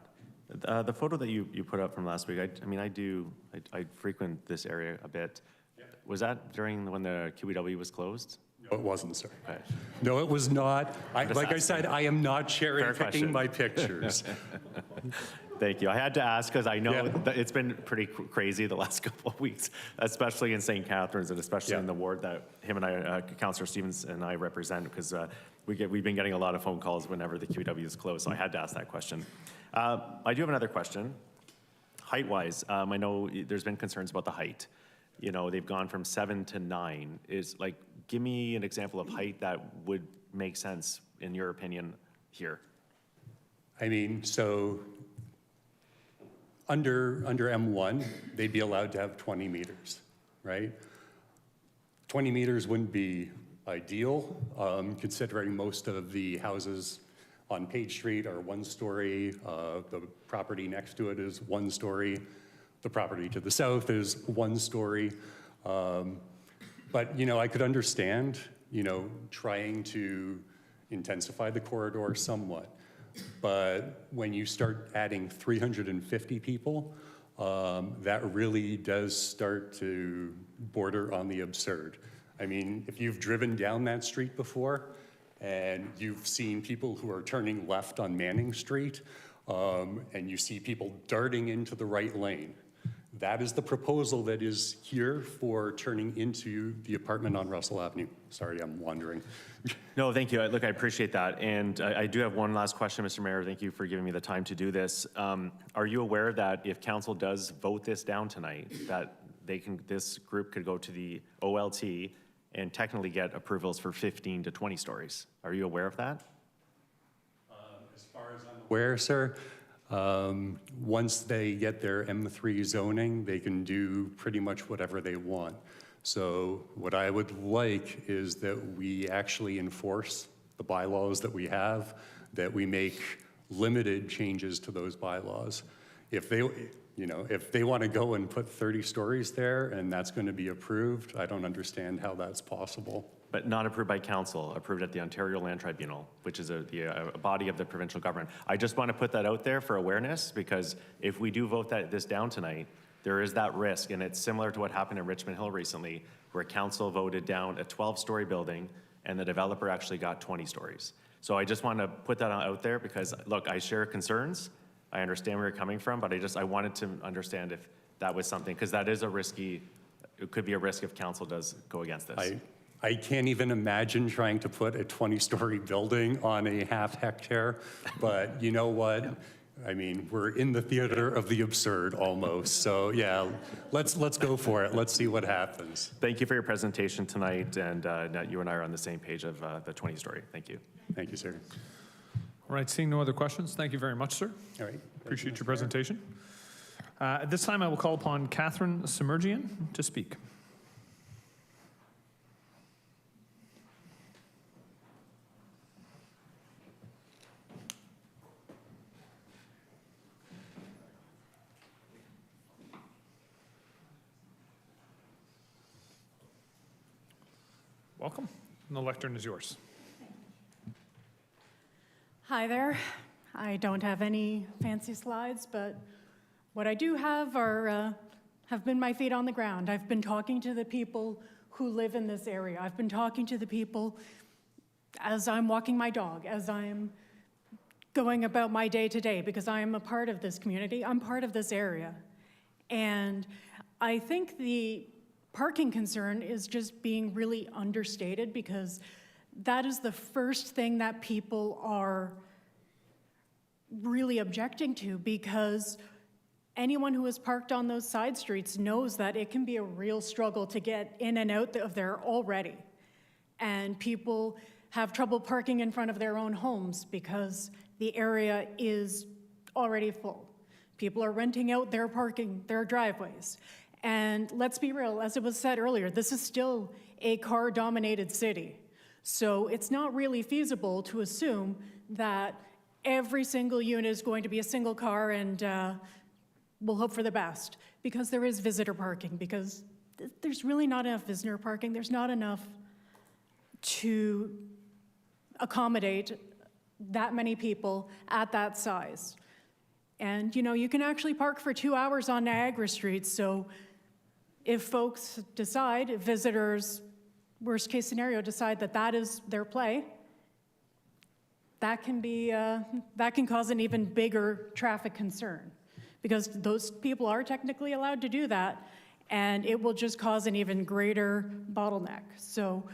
The photo that you put up from last week, I mean, I frequent this area a bit. Yeah. Was that during when the QEW was closed? No, it wasn't, sir. Okay. No, it was not. Like I said, I am not cherry picking my pictures. Thank you. I had to ask because I know that it's been pretty crazy the last couple of weeks, especially in St. Catharines and especially in the ward that him and I, Councillor Stevens and I represent, because we've been getting a lot of phone calls whenever the QEW is closed, so I had to ask that question. I do have another question. Height-wise, I know there's been concerns about the height. You know, they've gone from 7 to 9. Give me an example of height that would make sense, in your opinion, here. I mean, so under M1, they'd be allowed to have 20 meters, right? 20 meters wouldn't be ideal, considering most of the houses on Page Street are 1 story. The property next to it is 1 story. The property to the south is 1 story. But, you know, I could understand, you know, trying to intensify the corridor somewhat. But when you start adding 350 people, that really does start to border on the absurd. I mean, if you've driven down that street before and you've seen people who are turning left on Manning Street, and you see people darting into the right lane, that is the proposal that is here for turning into the apartment on Russell Avenue. Sorry, I'm wandering. No, thank you. Look, I appreciate that. And I do have one last question, Mr. Mayor. Thank you for giving me the time to do this. Are you aware that if council does vote this down tonight, that this group could go to the OLT and technically get approvals for 15 to 20 stories? Are you aware of that? As far as I'm aware, sir, once they get their M3 zoning, they can do pretty much whatever they want. So what I would like is that we actually enforce the bylaws that we have, that we make limited changes to those bylaws. If they, you know, if they want to go and put 30 stories there and that's going to be approved, I don't understand how that's possible. But not approved by council, approved at the Ontario Land Tribunal, which is a body of the provincial government. I just want to put that out there for awareness, because if we do vote this down tonight, there is that risk, and it's similar to what happened in Richmond Hill recently, where council voted down a 12-story building and the developer actually got 20 stories. So I just want to put that out there because, look, I share concerns. I understand where you're coming from, but I wanted to understand if that was something, because that is it could be a risk if council does go against this. I can't even imagine trying to put a 20-story building on a half hectare, but you know what? I mean, we're in the theater of the absurd almost. So yeah, let's go for it. Let's see what happens. Thank you for your presentation tonight, and you and I are on the same page of the 20-story. Thank you. Thank you, sir. All right, seeing no other questions, thank you very much, sir. All right. Appreciate your presentation. At this time, I will call upon Catherine Semerjian to speak. Welcome. And the lectern is yours. Hi there. I don't have any fancy slides, but What I do have have been my feet on the ground. I've been talking to the people who live in this area. I've been talking to the people as I'm walking my dog, as I'm going about my day-to-day, because I am a part of this community. I'm part of this area. And I think the parking concern is just being really understated, because that is the first thing that people are really objecting to, because anyone who is parked on those side streets knows that it can be a real struggle to get in and out of there already. And people have trouble parking in front of their own homes because the area is already full. People are renting out their parking, their driveways. And let's be real, as it was said earlier, this is still a car-dominated city. So it's not really feasible to assume that every single unit is going to be a single car, and we'll hope for the best, because there is visitor parking, because there's really not enough visitor parking. There's not enough to accommodate that many people at that size. And you know, you can actually park for 2 hours on Niagara Street, so if folks decide, if visitors, worst case scenario, decide that that is their play, that can cause an even bigger traffic concern, because those people are technically allowed to do that, and it will just cause an even greater bottleneck. So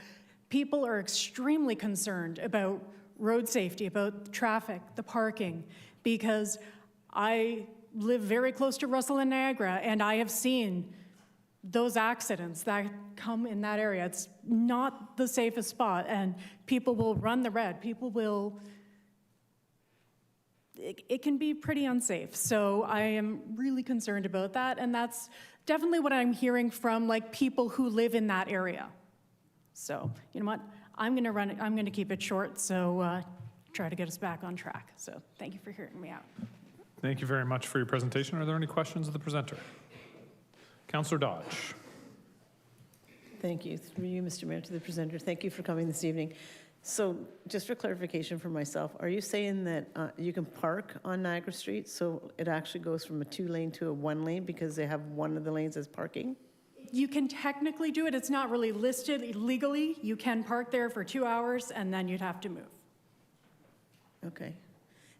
people are extremely concerned about road safety, about traffic, the parking, because I live very close to Russell and Niagara, and I have seen those accidents that come in that area. It's not the safest spot, and people will run the red. People will, it can be pretty unsafe. So I am really concerned about that, and that's definitely what I'm hearing from like people who live in that area. So, you know what, I'm gonna keep it short, so try to get us back on track. So thank you for hearing me out. Thank you very much for your presentation. Are there any questions of the presenter? Councillor Dodge. Thank you. Through you, Mr. Mayor, to the presenter. Thank you for coming this evening. So just for clarification for myself, are you saying that you can park on Niagara Street, so it actually goes from a 2-lane to a 1-lane because they have one of the lanes as parking? You can technically do it. It's not really listed legally. You can park there for 2 hours, and then you'd have to move. Okay.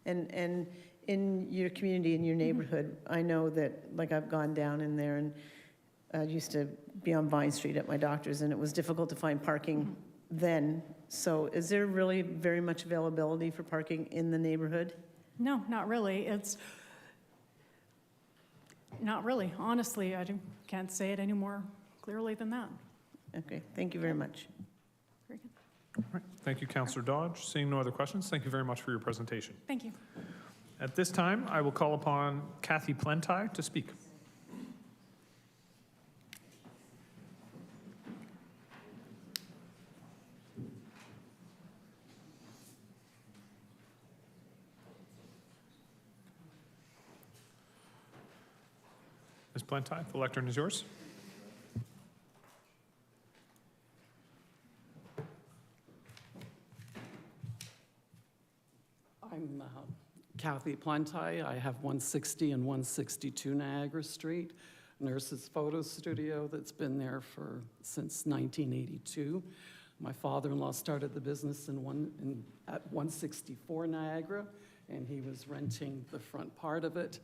And in your community, in your neighborhood, I know that, like, I've gone down in there, and I used to be on Vine Street at my doctor's, and it was difficult to find parking then. So is there really very much availability for parking in the neighborhood? No, not really. It's not really. Honestly, I can't say it any more clearly than that. Okay, thank you very much. Very good. All right. Thank you, Councillor Dodge. Seeing no other questions, thank you very much for your presentation. Thank you. At this time, I will call upon Kathy Plenty to speak. Ms. Plenty, the lectern is yours. I'm Kathy Plenty. I have 160 and 162 Niagara Street, nurse's photo studio that's been there since 1982. My father-in-law started the business at 164 Niagara, and he was renting the front part of it,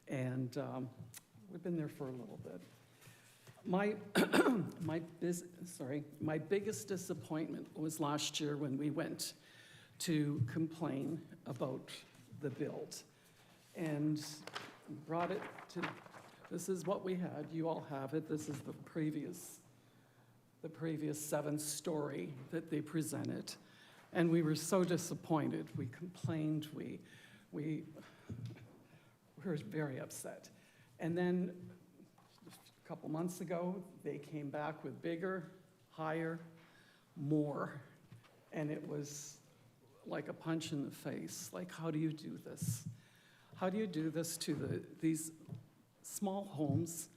and we've been there for a little bit. My biggest disappointment was last year when we went to complain about the build and brought it to, this is what we had, you all have it, this is the previous 7-story that they presented, and we were so disappointed. We complained, we were very upset. And then a couple months ago, they came back with bigger, higher, more, and it was like a punch in the face. Like, how do you do this? How do you do this to these small homes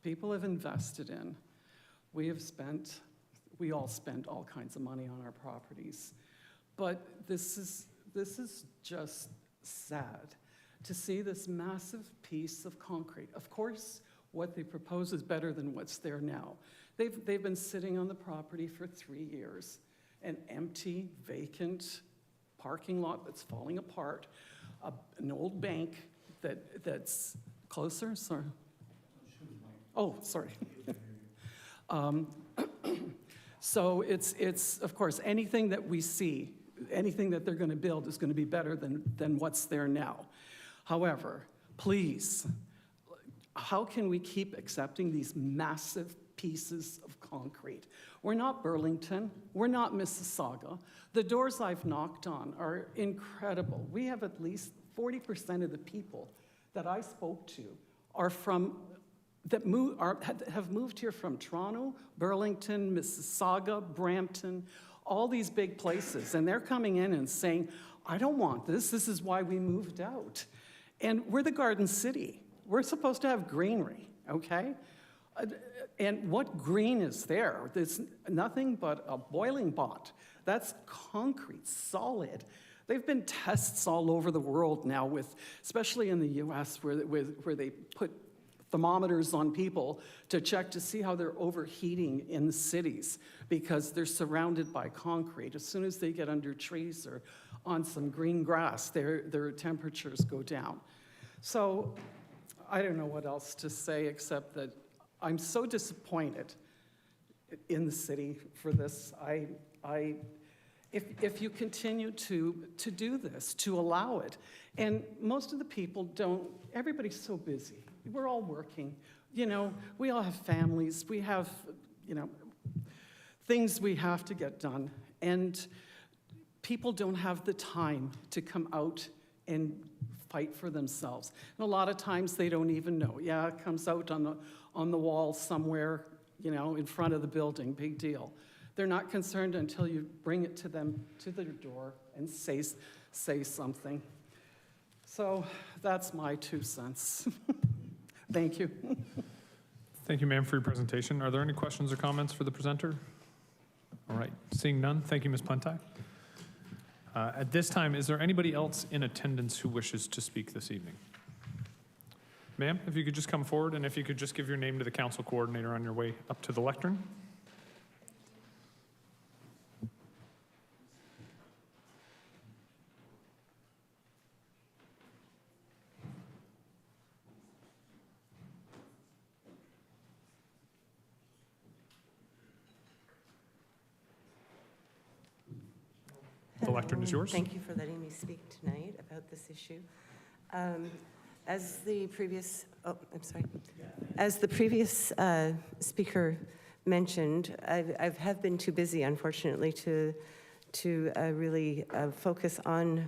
people have invested in? We all spend all kinds of money on our properties. But this is just sad to see this massive piece of concrete. Of course, what they propose is better than what's there now. They've been sitting on the property for 3 years, an empty, vacant parking lot that's falling apart, an old bank that's closer, sorry. Oh, sorry. So it's, of course, anything that we see, anything that they're going to build is going to be better than what's there now. However, please, how can we keep accepting these massive pieces of concrete? We're not Burlington. We're not Mississauga. The doors I've knocked on are incredible. We have at least 40% of the people that I spoke to are from, have moved here from Toronto, Burlington, Mississauga, Brampton, all these big places. And they're coming in and saying, I don't want this. This is why we moved out. And we're the Garden City. We're supposed to have greenery, okay? And what green is there? There's nothing but a boiling pot. That's concrete, solid. They've been tests all over the world now with, especially in the US, where they put thermometers on people to check to see how they're overheating in the cities because they're surrounded by concrete. As soon as they get under trees or on some green grass, their temperatures go down. So I don't know what else to say except that I'm so disappointed in the city for this. If you continue to do this, to allow it, and most of the people don't, everybody's so busy. We're all working, you know, we all have families, we have, you know, things we have to get done, and people don't have the time to come out and fight for themselves. And a lot of times they don't even know. Yeah, it comes out on the wall somewhere, you know, in front of the building, big deal. They're not concerned until you bring it to them, to their door, and say something. So that's my 2 cents. Thank you. Thank you, ma'am, for your presentation. Are there any questions or comments for the presenter? All right, seeing none, thank you, Ms. Plentak. At this time, is there anybody else in attendance who wishes to speak this evening? Ma'am, if you could just come forward, and if you could just give your name to the council coordinator on your way up to the lectern. The lectern is yours. Thank you for letting me speak tonight about this issue. As the previous speaker mentioned, I have been too busy, unfortunately, to really focus on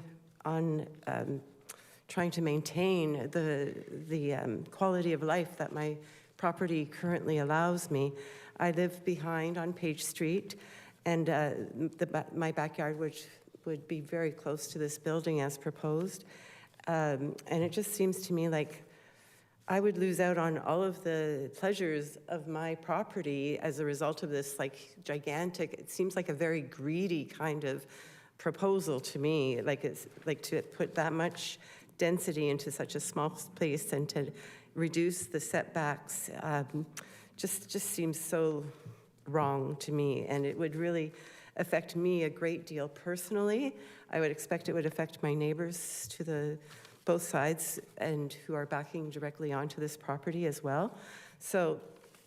trying to maintain the quality of life that my property currently allows me. I live behind on Page Street, and my backyard, which would be very close to this building as proposed. And it just seems to me like I would lose out on all of the pleasures of my property as a result of this like gigantic, it seems like a very greedy kind of proposal to me, like it's like to put that much density into such a small place and to reduce the setbacks just seems so wrong to me, and it would really affect me a great deal personally. I would expect it would affect my neighbors to both sides and who are backing directly onto this property as well. So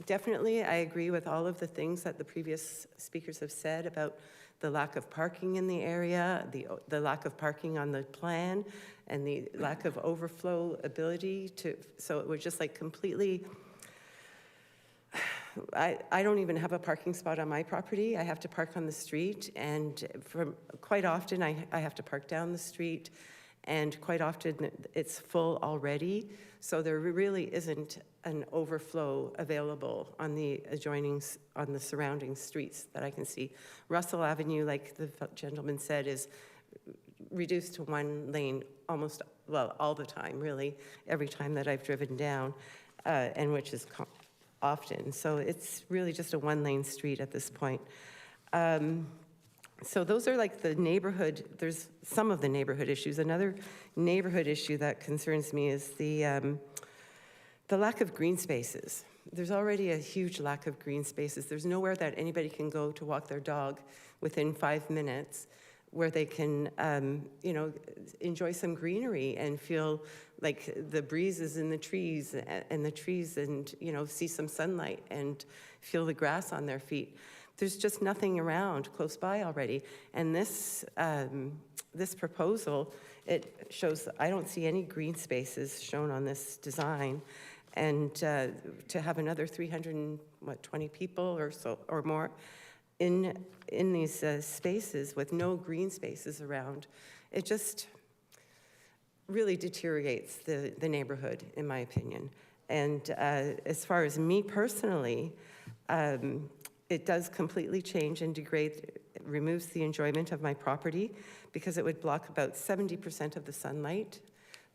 definitely I agree with all of the things that the previous speakers have said about the lack of parking in the area, the lack of parking on the plan, and the lack of overflow ability so it would just like completely, I don't even have a parking spot on my property. I have to park on the street, and quite often I have to park down the street, and quite often it's full already. So there really isn't an overflow available on the surrounding streets that I can see. Russell Avenue, like the gentleman said, is reduced to one lane almost, well, all the time, really, every time that I've driven down, and which is often. So it's really just a one-lane street at this point. So those are like the neighborhood, there's some of the neighborhood issues. Another neighborhood issue that concerns me is the lack of green spaces. There's already a huge lack of green spaces. There's nowhere that anybody can go to walk their dog within 5 minutes where they can, enjoy some greenery and feel like the breeze is in the trees and, see some sunlight and feel the grass on their feet. There's just nothing around close by already. And this proposal, it shows, I don't see any green spaces shown on this design. And to have another 320 people or so or more in these spaces with no green spaces around, it just really deteriorates the neighborhood, in my opinion. And as far as me personally, it does completely change and degrade, removes the enjoyment of my property because it would block about 70% of the sunlight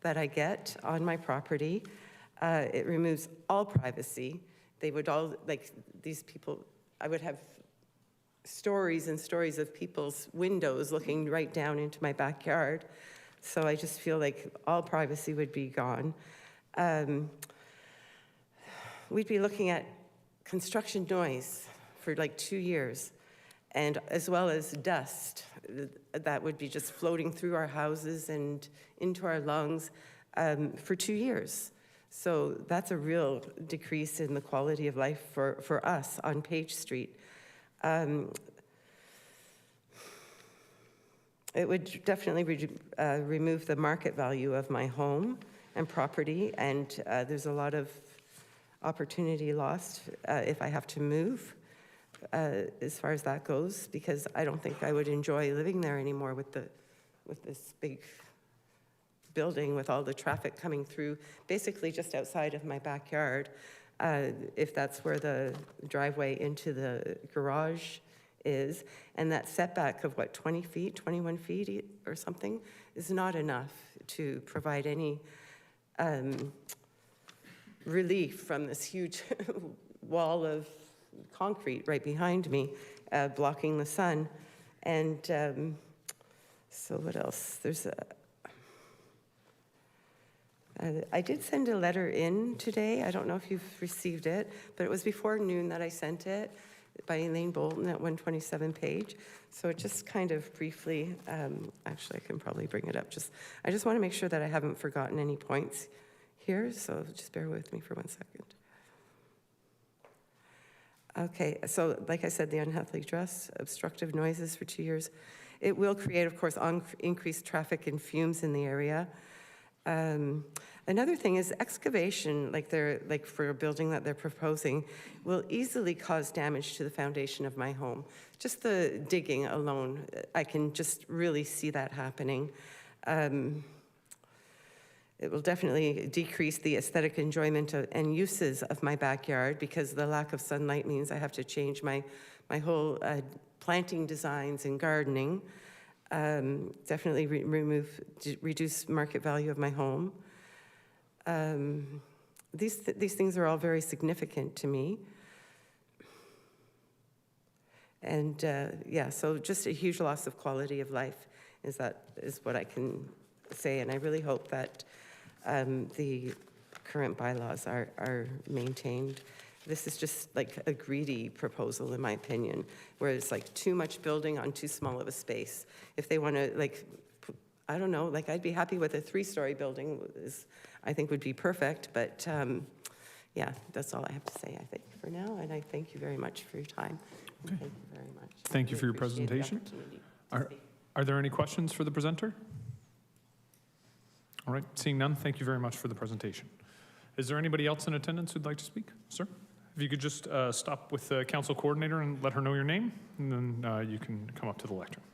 that I get on my property. It removes all privacy. They would all, like these people, I would have stories and stories of people's windows looking right down into my backyard. So I just feel like all privacy would be gone. We'd be looking at construction noise for like 2 years, and as well as dust that would be just floating through our houses and into our lungs for 2 years. So that's a real decrease in the quality of life for us on Page Street. It would definitely remove the market value of my home and property, and there's a lot of opportunity lost if I have to move as far as that goes, because I don't think I would enjoy living there anymore with this big building with all the traffic coming through, basically just outside of my backyard, if that's where the driveway into the garage is. And that setback of 20 feet, 21 feet or something is not enough to provide any relief from this huge wall of concrete right behind me, blocking the sun. And so what else? I did send a letter in today. I don't know if you've received it, but it was before noon that I sent it by Elaine Bolton at 127 Page. So it just kind of briefly, actually I can probably bring it up. I just want to make sure that I haven't forgotten any points here, so just bear with me for 1 second. Okay, so like I said, the unhealthy dress, obstructive noises for 2 years. It will create, of course, increased traffic and fumes in the area. Another thing is excavation, like for a building that they're proposing, will easily cause damage to the foundation of my home. Just the digging alone, I can just really see that happening. It will definitely decrease the aesthetic enjoyment and uses of my backyard, because the lack of sunlight means I have to change my whole planting designs and gardening. Definitely reduce market value of my home. These things are all very significant to me. And so just a huge loss of quality of life is what I can say. And I really hope that the current bylaws are maintained. This is just like a greedy proposal, in my opinion, where it's like too much building on too small of a space. If they want to, I don't know, I'd be happy with a 3-story building, I think would be perfect. But that's all I have to say, I think, for now. And I thank you very much for your time. Okay. Thank you very much. Thank you for your presentation. Are there any questions for the presenter? All right, seeing none, thank you very much for the presentation. Is there anybody else in attendance who'd like to speak? Sir? If you could just stop with the council coordinator and let her know your name, and then you can come up to the lectern.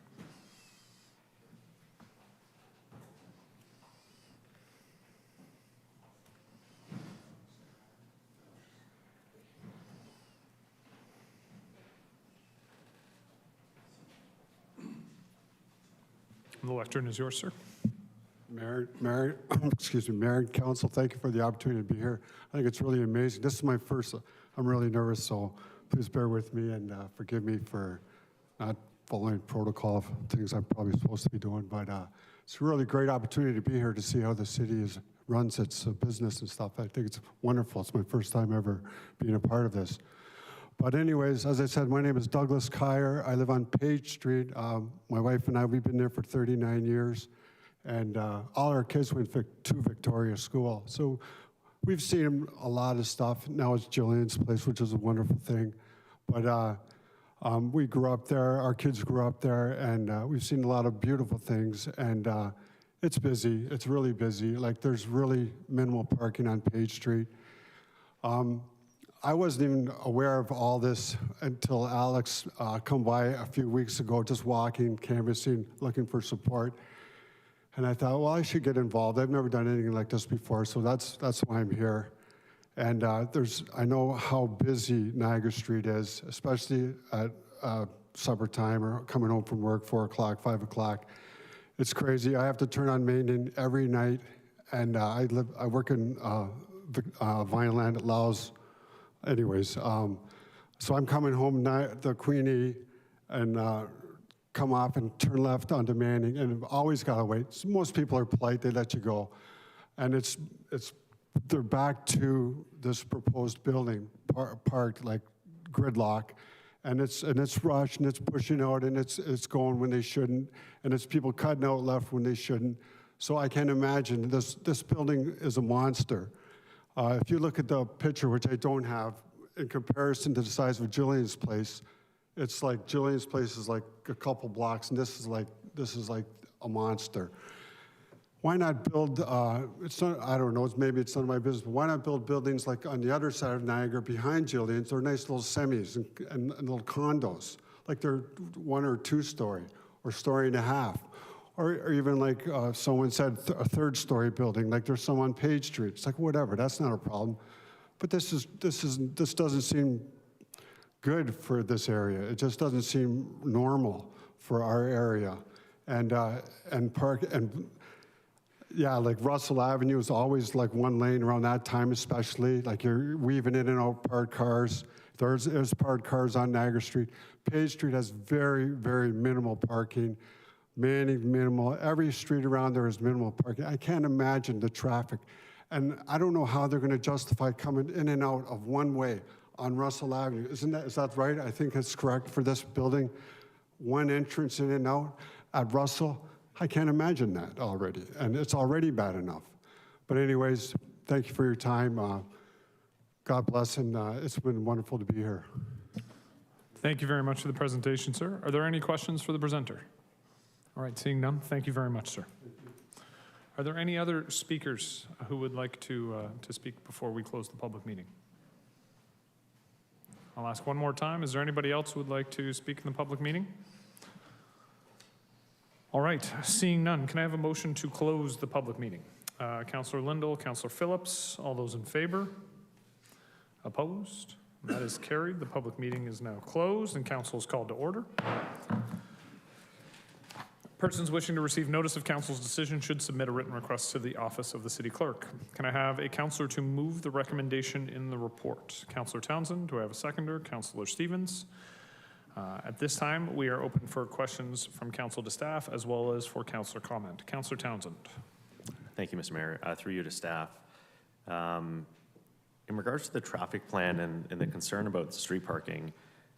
The lectern is yours, sir. Mayor, Mayor and Council, thank you for the opportunity to be here. I think it's really amazing. This is my first, I'm really nervous, so please bear with me and forgive me for not following protocol of things I'm probably supposed to be doing, but it's a really great opportunity to be here to see how the city runs its business and stuff. I think it's wonderful. It's my first time ever being a part of this. But anyways, as I said, my name is Douglas Kyer. I live on Page Street. My wife and I, we've been there for 39 years. And all our kids went to Victoria School. So we've seen a lot of stuff. Now it's Jillian's place, which is a wonderful thing. But we grew up there, our kids grew up there, and we've seen a lot of beautiful things. And it's busy, it's really busy. Like there's really minimal parking on Page Street. I wasn't even aware of all this until Alex come by a few weeks ago, just walking, canvassing, looking for support. And I thought, well, I should get involved. I've never done anything like this before, so that's why I'm here. And I know how busy Niagara Street is, especially at supper time or coming home from work, 4 o'clock, 5 o'clock. It's crazy. I have to turn on Main every night, and I work in Vineland at Laos. Anyways, so I'm coming home the Queenie and come off and turn left onto Manning, and I've always got to wait. So most people are polite, they let you go. And they're back to this proposed building, parked like gridlock, and it's rushed, and it's pushing out, and it's going when they shouldn't, and it's people cutting out left when they shouldn't. So I can't imagine, this building is a monster. If you look at the picture, which I don't have, in comparison to the size of Jillian's place, it's like Jillian's place is like a couple blocks, and this is like a monster. Why not build? It's not. I don't know. Maybe it's none of my business. But why not build buildings like on the other side of Niagara, behind Jillian's? They're nice little semis and little condos, like they're 1 or 2 story or story and a half, or even like someone said, a 3rd story building, like there's some on Page Street. It's like whatever. That's not a problem. But this doesn't seem good for this area. It just doesn't seem normal for our area. And yeah, like Russell Avenue is always like 1 lane around that time, especially. Like you're weaving in and out parked cars. There's parked cars on Niagara Street. Page Street has very, very minimal parking. Manning, minimal. Every street around there is minimal parking. I can't imagine the traffic. And I don't know how they're going to justify coming in and out of one way on Russell Avenue. Is that right? I think that's correct for this building. 1 entrance in and out at Russell. I can't imagine that already. And it's already bad enough. But anyways, thank you for your time. God bless, and it's been wonderful to be here. Thank you very much for the presentation, sir. Are there any questions for the presenter? All right, seeing none, thank you very much, sir. Are there any other speakers who would like to speak before we close the public meeting? I'll ask one more time. Is there anybody else who would like to speak in the public meeting? All right, seeing none, can I have a motion to close the public meeting? Councillor Lindell, Councillor Phillips, all those in favor? Opposed? That is carried. The public meeting is now closed and council is called to order. Persons wishing to receive notice of council's decision should submit a written request to the office of the city clerk. Can I have a councillor to move the recommendation in the report? Councillor Townsend, do I have a seconder? Councillor Stevens. At this time, we are open for questions from council to staff as well as for councillor comment. Councillor Townsend. Thank you, Mr. Mayor. Through you to staff. In regards to the traffic plan and the concern about street parking,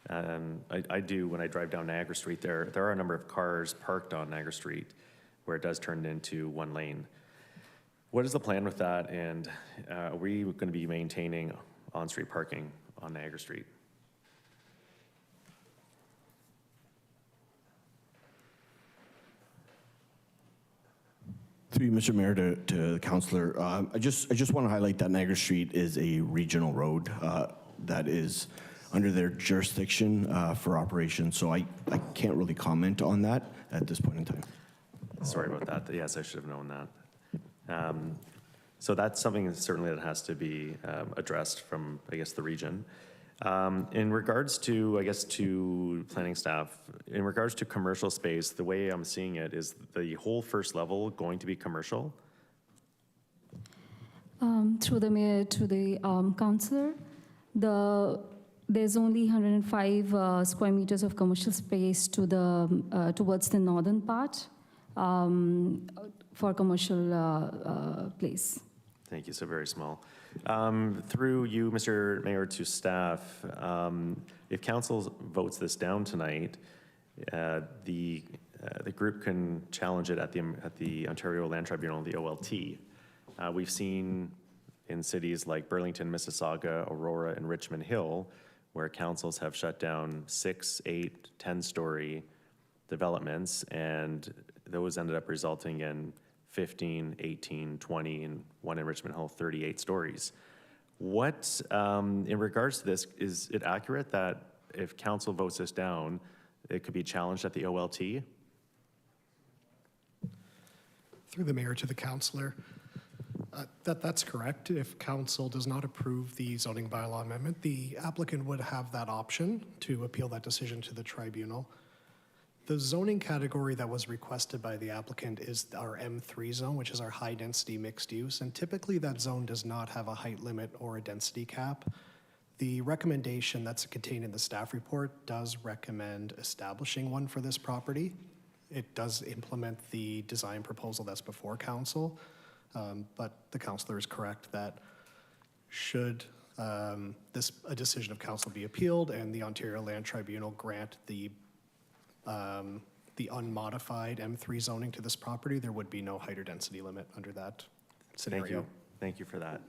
I do, when I drive down Niagara Street, there are a number of cars parked on Niagara Street where it does turn into 1 lane. What is the plan with that, and are we going to be maintaining on-street parking on Niagara Street? Through you, Mr. Mayor, to the councillor, I just want to highlight that Niagara Street is a regional road that is under their jurisdiction for operation, so I can't really comment on that at this point in time. Sorry about that. Yes, I should have known that. So that's something certainly that has to be addressed from, I guess, the region. In regards to, I guess, to planning staff, in regards to commercial space, the way I'm seeing it is the whole first level going to be commercial? Through the mayor to the councillor, the there's only 105 square meters of commercial space to the towards the northern part for commercial place. Thank you, so very small. Through you, Mr. Mayor, to staff, if council votes this down tonight, the group can challenge it at the Ontario Land Tribunal, the OLT. We've seen in cities like Burlington, Mississauga, Aurora, and Richmond Hill, where councils have shut down 6, 8, 10-story developments, and those ended up resulting in 15, 18, 20, and one in Richmond Hill, 38 stories. What, in regards to this, is it accurate that if council votes this down, it could be challenged at the OLT? Through the mayor to the councillor, that's correct. If council does not approve the zoning bylaw amendment, the applicant would have that option to appeal that decision to the tribunal. The zoning category that was requested by the applicant is our M3 zone, which is our high-density mixed use, and typically that zone does not have a height limit or a density cap. The recommendation that's contained in the staff report does recommend establishing one for this property. It does implement the design proposal that's before council, but the councillor is correct that should a decision of council be appealed and the Ontario Land Tribunal grant the unmodified M3 zoning to this property, there would be no height or density limit under that scenario. Thank you for that.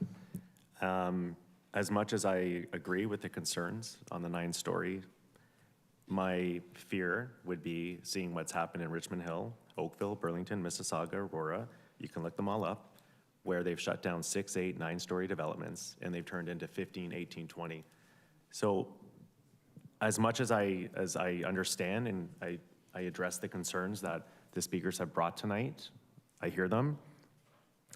As much as I agree with the concerns on the 9-story, my fear would be seeing what's happened in Richmond Hill, Oakville, Burlington, Mississauga, Aurora. You can look them all up, where they've shut down 6, 8, 9-story developments, and they've turned into 15, 18, 20. So as much as I understand and I address the concerns that the speakers have brought tonight, I hear them.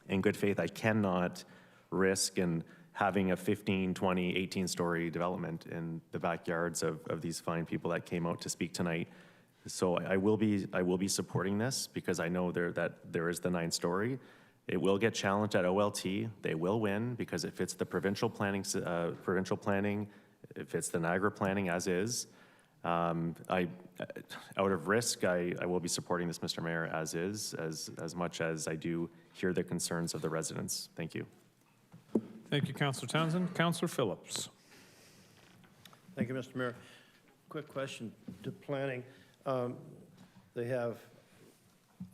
In good faith, I cannot risk in having a 15, 20, 18-story development in the backyards of these fine people that came out to speak tonight. So I will be supporting this because I know that there is the 9-story. It will get challenged at OLT. They will win because it fits the provincial planning. It fits the Niagara planning as is. Out of risk, I will be supporting this, Mr. Mayor, as is, as much as I do hear the concerns of the residents. Thank you. Thank you, Councillor Townsend. Councillor Phillips. Thank you, Mr. Mayor. Quick question to planning. They have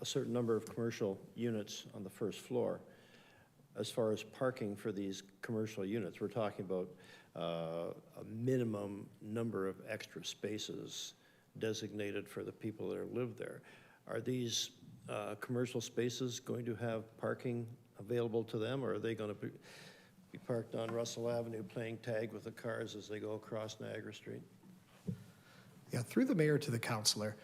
a certain number of commercial units on the first floor. As far as parking for these commercial units, we're talking about a minimum number of extra spaces designated for the people that live there. Are these commercial spaces going to have parking available to them, or are they going to be parked on Russell Avenue playing tag with the cars as they go across Niagara Street? Yeah, through the mayor to the councillor,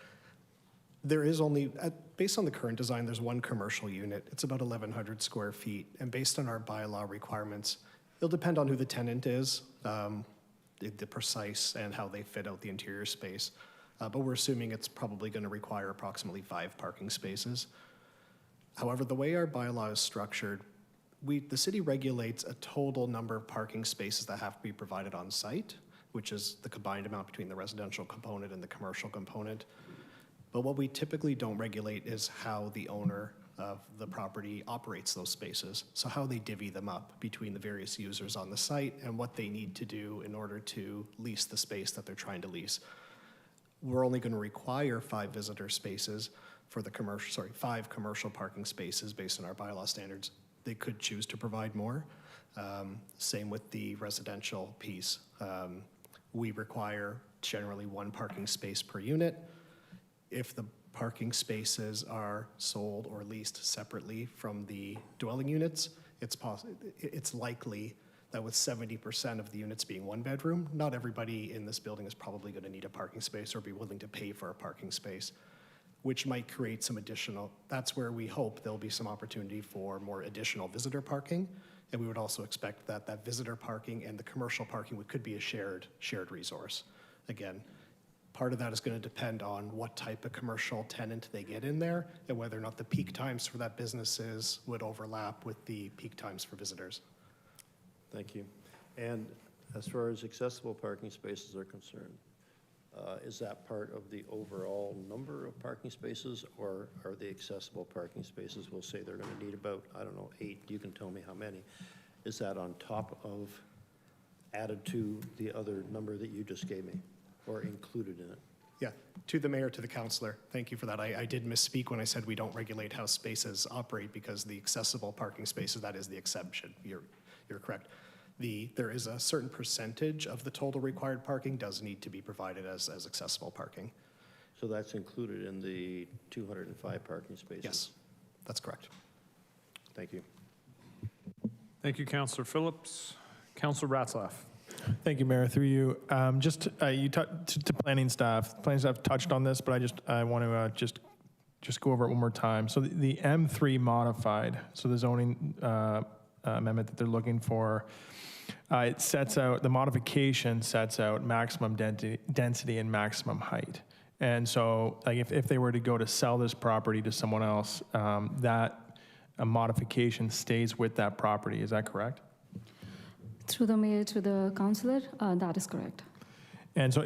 there is only, based on the current design, there's one commercial unit. It's about 1,100 square feet. And based on our bylaw requirements, it'll depend on who the tenant is, the precise and how they fit out the interior space. But we're assuming it's probably going to require approximately 5 parking spaces. However, the way our bylaw is structured, the city regulates a total number of parking spaces that have to be provided on site, which is the combined amount between the residential component and the commercial component. But what we typically don't regulate is how the owner of the property operates those spaces. So how they divvy them up between the various users on the site and what they need to do in order to lease the space that they're trying to lease. We're only going to require 5 visitor spaces for the commercial, 5 commercial parking spaces based on our bylaw standards. They could choose to provide more. Same with the residential piece. We require generally 1 parking space per unit. If the parking spaces are sold or leased separately from the dwelling units, it's likely that with 70% of the units being 1-bedroom, not everybody in this building is probably going to need a parking space or be willing to pay for a parking space, which might create some additional, that's where we hope there'll be some opportunity for more additional visitor parking. And we would also expect that that visitor parking and the commercial parking could be a shared resource. Again, part of that is going to depend on what type of commercial tenant they get in there and whether or not the peak times for that businesses would overlap with the peak times for visitors. Thank you. And As far as accessible parking spaces are concerned, is that part of the overall number of parking spaces, or are the accessible parking spaces, we'll say they're going to need about, I don't know, 8, you can tell me how many. Is that on top of, added to the other number that you just gave me, or included in it? Yeah, to the mayor, to the councillor, thank you for that. I did misspeak when I said we don't regulate how spaces operate, because the accessible parking spaces, that is the exception. You're correct. There is a certain percentage of the total required parking does need to be provided as accessible parking. So that's included in the 205 parking spaces? Yes, that's correct. Thank you. Thank you, Councillor Phillips. Councillor Ratzlaff. Thank you, Mayor. Through you, to planning staff. Planning staff touched on this, but I want to just go over it one more time. So the M3 modified. So the zoning amendment that they're looking for, it sets out, the modification sets out maximum density and maximum height. And so, like, if they were to go to sell this property to someone else, that a modification stays with that property. Is that correct? Through the mayor to the councillor, that is correct. And so,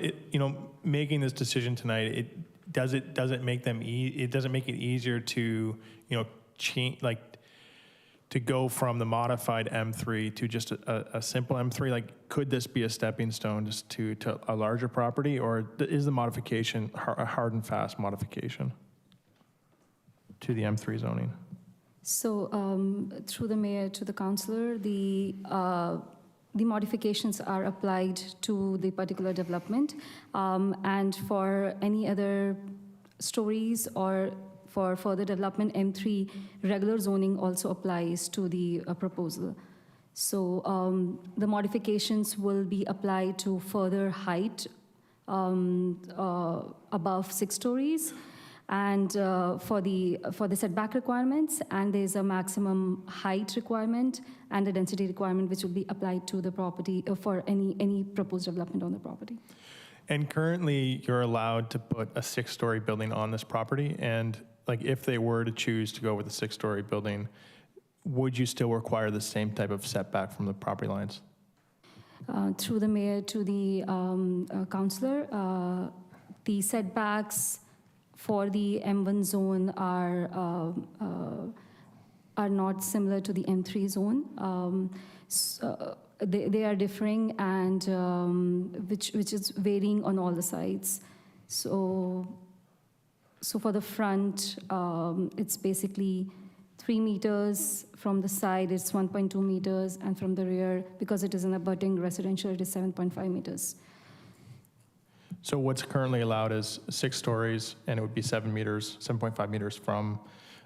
making this decision tonight, it doesn't make it easier to, change, like, to go from the modified M3 to just a simple M3. Like, could this be a stepping stone just to a larger property, or is the modification a hard and fast modification to the M3 zoning? So through the mayor to the councillor, the modifications are applied to the particular development, and for any other stories or for further development, M3 regular zoning also applies to the proposal. So the modifications will be applied to further height above 6 stories, and for the setback requirements, and there's a maximum height requirement and a density requirement which will be applied to the property for any proposed development on the property. And currently, you're allowed to put a 6-story building on this property, and like, if they were to choose to go with a 6-story building, would you still require the same type of setback from the property lines? Through the mayor to the councillor, the setbacks for the M1 zone are not similar to the M3 zone. They are differing, and which is varying on all the sides. So for the front, it's basically 3 meters. From the side, it's 1.2 meters. And from the rear, because it is an abutting residential, it is 7.5 meters. So what's currently allowed is 6 stories, and it would be 7.5 meters from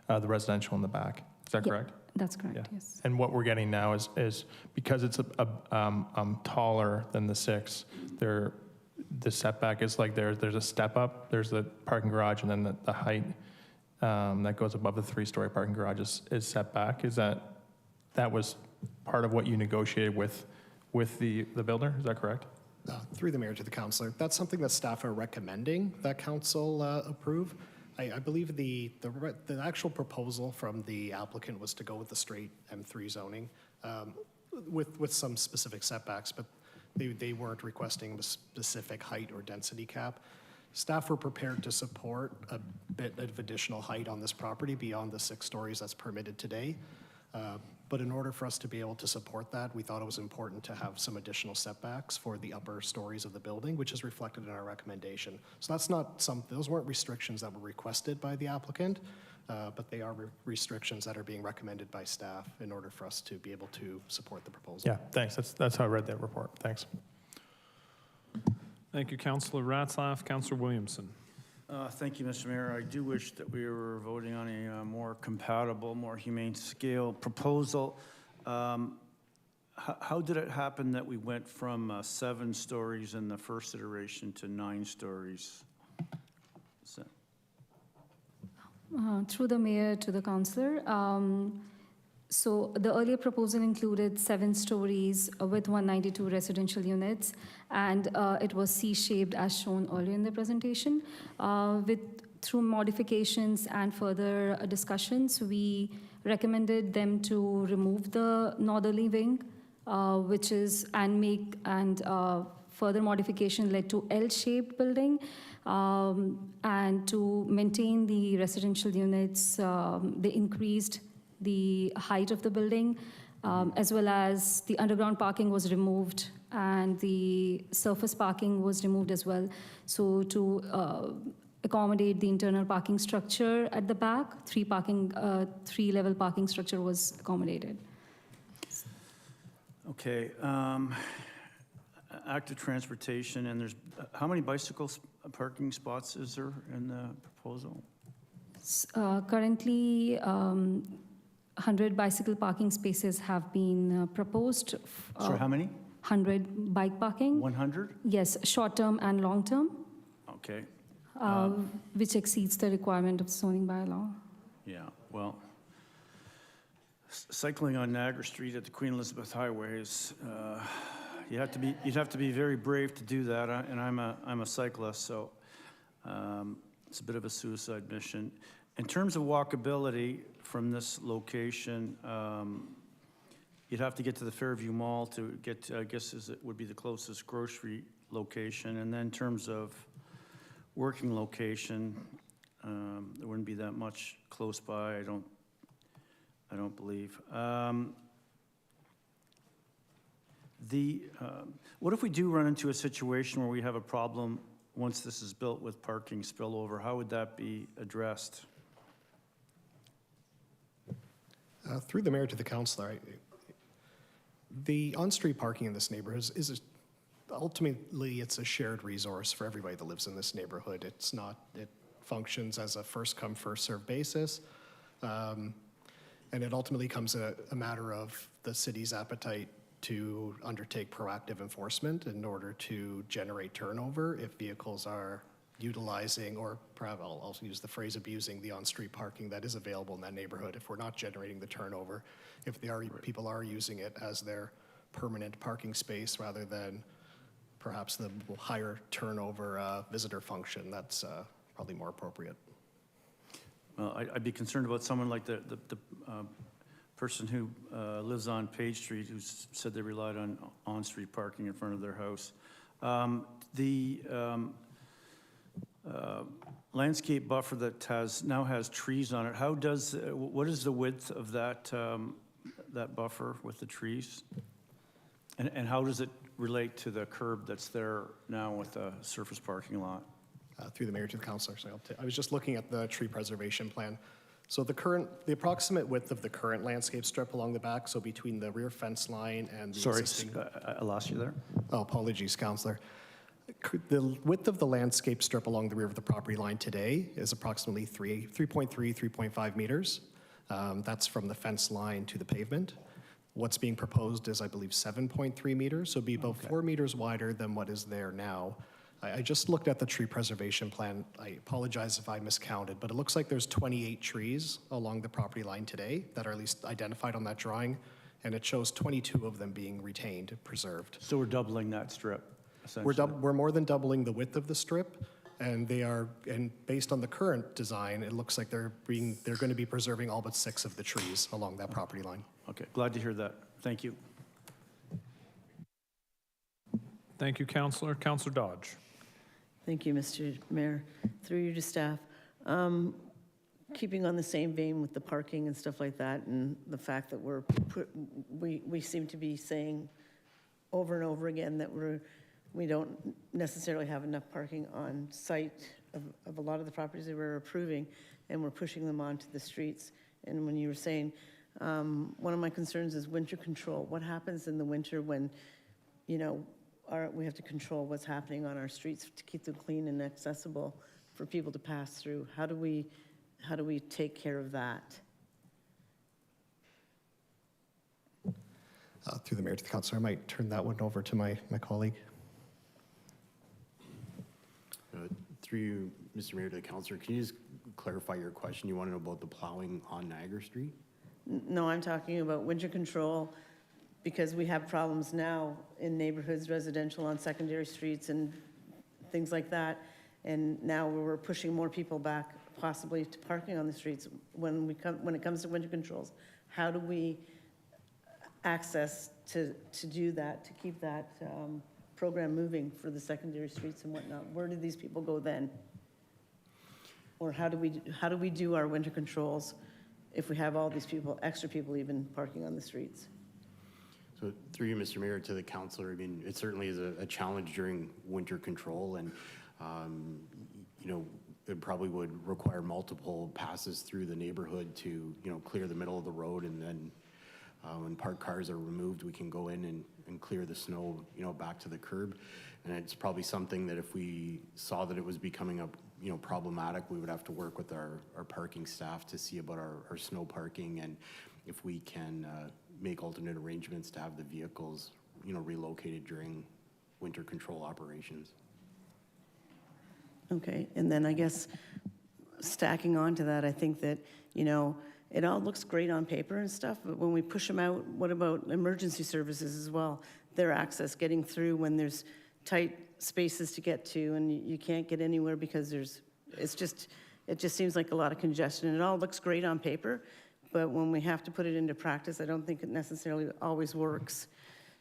the residential in the back. Is that correct? That's correct, yes. And what we're getting now is because it's taller than the 6, the setback is like there's a step up. There's the parking garage, and then the height that goes above the 3-story parking garage is set back. Is that was part of what you negotiated with the builder? Is that correct? Through the mayor to the councillor, that's something that staff are recommending that council approve. I believe the actual proposal from the applicant was to go with the straight M3 zoning with some specific setbacks, but they weren't requesting the specific height or density cap. Staff were prepared to support a bit of additional height on this property beyond the 6 stories that's permitted today. But in order for us to be able to support that, we thought it was important to have some additional setbacks for the upper stories of the building, which is reflected in our recommendation. So that's not those weren't restrictions that were requested by the applicant, but they are restrictions that are being recommended by staff in order for us to be able to support the proposal. Yeah, thanks. That's how I read that report. Thanks. Thank you, Councillor Ratzlaff. Councillor Williamson. Thank you, Mr. Mayor. I do wish that we were voting on a more compatible, more humane scale proposal. How did it happen that we went from 7 stories in the first iteration to 9 stories? Through the mayor to the councillor. So the earlier proposal included 7 stories with 192 residential units, and it was C-shaped as shown earlier in the presentation. Through modifications and further discussions, we recommended them to remove the northerly wing further modification led to L-shaped building. And to maintain the residential units, they increased the height of the building, as well as the underground parking was removed and the surface parking was removed as well. So to accommodate the internal parking structure at the back, three-level parking structure was accommodated. Okay, active transportation, and there's, how many bicycle parking spots is there in the proposal? Currently, 100 bicycle parking spaces have been proposed. Sorry, how many? 100 bike parking. 100? Yes, short-term and long-term, Okay, which exceeds the requirement of zoning bylaw. yeah, well, cycling on Niagara Street at the Queen Elizabeth Highway is, you'd have to be very brave to do that, and I'm a cyclist, so it's a bit of a suicide mission. In terms of walkability from this location, you'd have to get to the Fairview Mall to get to, I guess, it would be the closest grocery location. And then in terms of working location, there wouldn't be that much close by, I don't believe. What if we do run into a situation where we have a problem once this is built with parking spillover? How would that be addressed? Through the mayor to the councillor, the on-street parking in this neighborhood is ultimately it's a shared resource for everybody that lives in this neighborhood. It functions as a first come, first served basis. And it ultimately comes a matter of the city's appetite to undertake proactive enforcement in order to generate turnover if vehicles are utilizing, or perhaps I'll also use the phrase abusing, the on-street parking that is available in that neighborhood. If we're not generating the turnover, if people are using it as their permanent parking space rather than perhaps the higher turnover visitor function, that's probably more appropriate. Well, I'd be concerned about someone like the person who lives on Page Street who said they relied on on-street parking in front of their house. Landscape buffer that now has trees on it, what is the width of that buffer with the trees? And how does it relate to the curb that's there now with the surface parking lot? Through the mayor to the councillor. So I was just looking at the tree preservation plan. So the approximate width of the current landscape strip along the back, so between the rear fence line and the existing... I lost you there. Oh, apologies, councillor. The width of the landscape strip along the rear of the property line today is approximately 3.3, 3.5 meters. That's from the fence line to the pavement. What's being proposed is, I believe, 7.3 meters, so it'd be about 4 meters wider than what is there now. I just looked at the tree preservation plan. I apologize if I miscounted, but it looks like there's 28 trees along the property line today that are at least identified on that drawing, and it shows 22 of them being retained, preserved. So we're doubling that strip, essentially. We're more than doubling the width of the strip, and based on the current design, it looks like they're going to be preserving all but 6 of the trees along that property line. Okay, glad to hear that. Thank you. Thank you, Councillor. Councillor Dodge. Thank you, Mr. Mayor. Through you to staff. Keeping on the same vein with the parking and stuff like that, and the fact that we seem to be saying over and over again that we don't necessarily have enough parking on site of a lot of the properties that we're approving, and we're pushing them onto the streets. And when you were saying, one of my concerns is winter control. What happens in the winter when, we have to control what's happening on our streets to keep them clean and accessible for people to pass through? How do we take care of that? Through the mayor to the councillor, I might turn that one over to my colleague. Through you, Mr. Mayor, to the councillor, can you just clarify your question? You want to know about the plowing on Niagara Street? No, I'm talking about winter control, because we have problems now in neighborhoods, residential on secondary streets and things like that. And now we're pushing more people back possibly to parking on the streets when it comes to winter controls. How do we access to do that, to keep that program moving for the secondary streets and whatnot? Where do these people go then? Or how do we do our winter controls if we have all these people, extra people even parking on the streets? So through you, Mr. Mayor, to the councillor, I mean, it certainly is a challenge during winter control, and you know, it probably would require multiple passes through the neighborhood to, you know, clear the middle of the road, and then when parked cars are removed, we can go in and clear the snow, you know, back to the curb. And it's probably something that if we saw that it was becoming a, you know, problematic, we would have to work with our parking staff to see about our snow parking, and if we can make alternate arrangements to have the vehicles, you know, relocated during winter control operations. Okay, and then I guess stacking on to that, I think that, you know, it all looks great on paper and stuff, but when we push them out, what about emergency services as well? Their access, getting through when there's tight spaces to get to and you can't get anywhere because it just seems like a lot of congestion. And it all looks great on paper, but when we have to put it into practice, I don't think it necessarily always works.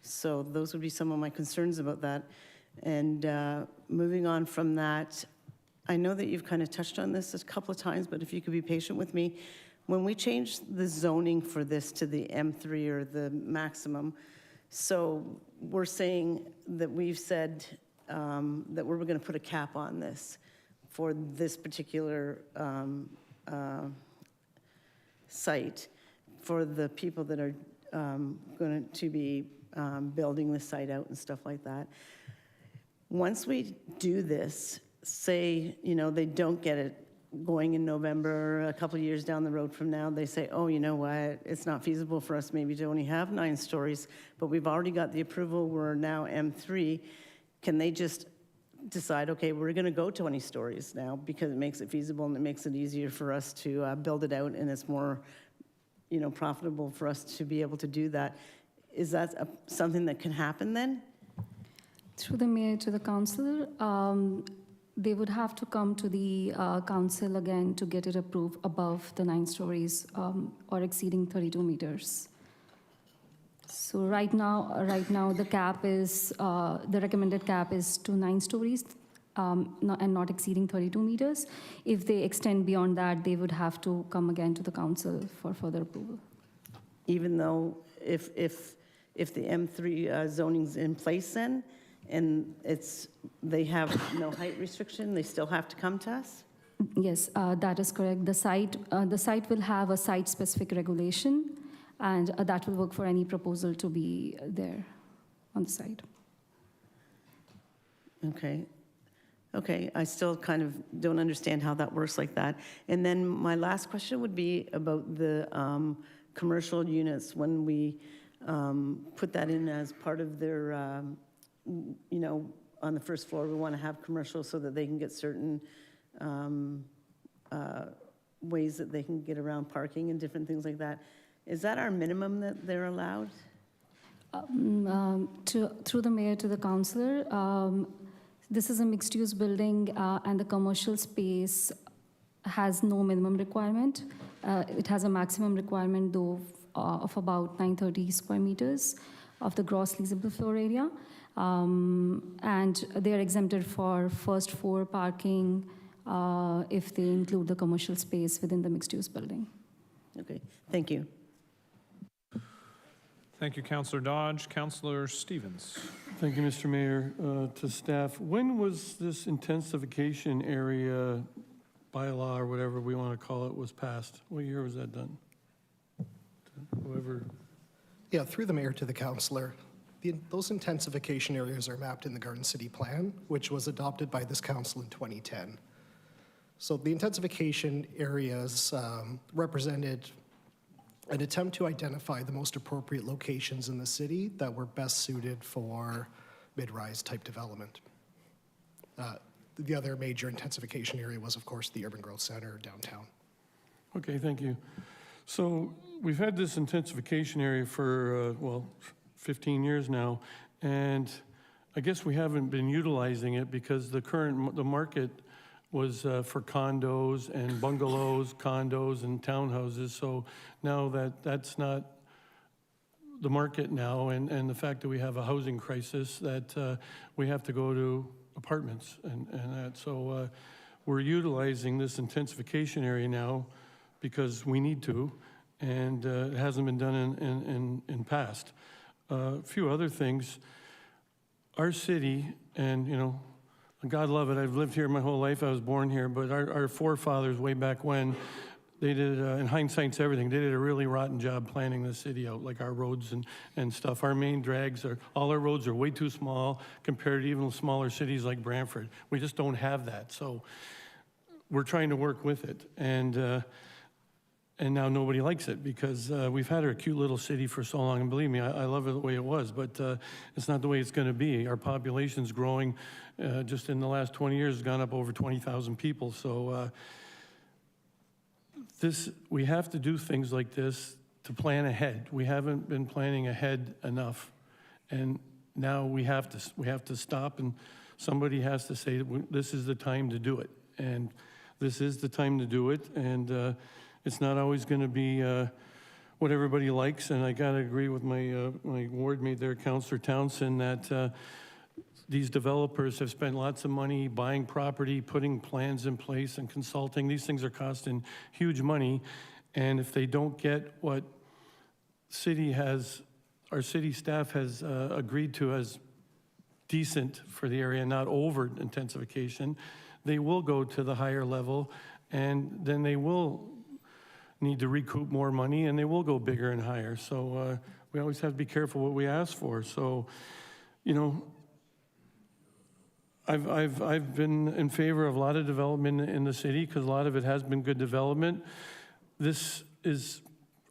So those would be some of my concerns about that. And moving on from that, I know that you've kind of touched on this a couple of times, but if you could be patient with me. When we changed the zoning for this to the M3 or the maximum, so we're saying that we've said that we're going to put a cap on this for this particular site for the people that are going to be building the site out and stuff like that. Once we do this, say, you know, they don't get it going in November, a couple of years down the road from now, they say, oh, you know what, it's not feasible for us maybe to only have 9 stories, but we've already got the approval, we're now M3. Can they just decide, okay, we're going to go 20 stories now because it makes it feasible and it makes it easier for us to build it out, and it's more, you know, profitable for us to be able to do that? Is that something that can happen then? Through the mayor to the councillor, they would have to come to the council again to get it approved above the 9 stories or exceeding 32 meters. So right now the cap is, the recommended cap is to 9 stories and not exceeding 32 meters. If they extend beyond that, they would have to come again to the council for further approval. Even though if the M3 zoning's in place then, and they have no height restriction, they still have to come to us? Yes, that is correct. The site will have a site-specific regulation, and that will work for any proposal to be there on the site. Okay, I still kind of don't understand how that works like that. And then my last question would be about the commercial units. When we put that in as part of their you know, on the first floor, we want to have commercial so that they can get certain ways that they can get around parking and different things like that. Is that our minimum that they're allowed? Through the mayor to the councillor, this is a mixed-use building, and the commercial space has no minimum requirement. It has a maximum requirement, though, of about 930 square meters of the gross leasable floor area. And they are exempted for first floor parking if they include the commercial space within the mixed-use building. Okay, thank you. Thank you, Councillor Dodge. Councillor Stevens. Thank you, Mr. Mayor. To staff, when was this intensification area bylaw, or whatever we want to call it, was passed? What year was that done? Whoever. Yeah, through the mayor to the councillor. Those intensification areas are mapped in the Garden City Plan, which was adopted by this council in 2010. So the intensification areas represented an attempt to identify the most appropriate locations in the city that were best suited for mid-rise type development. The other major intensification area was, of course, the Urban Growth Center downtown. Okay, thank you. So we've had this intensification area for, 15 years now, and I guess we haven't been utilizing it because the market was for condos and bungalows, condos and townhouses. So now that's not the market now and the fact that we have a housing crisis, that we have to go to apartments and that. So we're utilizing this intensification area now because we need to, and it hasn't been done in past. A few other things. Our city, and you know, God love it, I've lived here my whole life, I was born here, but our forefathers way back when, they did, in hindsight's everything, they did a really rotten job planning the city out, like our roads and stuff. Our main drags all our roads are way too small compared to even smaller cities like Brantford. We just don't have that, so we're trying to work with it. And now nobody likes it because we've had our cute little city for so long, and believe me, I love it the way it was, but it's not the way it's going to be. Our population's growing. Just in the last 20 years, it's gone up over 20,000 people. So we have to do things like this to plan ahead. We haven't been planning ahead enough, and now we have to stop, and somebody has to say this is the time to do it, and this is the time to do it, and it's not always going to be what everybody likes, and I got to agree with my ward mate there, Councillor Townsend, that these developers have spent lots of money buying property, putting plans in place, and consulting. These things are costing huge money, and if they don't get what our city staff has agreed to as decent for the area, not over intensification, they will go to the higher level, and then they will need to recoup more money, and they will go bigger and higher. So we always have to be careful what we ask for. So, you know, I've been in favor of a lot of development in the city because a lot of it has been good development. This is,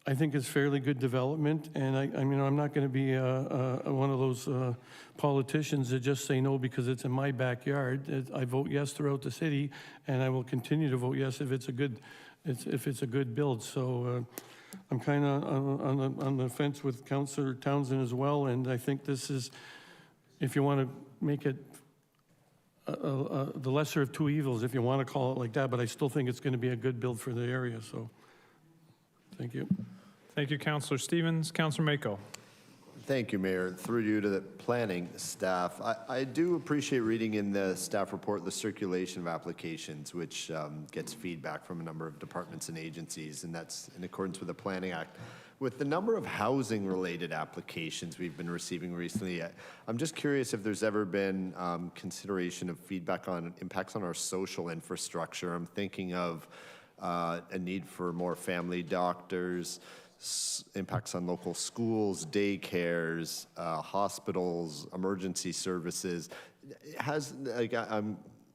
I think, is fairly good development, and I mean, I'm not going to be one of those politicians that just say no because it's in my backyard. I vote yes throughout the city, and I will continue to vote yes if it's a good build. So I'm kind of on the fence with Councillor Townsend as well, and I think this is, if you want to make it the lesser of two evils, if you want to call it like that, but I still think it's going to be a good build for the area. So thank you. Thank you, Councillor Stevens. Councillor Mako. Thank you, Mayor. Through you to the planning staff. I do appreciate reading in the staff report the circulation of applications, which gets feedback from a number of departments and agencies, and that's in accordance with the Planning Act. With the number of housing-related applications we've been receiving recently, I'm just curious if there's ever been consideration of feedback on impacts on our social infrastructure. I'm thinking of a need for more family doctors, impacts on local schools, daycares, hospitals, emergency services.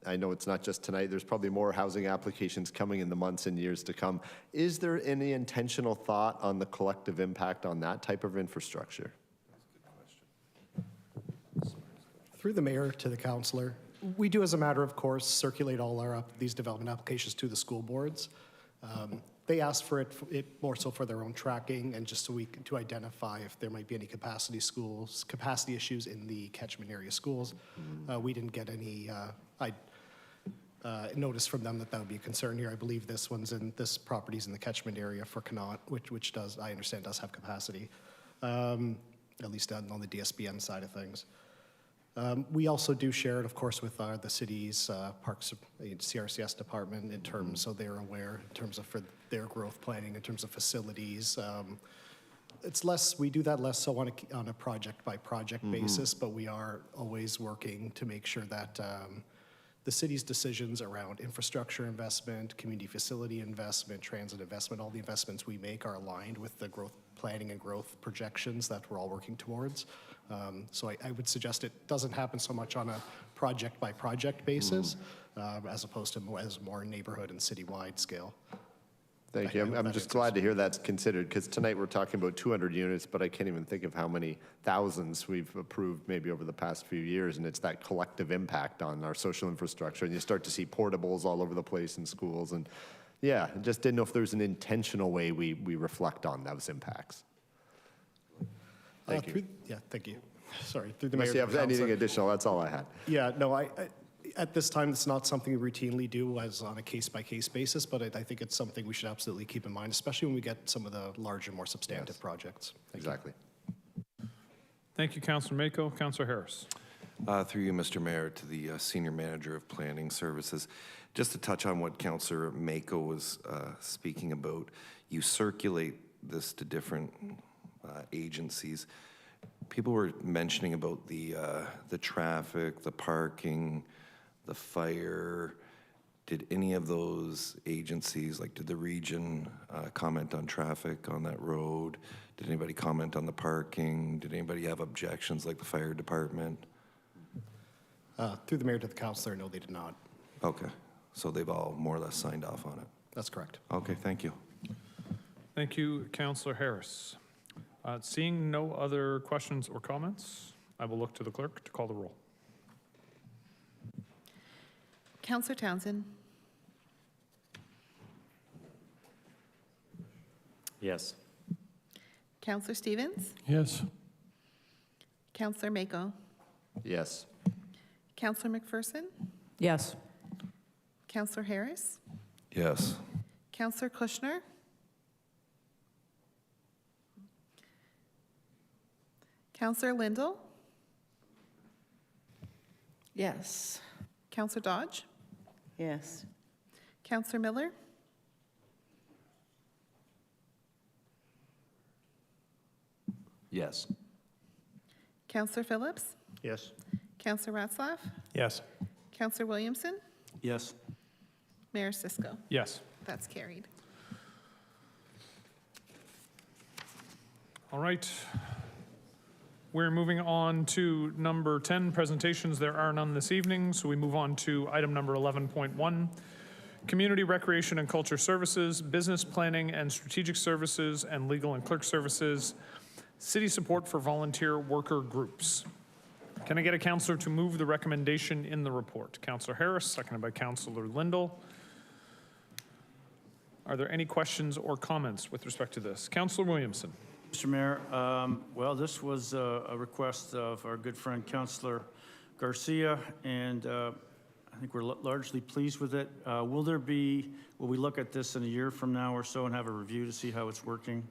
I know it's not just tonight, there's probably more housing applications coming in the months and years to come. Is there any intentional thought on the collective impact on that type of infrastructure? Through the mayor to the councillor, we do, as a matter of course, circulate all these development applications to the school boards. They ask for it more so for their own tracking and just so to identify if there might be any capacity issues in the catchment area schools. We didn't get any notice from them that would be a concern here. I believe this property's in the catchment area for Connaught, which I understand does have capacity, at least on the DSBN side of things. We also do share it, of course, with the city's Parks CRCS department in terms, so they're aware in terms of for their growth planning, in terms of facilities. It's less, we do that less so on a project by project basis, but we are always working to make sure that the city's decisions around infrastructure investment, community facility investment, transit investment, all the investments we make are aligned with the growth planning and growth projections that we're all working towards. So I would suggest it doesn't happen so much on a project by project basis, as opposed to more neighborhood and citywide scale. Thank you. I'm just glad to hear that's considered, because tonight we're talking about 200 units, but I can't even think of how many thousands we've approved maybe over the past few years, and it's that collective impact on our social infrastructure. And you start to see portables all over the place in schools. And yeah, I just didn't know if there's an intentional way we reflect on those impacts. Thank you. Thank you. Sorry. Through the Unless you have anything additional, that's all I had. Yeah, no, at this time, it's not something we routinely do as on a case-by-case basis, but I think it's something we should absolutely keep in mind, especially when we get some of the larger, more substantive projects. Thank you. Thank you, Councillor Mako. Councillor Harris. Through you, Mr. Mayor, to the Senior Manager of Planning Services. Just to touch on what Councillor Mako was speaking about, you circulate this to different agencies. People were mentioning about the traffic, the parking, the fire. Did any of those agencies, like did the region comment on traffic on that road? Did anybody comment on the parking? Did anybody have objections like the fire department? Through the mayor to the councillor, no, they did not. Okay, so they've all more or less signed off on it? That's correct. Okay, thank you. Thank you, Councillor Harris. Seeing no other questions or comments, I will look to the clerk to call the roll. Councillor Townsend. Yes. Councillor Stevens. Yes. Councillor Mako. Yes. Councillor McPherson. Yes. Councillor Harris. Yes. Councillor Kushner. Councillor Lindell. Yes. Councillor Dodge. Yes. Councillor Miller. Yes. Councillor Phillips. Yes. Councillor Ratzlaff. Yes. Councillor Williamson. Yes. Mayor Cisco. Yes. That's carried. All right. We're moving on to number 10, presentations. There are none this evening, so we move on to item number 11.1, Community Recreation and Culture Services, Business Planning and Strategic Services, and Legal and Clerk Services, City Support for Volunteer Worker Groups. Can I get a councillor to move the recommendation in the report? Councillor Harris, seconded by Councillor Lindell. Are there any questions or comments with respect to this? Councillor Williamson. Mr. Mayor, well, this was a request of our good friend Councillor Garcia, and I think we're largely pleased with it. Will we look at this in a year from now or so and have a review to see how it's working?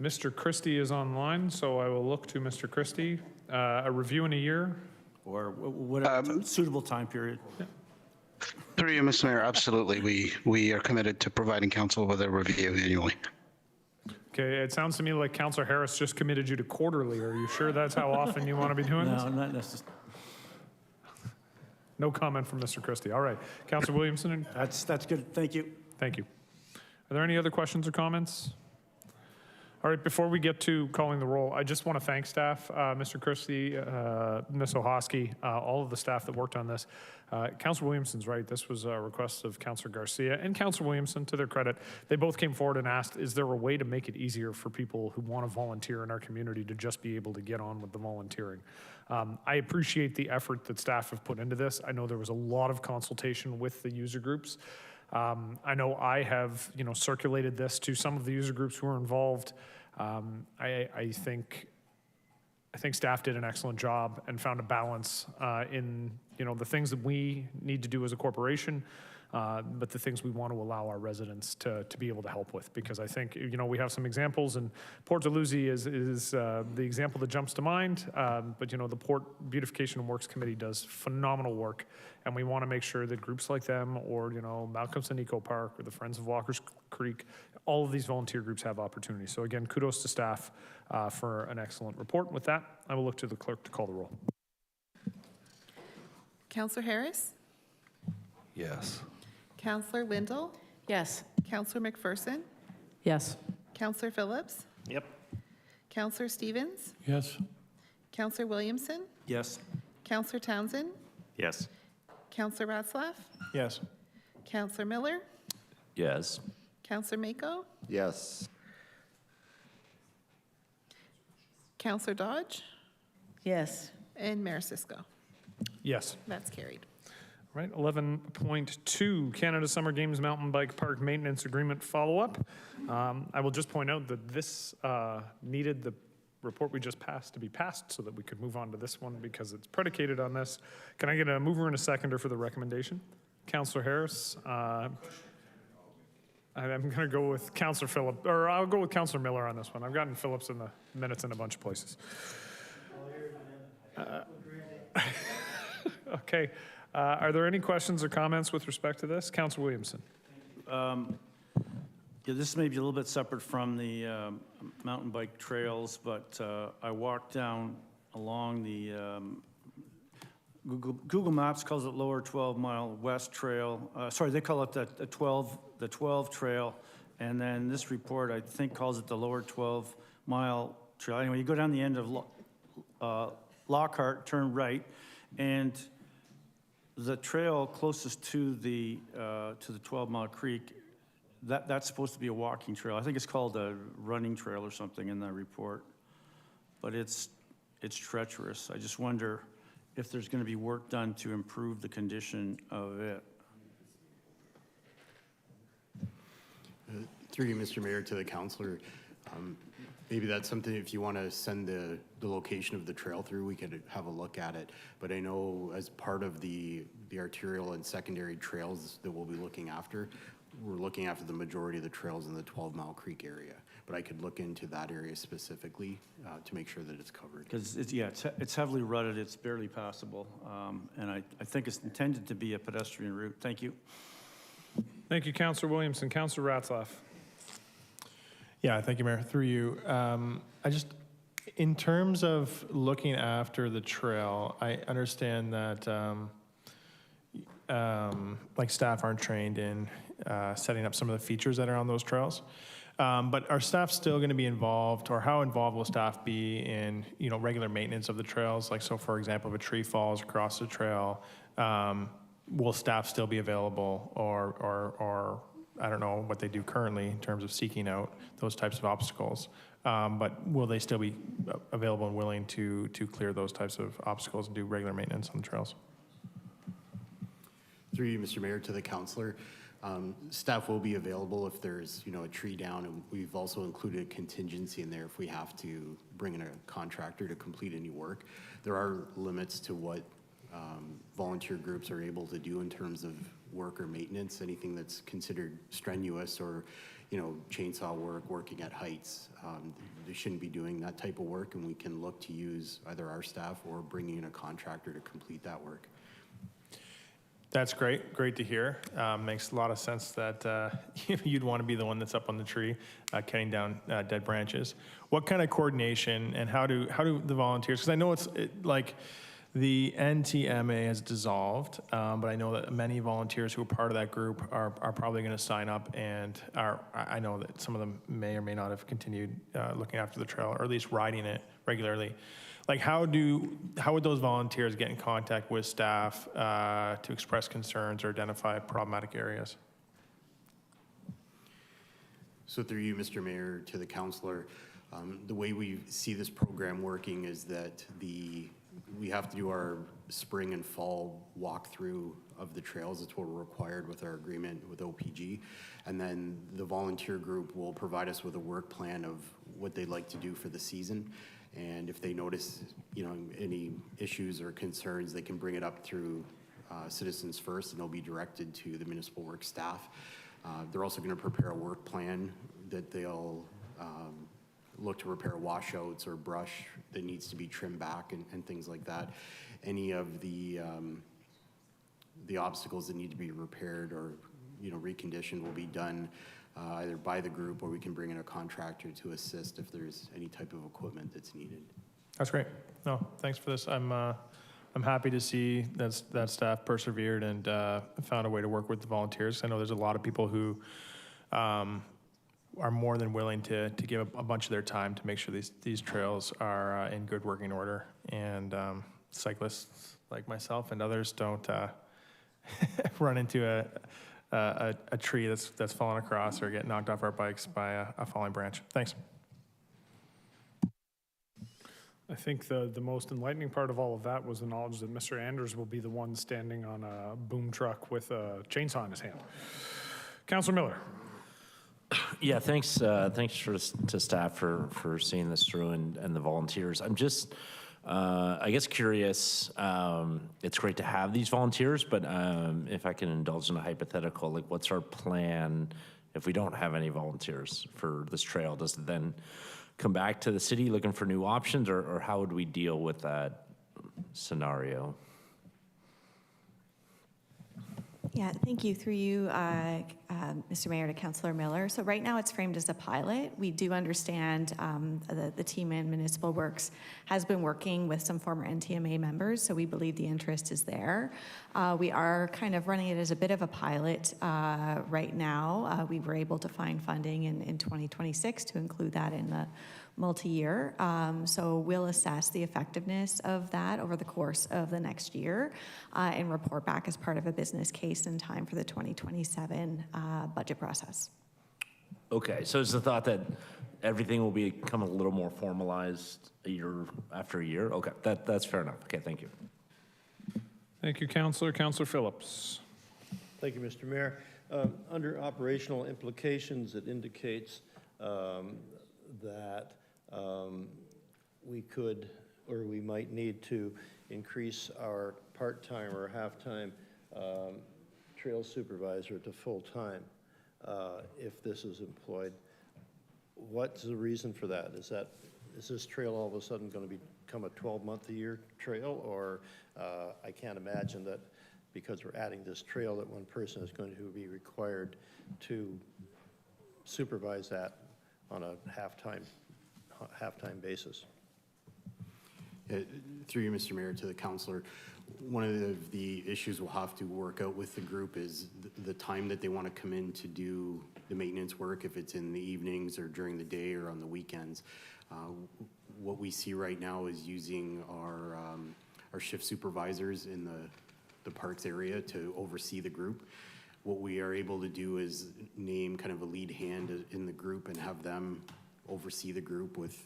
Mr. Christie is online, so I will look to Mr. Christie. A review in a year? Or whatever suitable time period? Yeah. Through you, Mr. Mayor, absolutely. We are committed to providing council with a review annually. Okay, it sounds to me like Councillor Harris just committed you to quarterly. Are you sure that's how often you want to be doing this? No, not necessarily. No comment from Mr. Christie. All right. Councillor Williamson? That's good. Thank you. Thank you. Are there any other questions or comments? All right, before we get to calling the roll, I just want to thank staff, Mr. Christie, Ms. Ohosky, all of the staff that worked on this. Councillor Williamson's right. This was a request of Councillor Garcia and Councillor Williamson, to their credit. They both came forward and asked, is there a way to make it easier for people who want to volunteer in our community to just be able to get on with the volunteering? I appreciate the effort that staff have put into this. I know there was a lot of consultation with the user groups. I know I have, circulated this to some of the user groups who are involved. I think staff did an excellent job and found a balance in, the things that we need to do as a corporation, but the things we want to allow our residents to be able to help with. Because I think, we have some examples, and Port Dalhousie is the example that jumps to mind. But, the Port Beautification and Works Committee does phenomenal work, and we want to make sure that groups like them, or, Malcolm's and Eco Park, or the Friends of Walker's Creek, all of these volunteer groups have opportunities. So again, kudos to staff for an excellent report. With that, I will look to the clerk to call the roll. Councillor Harris. Yes. Councillor Lindell. Yes. Councillor McPherson. Yes. Councillor Phillips. Yep. Councillor Stevens. Yes. Councillor Williamson. Yes. Councillor Townsend. Yes. Councillor Ratzlaff. Yes. Councillor Miller. Yes. Councillor Mako. Yes. Councillor Dodge. Yes. And Mayor Cisco. Yes. That's carried. Right, 11.2, Canada Summer Games Mountain Bike Park Maintenance Agreement Follow-Up. I will just point out that this needed the report we just passed to be passed so that we could move on to this one because it's predicated on this. Can I get a mover and a seconder for the recommendation? Councillor Harris. I'm going to go with Councillor Phillips, or I'll go with Councillor Miller on this one. I've gotten Phillips in the minutes in a bunch of places. Okay. Are there any questions or comments with respect to this? Councillor Williamson. Yeah, this may be a little bit separate from the mountain bike trails, but I walked down along the, Google Maps calls it Lower 12 Mile West Trail. Sorry, they call it the 12 Trail. And then this report, I think, calls it the Lower 12 Mile Trail. Anyway, you go down the end of Lockhart, turn right, and the trail closest to the 12 Mile Creek, that's supposed to be a walking trail. I think it's called a running trail or something in that report, but it's treacherous. I just wonder if there's going to be work done to improve the condition of it. Through you, Mr. Mayor, to the councillor, maybe that's something, if you want to send the location of the trail through, we could have a look at it. But I know as part of the arterial and secondary trails that we'll be looking after, we're looking after the majority of the trails in the 12 Mile Creek area. But I could look into that area specifically to make sure that it's covered. Because it's heavily rutted, it's barely passable. And I think it's intended to be a pedestrian route. Thank you. Thank you, Councillor Williamson. Councillor Ratzlaff. Yeah, thank you, Mayor. Through you, in terms of looking after the trail, I understand that like staff aren't trained in setting up some of the features that are on those trails. But are staff still going to be involved, or how involved will staff be in, regular maintenance of the trails? Like, so for example, if a tree falls across the trail, will staff still be available, or I don't know what they do currently in terms of seeking out those types of obstacles, but will they still be available and willing to clear those types of obstacles and do regular maintenance on the trails? Through you, Mr. Mayor, to the councillor, staff will be available if there's, a tree down, and we've also included a contingency in there if we have to bring in a contractor to complete any work. There are limits to what volunteer groups are able to do in terms of work or maintenance. Anything that's considered strenuous or, chainsaw work, working at heights, they shouldn't be doing that type of work, and we can look to use either our staff or bringing in a contractor to complete that work. That's great to hear. Makes a lot of sense that you'd want to be the one that's up on the tree, cutting down dead branches. What kind of coordination and how do the volunteers? Because I know like the NTMA has dissolved, but I know that many volunteers who are part of that group are probably going to sign up, and I know that some of them may or may not have continued looking after the trail, or at least riding it regularly. Like, how would those volunteers get in contact with staff to express concerns or identify problematic areas? So through you, Mr. Mayor, to the councillor, the way we see this program working is that we have to do our spring and fall walkthrough of the trails. It's what we're required with our agreement with OPG. And then the volunteer group will provide us with a work plan of what they'd like to do for the season. And if they notice, any issues or concerns, they can bring it up through Citizens First, and they'll be directed to the municipal work staff. They're also going to prepare a work plan that they'll look to repair washouts or brush that needs to be trimmed back and things like that. Any of the obstacles that need to be repaired or reconditioned will be done either by the group, or we can bring in a contractor to assist if there's any type of equipment that's needed. That's great. No, thanks for this. I'm happy to see that staff persevered and found a way to work with the volunteers. I know there's a lot of people who are more than willing to give a bunch of their time to make sure these trails are in good working order, and cyclists like myself and others don't run into a tree that's fallen across or get knocked off our bikes by a falling branch. Thanks. I think the most enlightening part of all of that was the knowledge that Mr. Anders will be the one standing on a boom truck with a chainsaw in his hand. Councillor Miller. Yeah, thanks to staff for seeing this through and the volunteers. I'm just, I guess, curious. It's great to have these volunteers, but if I can indulge in a hypothetical, like, what's our plan if we don't have any volunteers for this trail, does it then come back to the city looking for new options, or how would we deal with that scenario? Yeah, thank you. Through you, Mr. Mayor, to Councillor Miller. So right now it's framed as a pilot. We do understand the team in Municipal Works has been working with some former NTMA members, so we believe the interest is there. We are kind of running it as a bit of a pilot right now. We were able to find funding in 2026 to include that in the multi-year. So we'll assess the effectiveness of that over the course of the next year and report back as part of a business case in time for the 2027 budget process. Okay, so is the thought that everything will become a little more formalized a year after a year? Okay, that's fair enough. Okay, thank you. Thank you, Councillor. Councillor Phillips. Thank you, Mr. Mayor. Under operational implications, it indicates that we could, or we might need to increase our part-time or half-time trail supervisor to full-time if this is employed. What's the reason for that? Is this trail all of a sudden going to become a 12-month-a-year trail, or I can't imagine that because we're adding this trail that one person is going to be required to supervise that on a half-time basis. Through you, Mr. Mayor, to the councillor, one of the issues we'll have to work out with the group is the time that they want to come in to do the maintenance work, if it's in the evenings or during the day or on the weekends. What we see right now is using our shift supervisors in the parks area to oversee the group. What we are able to do is name kind of a lead hand in the group and have them oversee the group with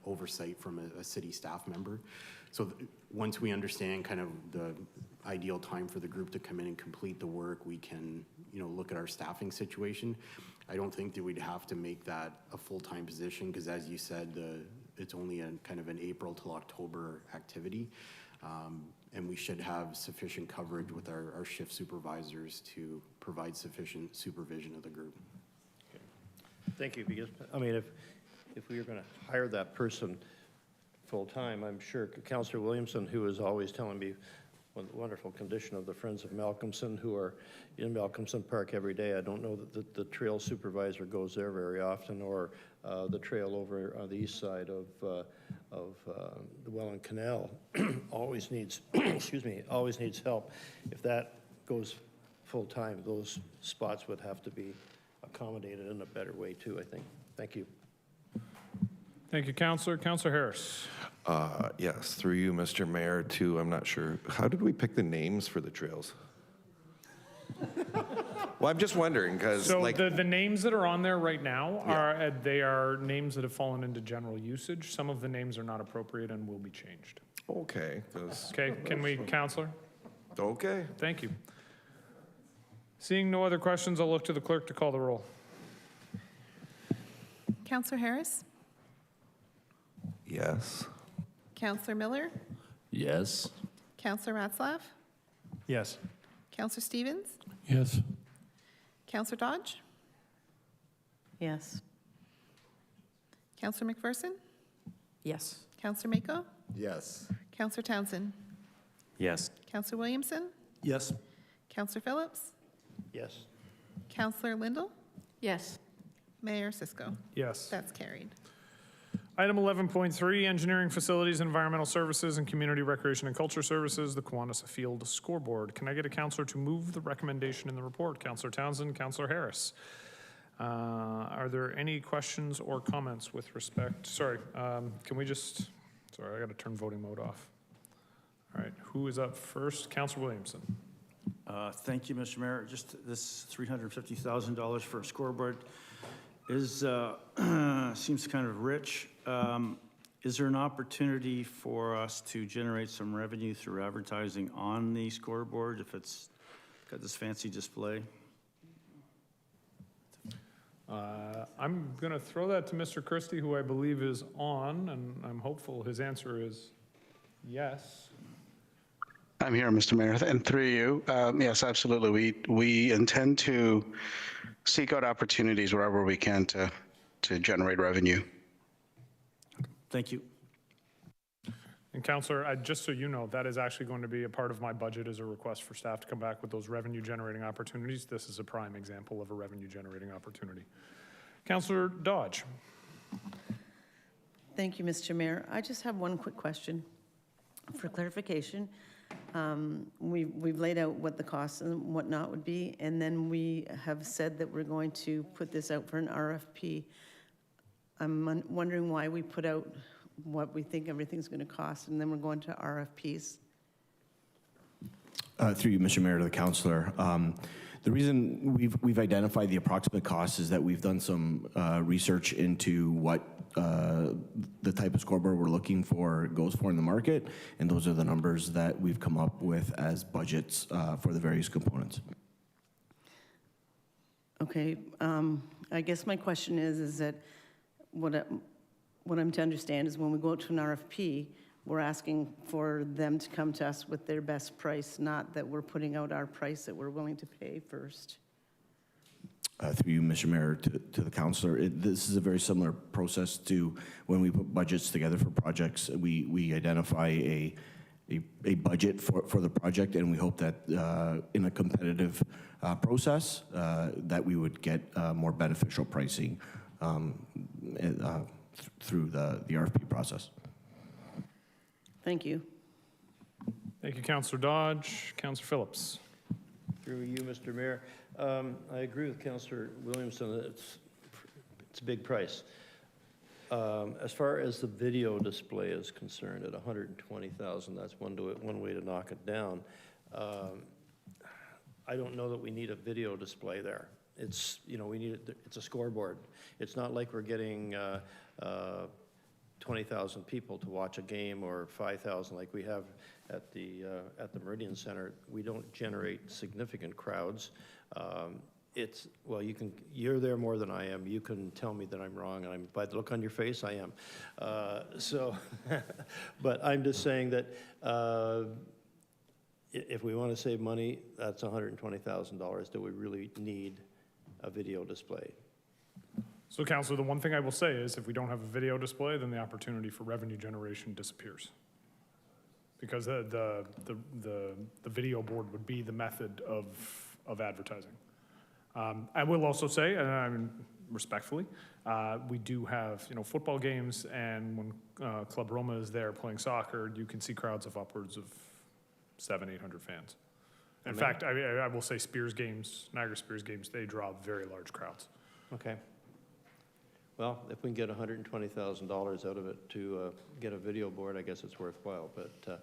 oversight from a city staff member. So once we understand kind of the ideal time for the group to come in and complete the work, we can, look at our staffing situation. I don't think that we'd have to make that a full-time position because, as you said, it's only a kind of an April till October activity. And we should have sufficient coverage with our shift supervisors to provide sufficient supervision of the group. Okay. Thank you, because, if we were going to hire that person full-time, I'm sure Councillor Williamson, who is always telling me what the wonderful condition of the Friends of Malcolmson who are in Malcolmson Park every day. I don't know that the trail supervisor goes there very often, or the trail over on the east side of the Welland Canal always needs, always needs help. If that goes full-time, those spots would have to be accommodated in a better way too, I think. Thank you. Thank you, Councillor. Councillor Harris. Yes, through you, Mr. Mayor, too. I'm not sure. How did we pick the names for the trails? Well, I'm just wondering because, so the names that are on there right now are they are names that have fallen into general usage. Some of the names are not appropriate and will be changed. Okay. Okay. Can we, Councillor? Okay. Thank you. Seeing no other questions, I'll look to the clerk to call the roll. Councillor Harris? Yes. Councillor Miller? Yes. Councillor Ratzlaff? Yes. Councillor Stevens? Yes. Councillor Dodge? Yes. Councillor McPherson? Yes. Councillor Mako? Yes. Councillor Townsend? Yes. Councillor Williamson? Yes. Councillor Phillips? Yes. Councillor Lindell? Yes. Mayor Cisco? Yes. That's carried. Item 11.3, Engineering, Facilities, Environmental Services, and Community Recreation and Culture Services, the Kiwanis Field Scoreboard. Can I get a councillor to move the recommendation in the report? Councillor Townsend, Councillor Harris. Are there any questions or comments with respect? Sorry, can we just, sorry, I got to turn voting mode off. All right, who is up first? Councillor Williamson. Thank you, Mr. Mayor. Just this $350,000 for a scoreboard is seems kind of rich. Is there an opportunity for us to generate some revenue through advertising on the scoreboard if it's got this fancy display? I'm going to throw that to Mr. Christie, who I believe is on, and I'm hopeful his answer is yes. I'm here, Mr. Mayor, and through you, yes, absolutely. We intend to seek out opportunities wherever we can to generate revenue. Thank you. And Councillor, just so you know, that is actually going to be a part of my budget as a request for staff to come back with those revenue-generating opportunities. This is a prime example of a revenue-generating opportunity. Councillor Dodge. Thank you, Mr. Mayor. I just have one quick question for clarification. We've laid out what the costs and whatnot would be, and then we have said that we're going to put this out for an RFP. I'm wondering why we put out what we think everything's going to cost, and then we're going to RFPs. Through you, Mr. Mayor, to the councillor. The reason we've identified the approximate cost is that we've done some research into what the type of scoreboard we're looking for goes for in the market, and those are the numbers that we've come up with as budgets for the various components. Okay, I guess my question is that what I'm to understand is when we go to an RFP, we're asking for them to come to us with their best price, not that we're putting out our price that we're willing to pay first. Through you, Mr. Mayor, to the councillor, this is a very similar process to when we put budgets together for projects. We identify a budget for the project, and we hope that in a competitive process that we would get more beneficial pricing through the RFP process. Thank you. Thank you, Councillor Dodge. Councillor Phillips. Through you, Mr. Mayor. I agree with Councillor Williamson that it's a big price. As far as the video display is concerned, at $120,000, that's one way to knock it down. I don't know that we need a video display there. It's, you know, it's a scoreboard. It's not like we're getting 20,000 people to watch a game, or 5,000 like we have at the Meridian Center. We don't generate significant crowds. Well, you're there more than I am. You can tell me that I'm wrong, and by the look on your face, I am. But I'm just saying that if we want to save money, that's $120,000. Do we really need a video display? So, Councillor, the one thing I will say is if we don't have a video display, then the opportunity for revenue generation disappears. Because the video board would be the method of advertising. I will also say, and I mean respectfully, we do have football games, and when Club Roma is there playing soccer, you can see crowds of upwards of 700-800 fans. In fact, I will say Niagara Spears games, they draw very large crowds. Okay. Well, if we can get $120,000 out of it to get a video board, I guess it's worthwhile. But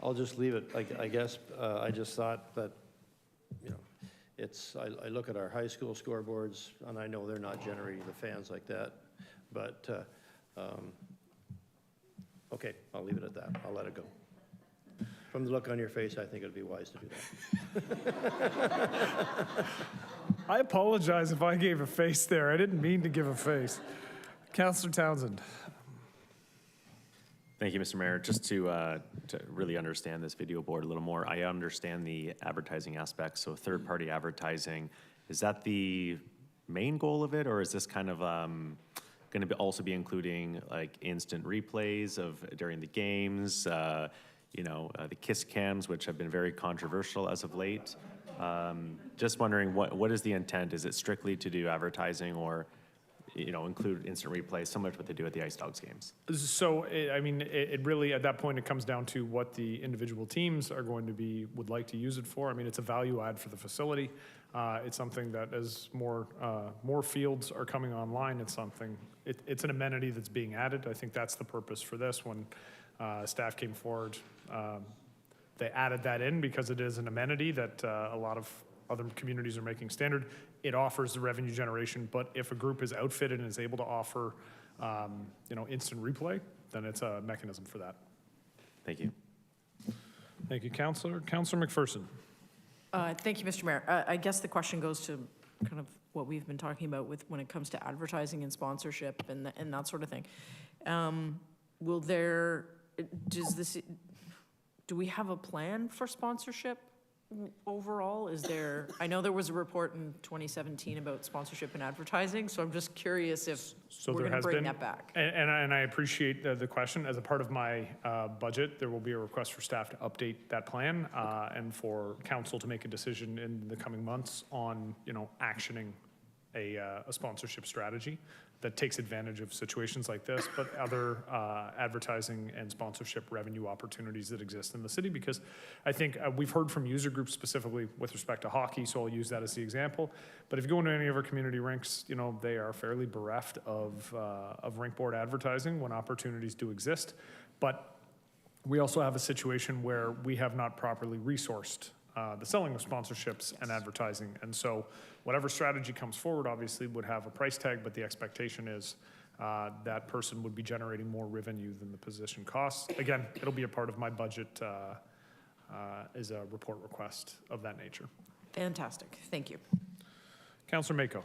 I'll just leave it. I guess I just thought that, I look at our high school scoreboards, and I know they're not generating the fans like that. But okay, I'll leave it at that. I'll let it go. From the look on your face, I think it'd be wise to do that. I apologize if I gave a face there. I didn't mean to give a face. Councillor Townsend. Thank you, Mr. Mayor. Just to really understand this video board a little more, I understand the advertising aspect. So third-party advertising, is that the main goal of it, or is this kind of going to also be including like instant replays of during the games? The kiss cams, which have been very controversial as of late. Just wondering what is the intent? Is it strictly to do advertising, or include instant replay, similar to what they do at the Ice Dogs games? So, it really, at that point, it comes down to what the individual teams would like to use it for. I mean, it's a value add for the facility. It's something that as more fields are coming online, it's an amenity that's being added. I think that's the purpose for this. When staff came forward, they added that in because it is an amenity that a lot of other communities are making standard. It offers the revenue generation, but if a group is outfitted and is able to offer, instant replay, then it's a mechanism for that. Thank you. Thank you, Councillor. Councillor McPherson. Thank you, Mr. Mayor. I guess the question goes to kind of what we've been talking about when it comes to advertising and sponsorship and that sort of thing. do we have a plan for sponsorship overall? Is there, I know there was a report in 2017 about sponsorship and advertising, so I'm just curious if So we're there going to has bring been, that back. and I appreciate the question. As a part of my budget, there will be a request for staff to update that plan and for council to make a decision in the coming months on, actioning a sponsorship strategy that takes advantage of situations like this, but other advertising and sponsorship revenue opportunities that exist in the city. Because I think we've heard from user groups specifically with respect to hockey, so I'll use that as the example. But if you go into any of our community rinks, they are fairly bereft of rink board advertising when opportunities do exist. But we also have a situation where we have not properly resourced the selling of sponsorships and advertising. And so whatever strategy comes forward obviously would have a price tag, but the expectation is that person would be generating more revenue than the position costs. Again, it'll be a part of my budget as a report request of that nature. Fantastic. Thank you. Councillor Mako.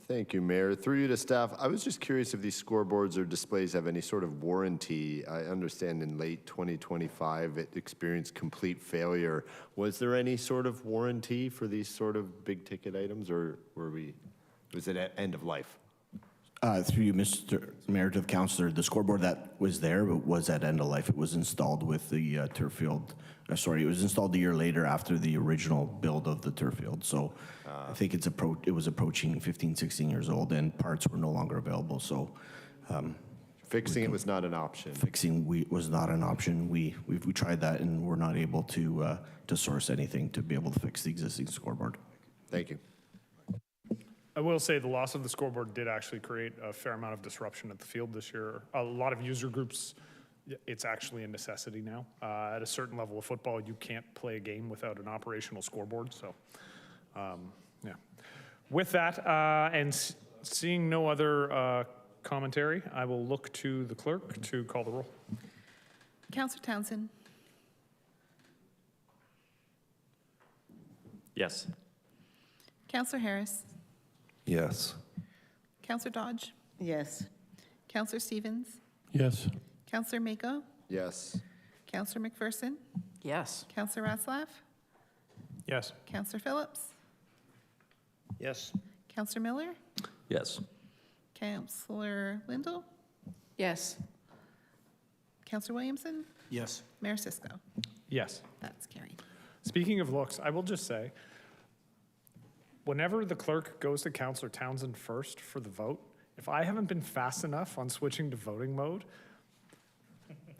Thank you, Mayor. Through you to staff, I was just curious if these scoreboards or displays have any sort of warranty. I understand in late 2025 it experienced complete failure. Was there any sort of warranty for these sort of big ticket items, or was it at end of life? Through you, Mr. Mayor, to the councillor, the scoreboard that was there was at end of life. It was installed with the turf field. It was installed a year later after the original build of the turf field. So I think it was approaching 15, 16 years old, and parts were no longer available. So fixing it was not an option. Fixing was not an option. We tried that, and we're not able to source anything to be able to fix the existing scoreboard. Thank you. I will say the loss of the scoreboard did actually create a fair amount of disruption at the field this year. A lot of user groups, it's actually a necessity now. At a certain level of football, you can't play a game without an operational scoreboard. So, yeah. With that, and seeing no other commentary, I will look to the clerk to call the roll. Councillor Townsend. Yes. Councillor Harris. Yes. Councillor Dodge. Yes. Councillor Stevens. Yes. Councillor Mako. Yes. Councillor McPherson. Yes. Councillor Ratzlaff. Yes. Councillor Phillips. Yes. Councillor Miller. Yes. Councillor Lindell. Yes. Councillor Williamson. Yes. Mayor Cisco. Yes. That's carried. Speaking of looks, I will just say, whenever the clerk goes to Councillor Townsend first for the vote, if I haven't been fast enough on switching to voting mode,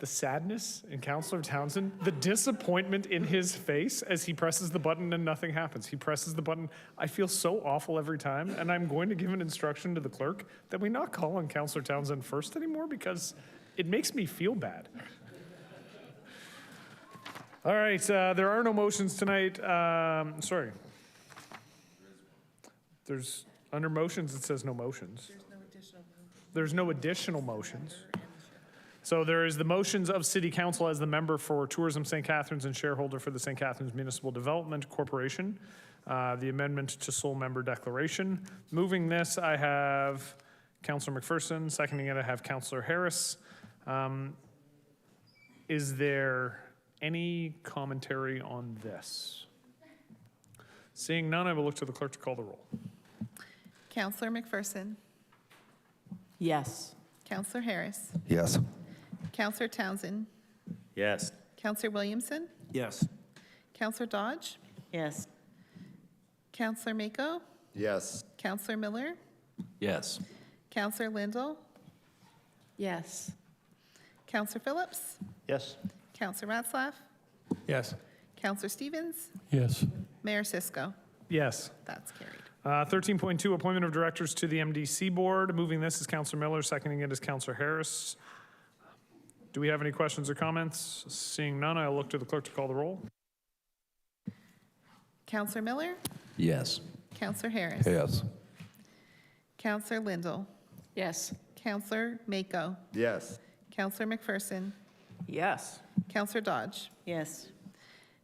the sadness in Councillor Townsend, the disappointment in his face as he presses the button and nothing happens. He presses the button. I feel so awful every time, and I'm going to give an instruction to the clerk that we not call on Councillor Townsend first anymore because it makes me feel bad. All right, there are no motions tonight. Sorry. There's, under motions, it says no motions. There's no additional motions. So there is the motions of City Council as the member for Tourism St. Catharines and shareholder for the St. Catharines Municipal Development Corporation. The amendment to sole member declaration. Moving this, I have Councillor McPherson. Seconding it, I have Councillor Harris. Is there any commentary on this? Seeing none, I will look to the clerk to call the roll. Councillor McPherson. Yes. Councillor Harris. Yes. Councillor Townsend. Yes. Councillor Williamson. Yes. Councillor Dodge. Yes. Councillor Mako. Yes. Councillor Miller. Yes. Councillor Lindell. Yes. Councillor Phillips. Yes. Councillor Ratzlaff. Yes. Councillor Stevens. Yes. Mayor Cisco. Yes. That's carried. 13.2, appointment of directors to the MDC board. Moving this is Councillor Miller, seconding it is Councillor Harris. Do we have any questions or comments? Seeing none, I'll look to the clerk to call the roll. Councillor Miller. Yes. Councillor Harris. Yes. Councillor Lindell. Yes. Councillor Mako. Yes. Councillor McPherson. Yes. Councillor Dodge. Yes.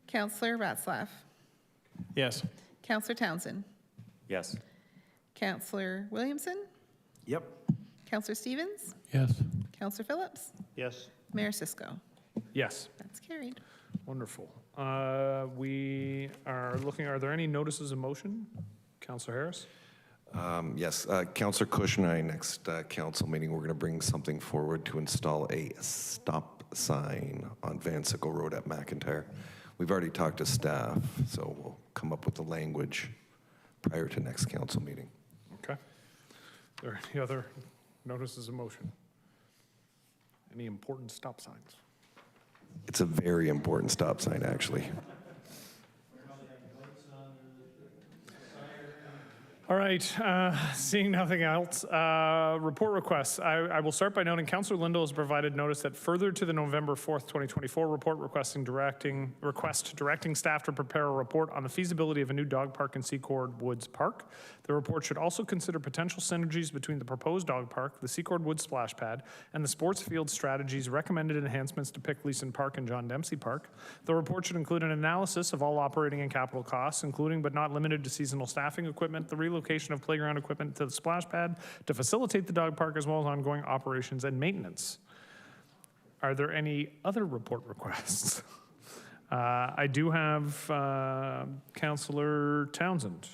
Councillor Ratzlaff. Yes. Councillor Townsend. Yes. Councillor Williamson. Yep. Councillor Stevens. Yes. Councillor Phillips. Yes. Mayor Cisco. Yes. That's carried. Wonderful. We are looking, are there any notices of motion? Councillor Harris? Yes, Councillor Cush and I, next council meeting, we're going to bring something forward to install a stop sign on Van Sickle Road at McIntyre. We've already talked to staff, so we'll come up with the language prior to next council meeting. Okay. Are there any other notices of motion? Any important stop signs? It's a very important stop sign, actually. All right, seeing nothing else, report requests. I will start by noting Councillor Lindell has provided notice that further to the November 4th, 2024 report directing staff to prepare a report on the feasibility of a new dog park in Secord Woods Park. The report should also consider potential synergies between the proposed dog park, the Secord Woods splash pad, and the sports field strategies, recommended enhancements to Pick Leeson Park and John Dempsey Park. The report should include an analysis of all operating and capital costs, including but not limited to seasonal staffing equipment, the relocation of playground equipment to the splash pad to facilitate the dog park, as well as ongoing operations and maintenance. Are there any other report requests? I do have Councillor Townsend.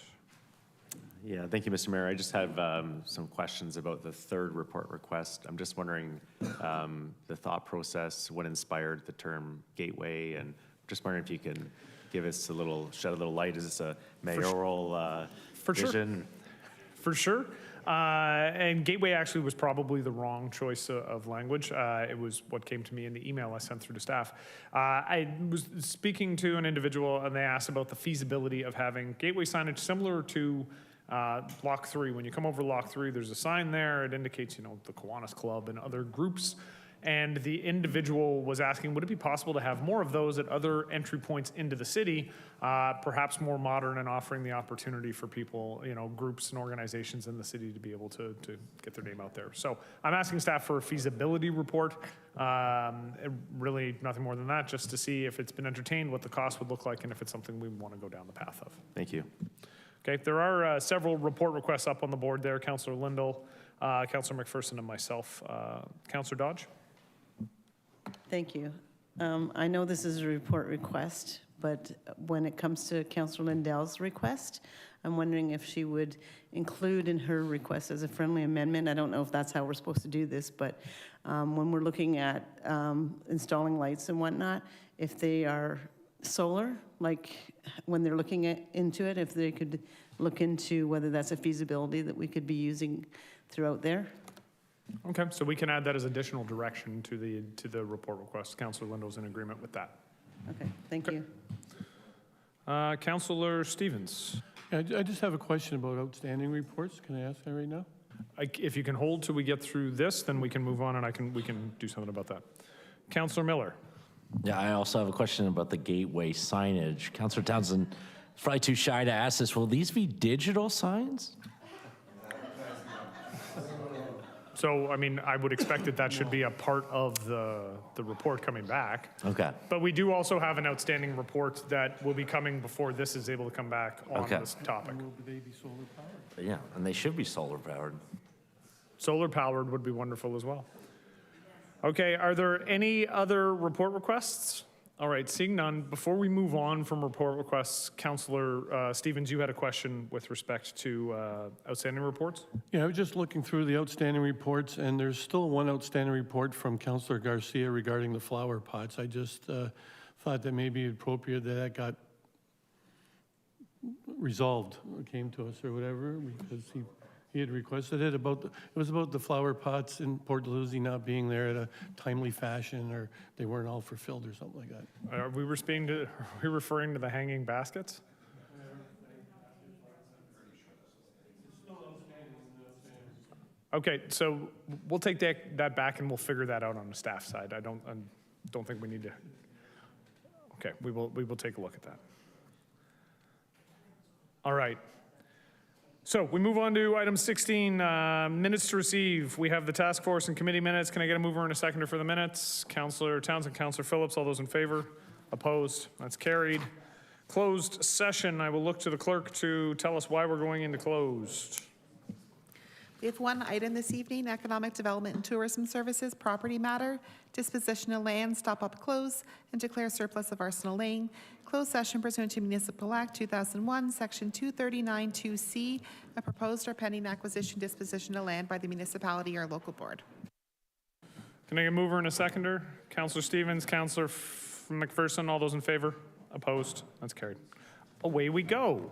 Yeah, thank you, Mr. Mayor. I just have some questions about the third report request. I'm just wondering the thought process, what inspired the term gateway, and just wondering if you can give us shed a little light. Is this a mayoral vision? For sure. And gateway actually was probably the wrong choice of language. It was what came to me in the email I sent through to staff. I was speaking to an individual and they asked about the feasibility of having gateway signage similar to Lock 3. When you come over Lock 3, there's a sign there. It indicates, the Kiwanis Club and other groups. And the individual was asking, would it be possible to have more of those at other entry points into the city, perhaps more modern and offering the opportunity for people, groups and organizations in the city to be able to get their name out there. So I'm asking staff for a feasibility report. Really nothing more than that, just to see if it's been entertained, what the cost would look like, and if it's something we want to go down the path of. Thank you. Okay, there are several report requests up on the board there. Councillor Lindell, Councillor McPherson, and myself. Councillor Dodge? Thank you. I know this is a report request, but when it comes to Councillor Lindell's request, I'm wondering if she would include in her request as a friendly amendment. I don't know if that's how we're supposed to do this, but when we're looking at installing lights and whatnot, if they are solar, like when they're looking into it, if they could look into whether that's a feasibility that we could be using throughout there. Okay, so we can add that as additional direction to the report request. Councillor Lindell's in agreement with that. Okay, thank you. Councillor Stevens. I just have a question about outstanding reports. Can I ask that right now? If you can hold till we get through this, then we can move on and we can do something about that. Councillor Miller. Yeah, I also have a question about the gateway signage. Councillor Townsend, probably too shy to ask this. Will these be digital signs? So, I would expect that should be a part of the report coming back. Okay. But we do also have an outstanding report that will be coming before this is able to come back on this topic. Will they be solar powered? Yeah, and they should be solar powered. Solar powered would be wonderful as well. Okay, are there any other report requests? All right, seeing none, before we move on from report requests, Councillor Stevens, you had a question with respect to outstanding reports? Yeah, I was just looking through the outstanding reports, and there's still one outstanding report from Councillor Garcia regarding the flower pots. I just thought that maybe appropriate that got resolved, or came to us or whatever, because he had requested it. It was about the flower pots in Port Dalhousie not being there at a timely fashion, or they weren't all fulfilled or something like that. Are we referring to the hanging baskets? Okay, so we'll take that back and we'll figure that out on the staff side. I don't think we need to. Okay, we will take a look at that. All right. So we move on to item 16, minutes to receive. We have the task force and committee minutes. Can I get a mover and a seconder for the minutes? Councillor Townsend, Councillor Phillips, all those in favor? Opposed? That's carried. Closed session. I will look to the clerk to tell us why we're going into closed. We have one item this evening, Economic Development and Tourism Services, property matter, disposition of land, stop up close, and declare surplus of Arsenault Lane. Closed session pursuant to Municipal Act 2001, Section 239(2)C, a proposed or pending acquisition, disposition of land by the municipality or local board. Can I get a mover and a seconder? Councillor Stevens, Councillor McPherson, all those in favor? Opposed? That's carried. Away we go.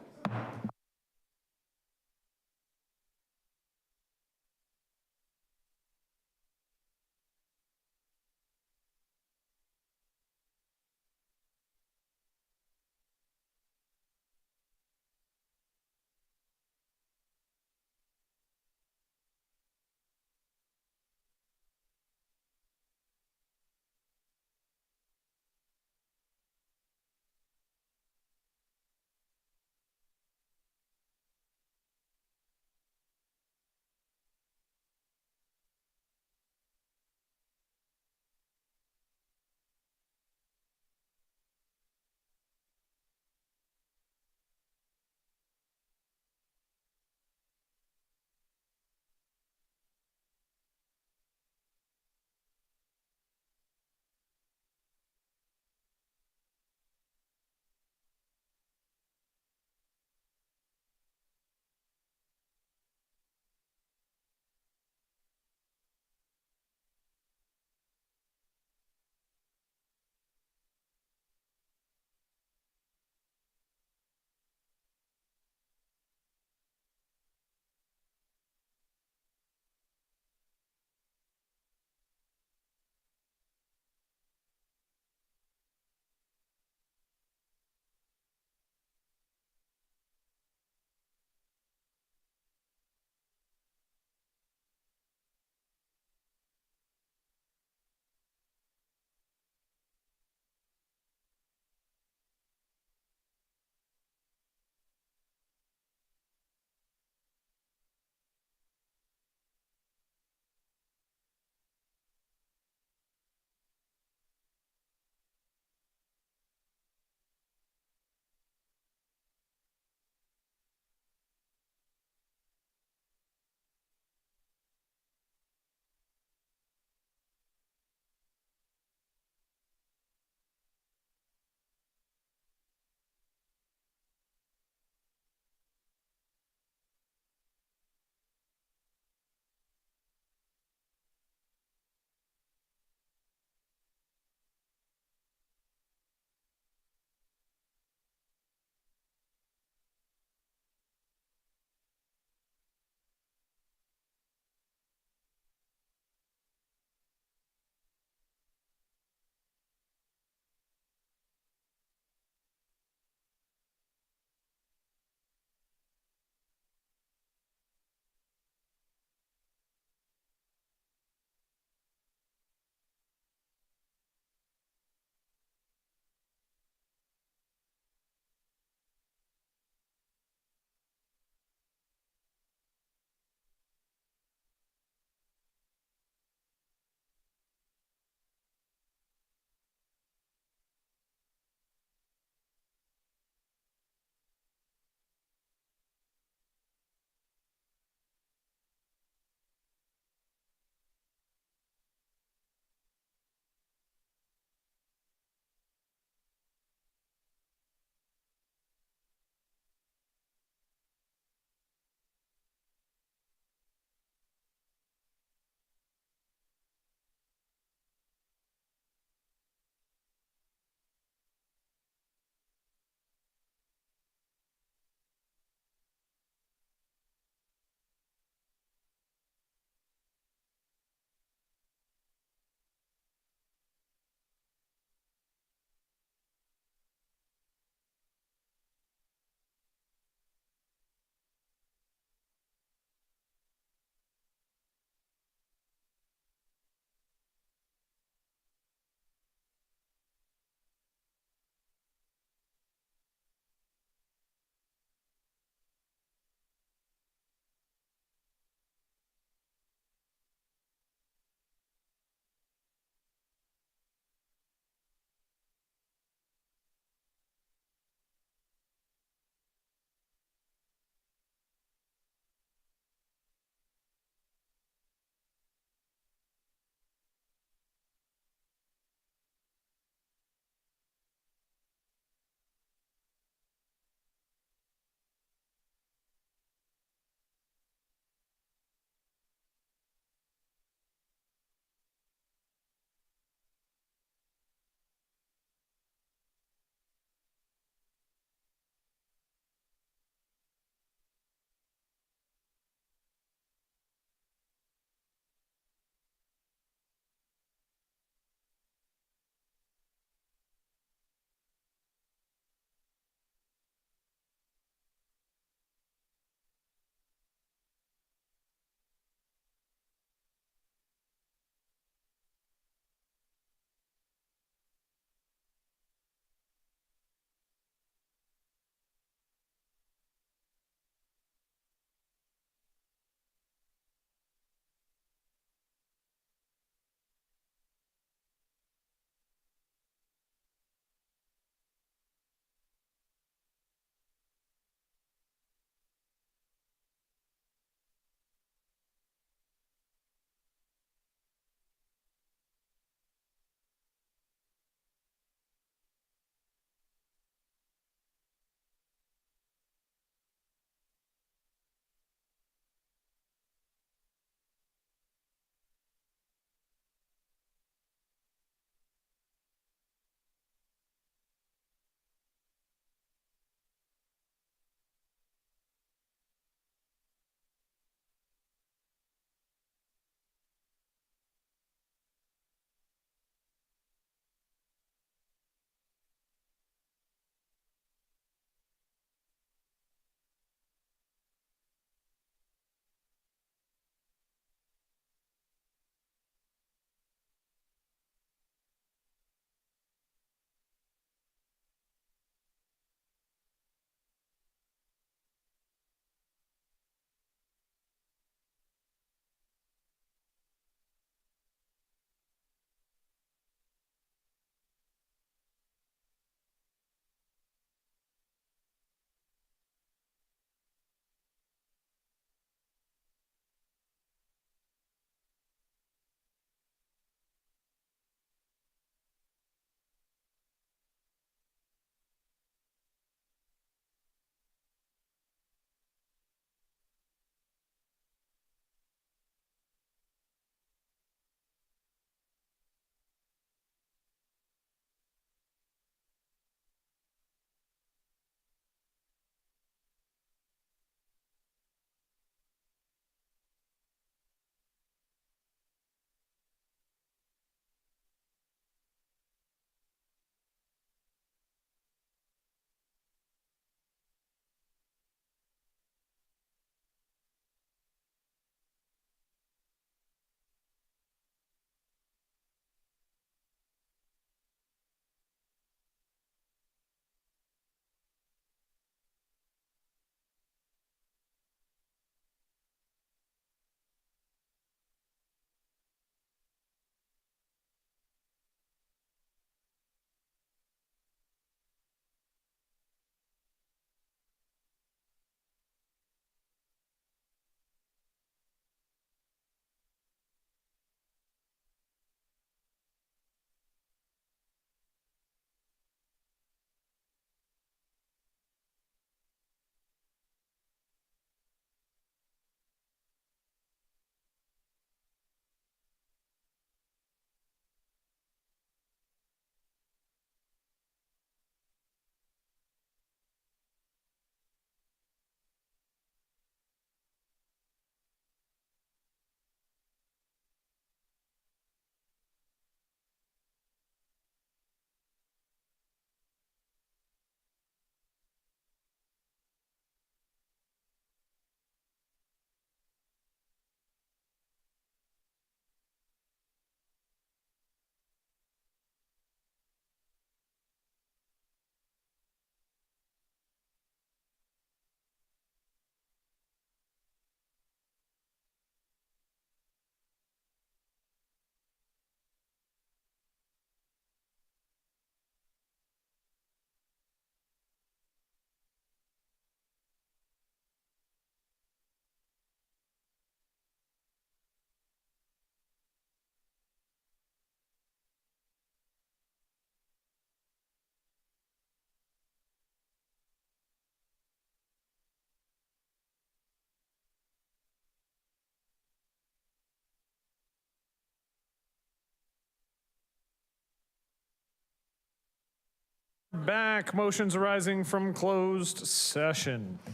Back, motions arising from closed session.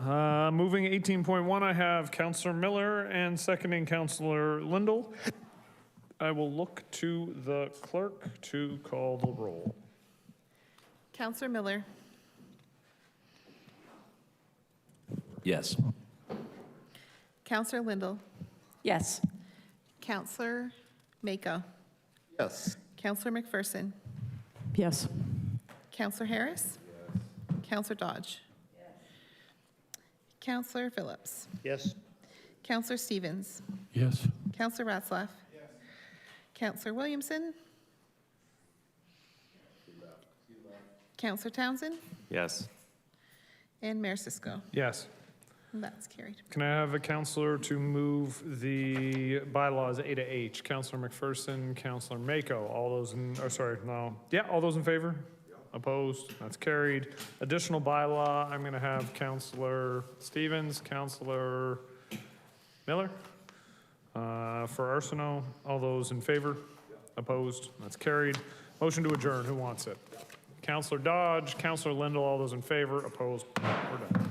Moving 18.1, I have Councillor Miller and seconding Councillor Lindell. I will look to the clerk to call the roll. Councillor Miller, Yes. Councillor Lindell, Yes. Councillor Mako, Yes. Councillor McPherson, Yes. Councillor Harris, Councillor Dodge, Councillor Phillips, Yes. Councillor Stevens, Yes. Councillor Ratzlaff, Councillor Williamson, Councillor Townsend, Yes. and Mayor Cisco. Yes. And that's carried. Can I have a councillor to move the bylaws A to H? Councillor McPherson, Councillor Mako, all those in, oh, sorry, no. Yeah, all those in favor? Opposed? That's carried. Additional bylaw, I'm going to have Councillor Stevens, Councillor Miller. For Arsenault, all those in favor? Opposed? That's carried. Motion to adjourn, who wants it? Councillor Dodge, Councillor Lindell, all those in favor? Opposed? We're done.